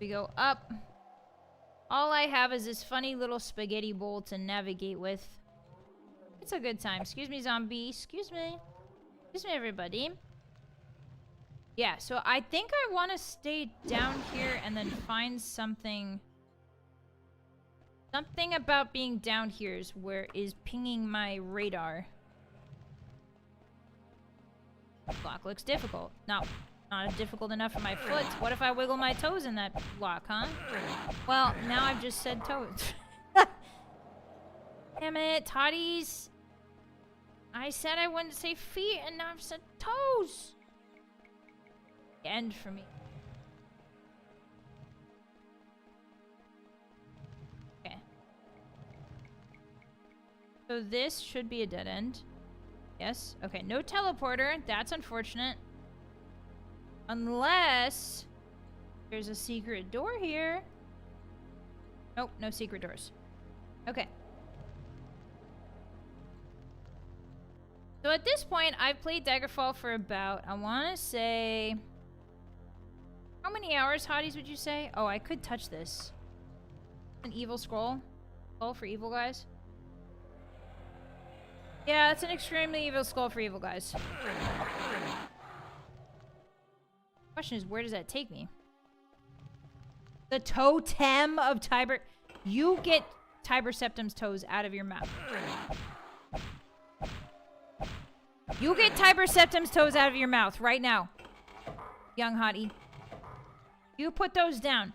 We go up. All I have is this funny little spaghetti bowl to navigate with. It's a good time. Excuse me, zombie. Excuse me. Excuse me, everybody. Yeah, so I think I want to stay down here and then find something. Something about being down here is pinging my radar. Block looks difficult. No, not difficult enough for my foot. What if I wiggle my toes in that block, huh? Well, now I've just said toes. Damn it, Hotties. I said I wouldn't say feet, and now I've said toes. End for me. Okay. So this should be a dead end. Yes. Okay, no teleporter. That's unfortunate. Unless there's a secret door here. Nope, no secret doors. Okay. So at this point, I've played Daggerfall for about, I want to say... How many hours, Hotties, would you say? Oh, I could touch this. An evil scroll. Skull for evil guys. Yeah, that's an extremely evil skull for evil guys. Question is, where does that take me? The totem of Tiber. You get Tiber Septum's toes out of your mouth. You get Tiber Septum's toes out of your mouth right now, young hottie. You put those down.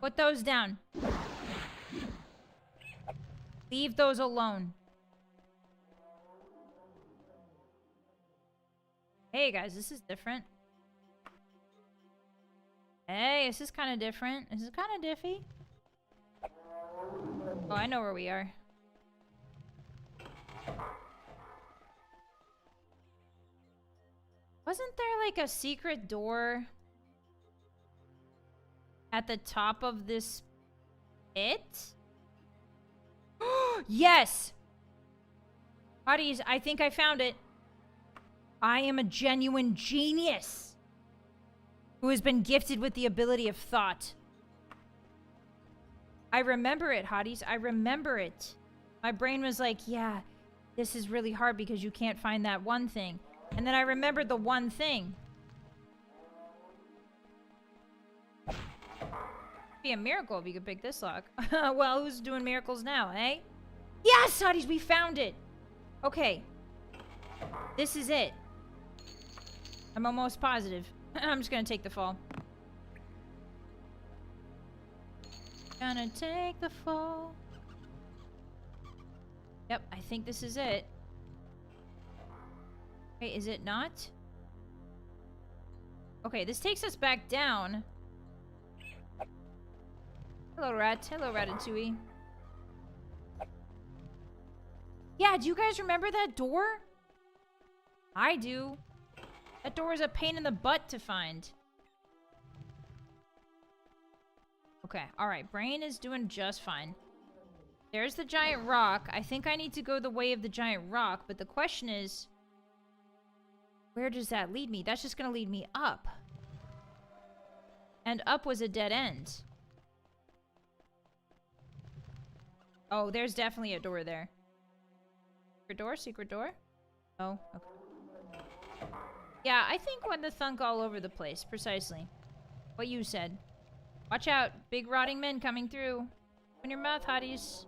Put those down. Leave those alone. Hey guys, this is different. Hey, this is kind of different. This is kind of diffy. Oh, I know where we are. Wasn't there like a secret door at the top of this pit? Yes! Hotties, I think I found it. I am a genuine genius who has been gifted with the ability of thought. I remember it, Hotties. I remember it. My brain was like, yeah, this is really hard because you can't find that one thing. And then I remembered the one thing. Be a miracle if you could pick this lock. Well, who's doing miracles now, eh? Yes, Hotties, we found it. Okay. This is it. I'm almost positive. I'm just gonna take the fall. Gonna take the fall. Yep, I think this is it. Wait, is it not? Okay, this takes us back down. Hello, rat. Hello, Ratatouille. Yeah, do you guys remember that door? I do. That door is a pain in the butt to find. Okay, alright. Brain is doing just fine. There's the giant rock. I think I need to go the way of the giant rock, but the question is... where does that lead me? That's just gonna lead me up. And up was a dead end. Oh, there's definitely a door there. Secret door? Secret door? Oh, okay. Yeah, I think when the thunk all over the place. Precisely. What you said. Watch out. Big rotting men coming through. Open your mouth, Hotties.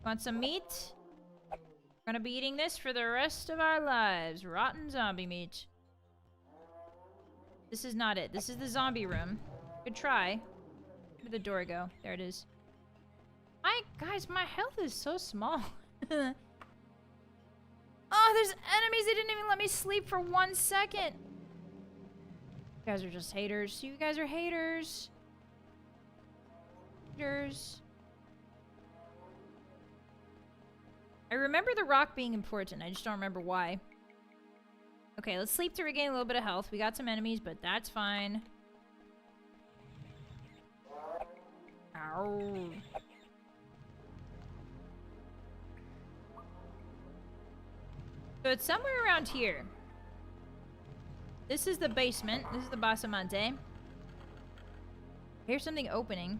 Want some meat? We're gonna be eating this for the rest of our lives. Rotten zombie meat. This is not it. This is the zombie room. Good try. Where did the door go? There it is. Guys, my health is so small. Oh, there's enemies. They didn't even let me sleep for 1 second. You guys are just haters. You guys are haters. Haters. I remember the rock being important. I just don't remember why. Okay, let's sleep to regain a little bit of health. We got some enemies, but that's fine. Ow. So it's somewhere around here. This is the basement. This is the Basamante. Here's something opening.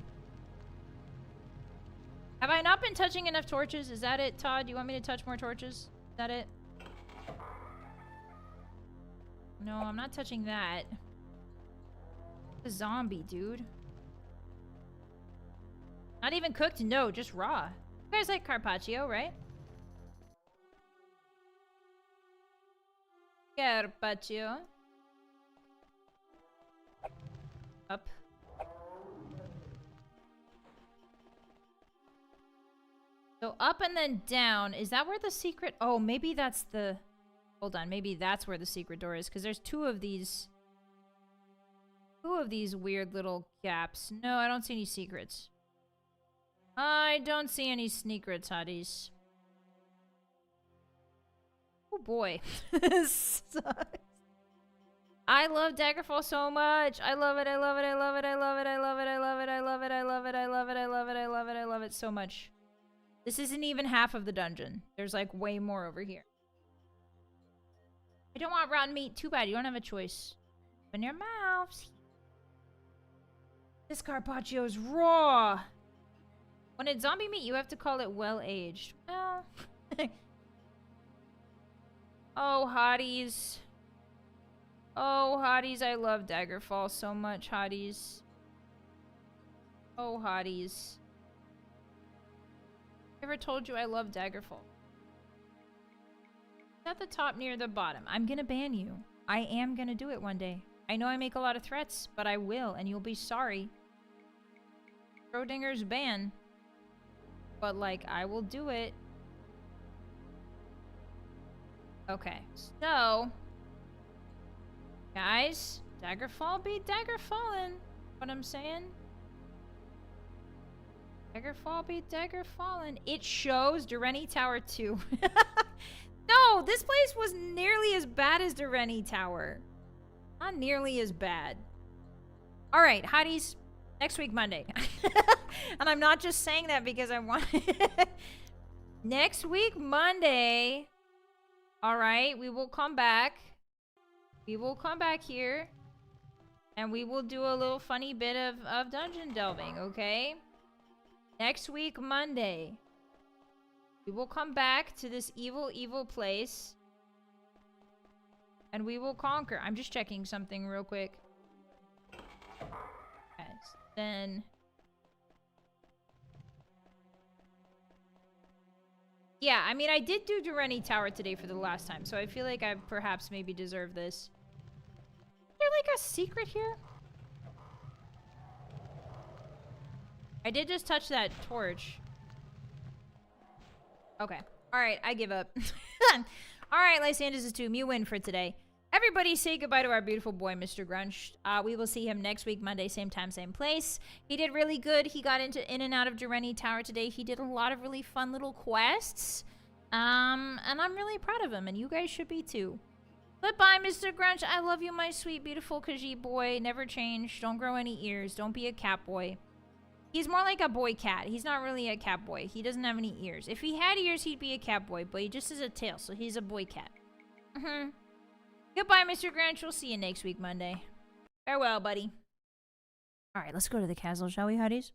Have I not been touching enough torches? Is that it, Todd? Do you want me to touch more torches? Is that it? No, I'm not touching that. The zombie, dude. Not even cooked? No, just raw. You guys like carpaccio, right? Carpaccio. Up. So up and then down. Is that where the secret... oh, maybe that's the... hold on. Maybe that's where the secret door is. Because there's two of these weird little gaps. No, I don't see any secrets. I don't see any secrets, Hotties. Oh boy. This sucks. I love Daggerfall so much. I love it. I love it. I love it. I love it. I love it. I love it. I love it. I love it. I love it. I love it. I love it. I love it. I love it so much. This isn't even half of the dungeon. There's like way more over here. I don't want rotten meat. Too bad. You don't have a choice. Open your mouths. This carpaccio is raw. When it's zombie meat, you have to call it well-aged. Well... Oh, hotties. Oh, hotties. I love Daggerfall so much, hotties. Oh, hotties. Ever told you I love Daggerfall? At the top near the bottom. I'm gonna ban you. I am gonna do it one day. I know I make a lot of threats, but I will, and you'll be sorry. Schrodinger's ban. But, like, I will do it. Okay, so... Guys, Daggerfall be Daggerfallin'. What I'm saying? Daggerfall be Daggerfallin'. It shows Durrani Tower 2. No, this place was nearly as bad as Durrani Tower. Not nearly as bad. Alright, hotties. Next week, Monday. And I'm not just saying that because I want it. Next week, Monday. Alright, we will come back. We will come back here. And we will do a little funny bit of dungeon delving, okay? Next week, Monday. We will come back to this evil, evil place. And we will conquer. I'm just checking something real quick. Yes. Then... Yeah, I mean, I did do Durrani Tower today for the last time, so I feel like I perhaps maybe deserve this. Is there, like, a secret here? I did just touch that torch. Okay. Alright, I give up. Alright, Lysander's is 2. You win for today. Everybody say goodbye to our beautiful boy, Mr. Grunch. We will see him next week, Monday, same time, same place. He did really good. He got in and out of Durrani Tower today. He did a lot of really fun little quests. And I'm really proud of him, and you guys should be too. Goodbye, Mr. Grunch. I love you, my sweet, beautiful Khajiit boy. Never change. Don't grow any ears. Don't be a cat boy. He's more like a boy cat. He's not really a cat boy. He doesn't have any ears. If he had ears, he'd be a cat boy, but he just has a tail, so he's a boy cat. Goodbye, Mr. Grunch. We'll see you next week, Monday. Farewell, buddy. Alright, let's go to the castle, shall we, hotties?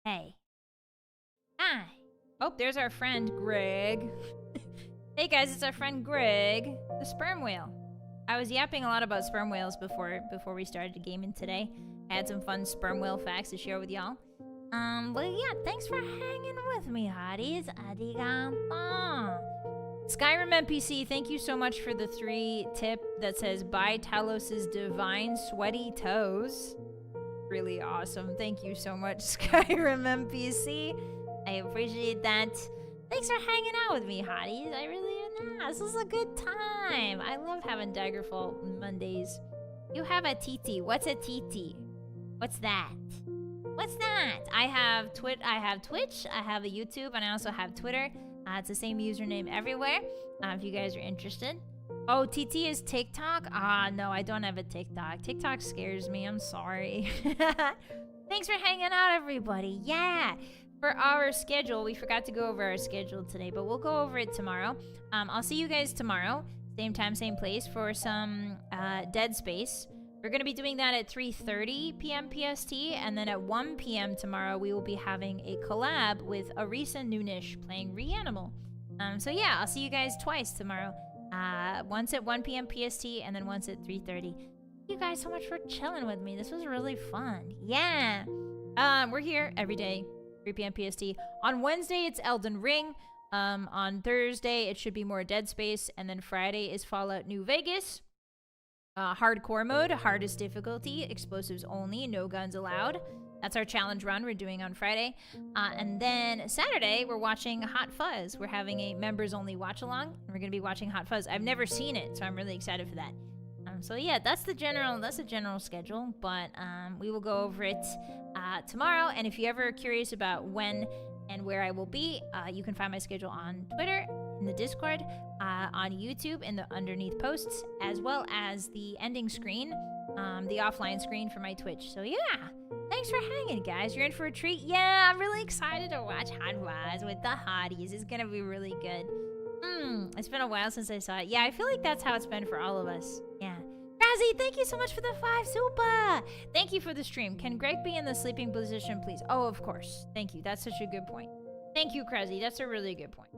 Hey. Hi. Oh, there's our friend, Greg. Hey, guys, it's our friend, Greg, the sperm whale. I was yapping a lot about sperm whales before we started gaming today. I had some fun sperm whale facts to share with y'all. But yeah, thanks for hanging with me, hotties. Arigato. Skyrim NPC, thank you so much for the 3 tip that says, "Buy Talos's divine sweaty toes." Really awesome. Thank you so much, Skyrim NPC. I appreciate that. Thanks for hanging out with me, hotties. I really am. This was a good time. I love having Daggerfall Mondays. You have a TT. What's a TT? What's that? What's that? I have Twitch, I have a YouTube, and I also have Twitter. It's the same username everywhere, if you guys are interested. Oh, TT is TikTok? No, I don't have a TikTok. TikTok scares me. I'm sorry. Thanks for hanging out, everybody. Yeah. For our schedule, we forgot to go over our schedule today, but we'll go over it tomorrow. I'll see you guys tomorrow. Same time, same place for some Dead Space. We're going to be doing that at 3:30 p.m. PST, and then at 1 p.m. tomorrow, we will be having a collab with Arisa Noonish playing Reanimal. So yeah, I'll see you guys twice tomorrow. Once at 1 p.m. PST, and then once at 3:30. Thank you guys so much for chilling with me. This was really fun. Yeah. We're here every day, 3 p.m. PST. On Wednesday, it's Elden Ring. On Thursday, it should be more Dead Space, and then Friday is Fallout New Vegas. Hardcore mode, hardest difficulty, explosives only, no guns allowed. That's our challenge run we're doing on Friday. And then Saturday, we're watching Hot Fuzz. We're having a members-only watch-along, and we're going to be watching Hot Fuzz. I've never seen it, so I'm really excited for that. So yeah, that's the general schedule, but we will go over it tomorrow. And if you're ever curious about when and where I will be, you can find my schedule on Twitter, in the Discord, on YouTube, in the underneath posts, as well as the ending screen, the offline screen for my Twitch. So yeah, thanks thanks for hanging, guys. You're in for a treat. Yeah, I'm really excited to watch Hotties with the Hotties. It's gonna be really good. It's been a while since I saw it. Yeah, I feel like that's how it's been for all of us. Yeah. Razzie, thank you so much for the 5 super. Thank you for the stream. Can Greg be in the sleeping position, please? Oh, of course. Thank you. That's such a good point. Thank you, Krezzy. That's a really good point.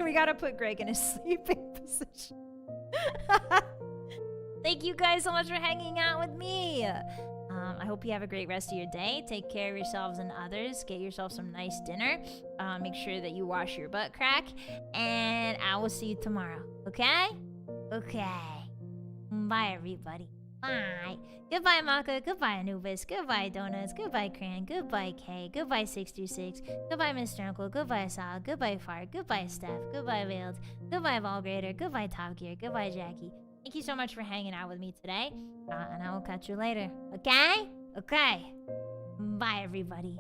We gotta put Greg in his sleeping position. Thank you guys so much for hanging out with me. I hope you have a great rest of your day. Take care of yourselves and others. Get yourself some nice dinner. Make sure that you wash your butt crack. And I will see you tomorrow. Okay? Okay. Bye, everybody. Bye. Goodbye, Maka. Goodbye, Anubis. Goodbye, Donuts. Goodbye, Cran. Goodbye, Kay. Goodbye, 626. Goodbye, Mr. Uncle. Goodbye, Sal. Goodbye, Fart. Goodbye, Steph. Goodbye, Veiled. Goodbye, Volgrader. Goodbye, Top Gear. Goodbye, Jackie. Thank you so much for hanging out with me today. And I will catch you later. Okay? Okay. Bye, everybody.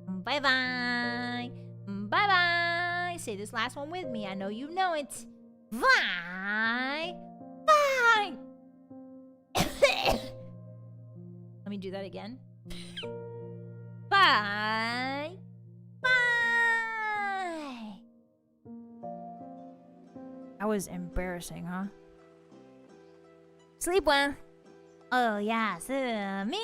Bye-bye. Bye-bye. Say this last one with me. I know you know it. Bye. Bye. Let me do that again. Bye. Bye. That was embarrassing, huh? Sleep well. Oh, yeah. Me.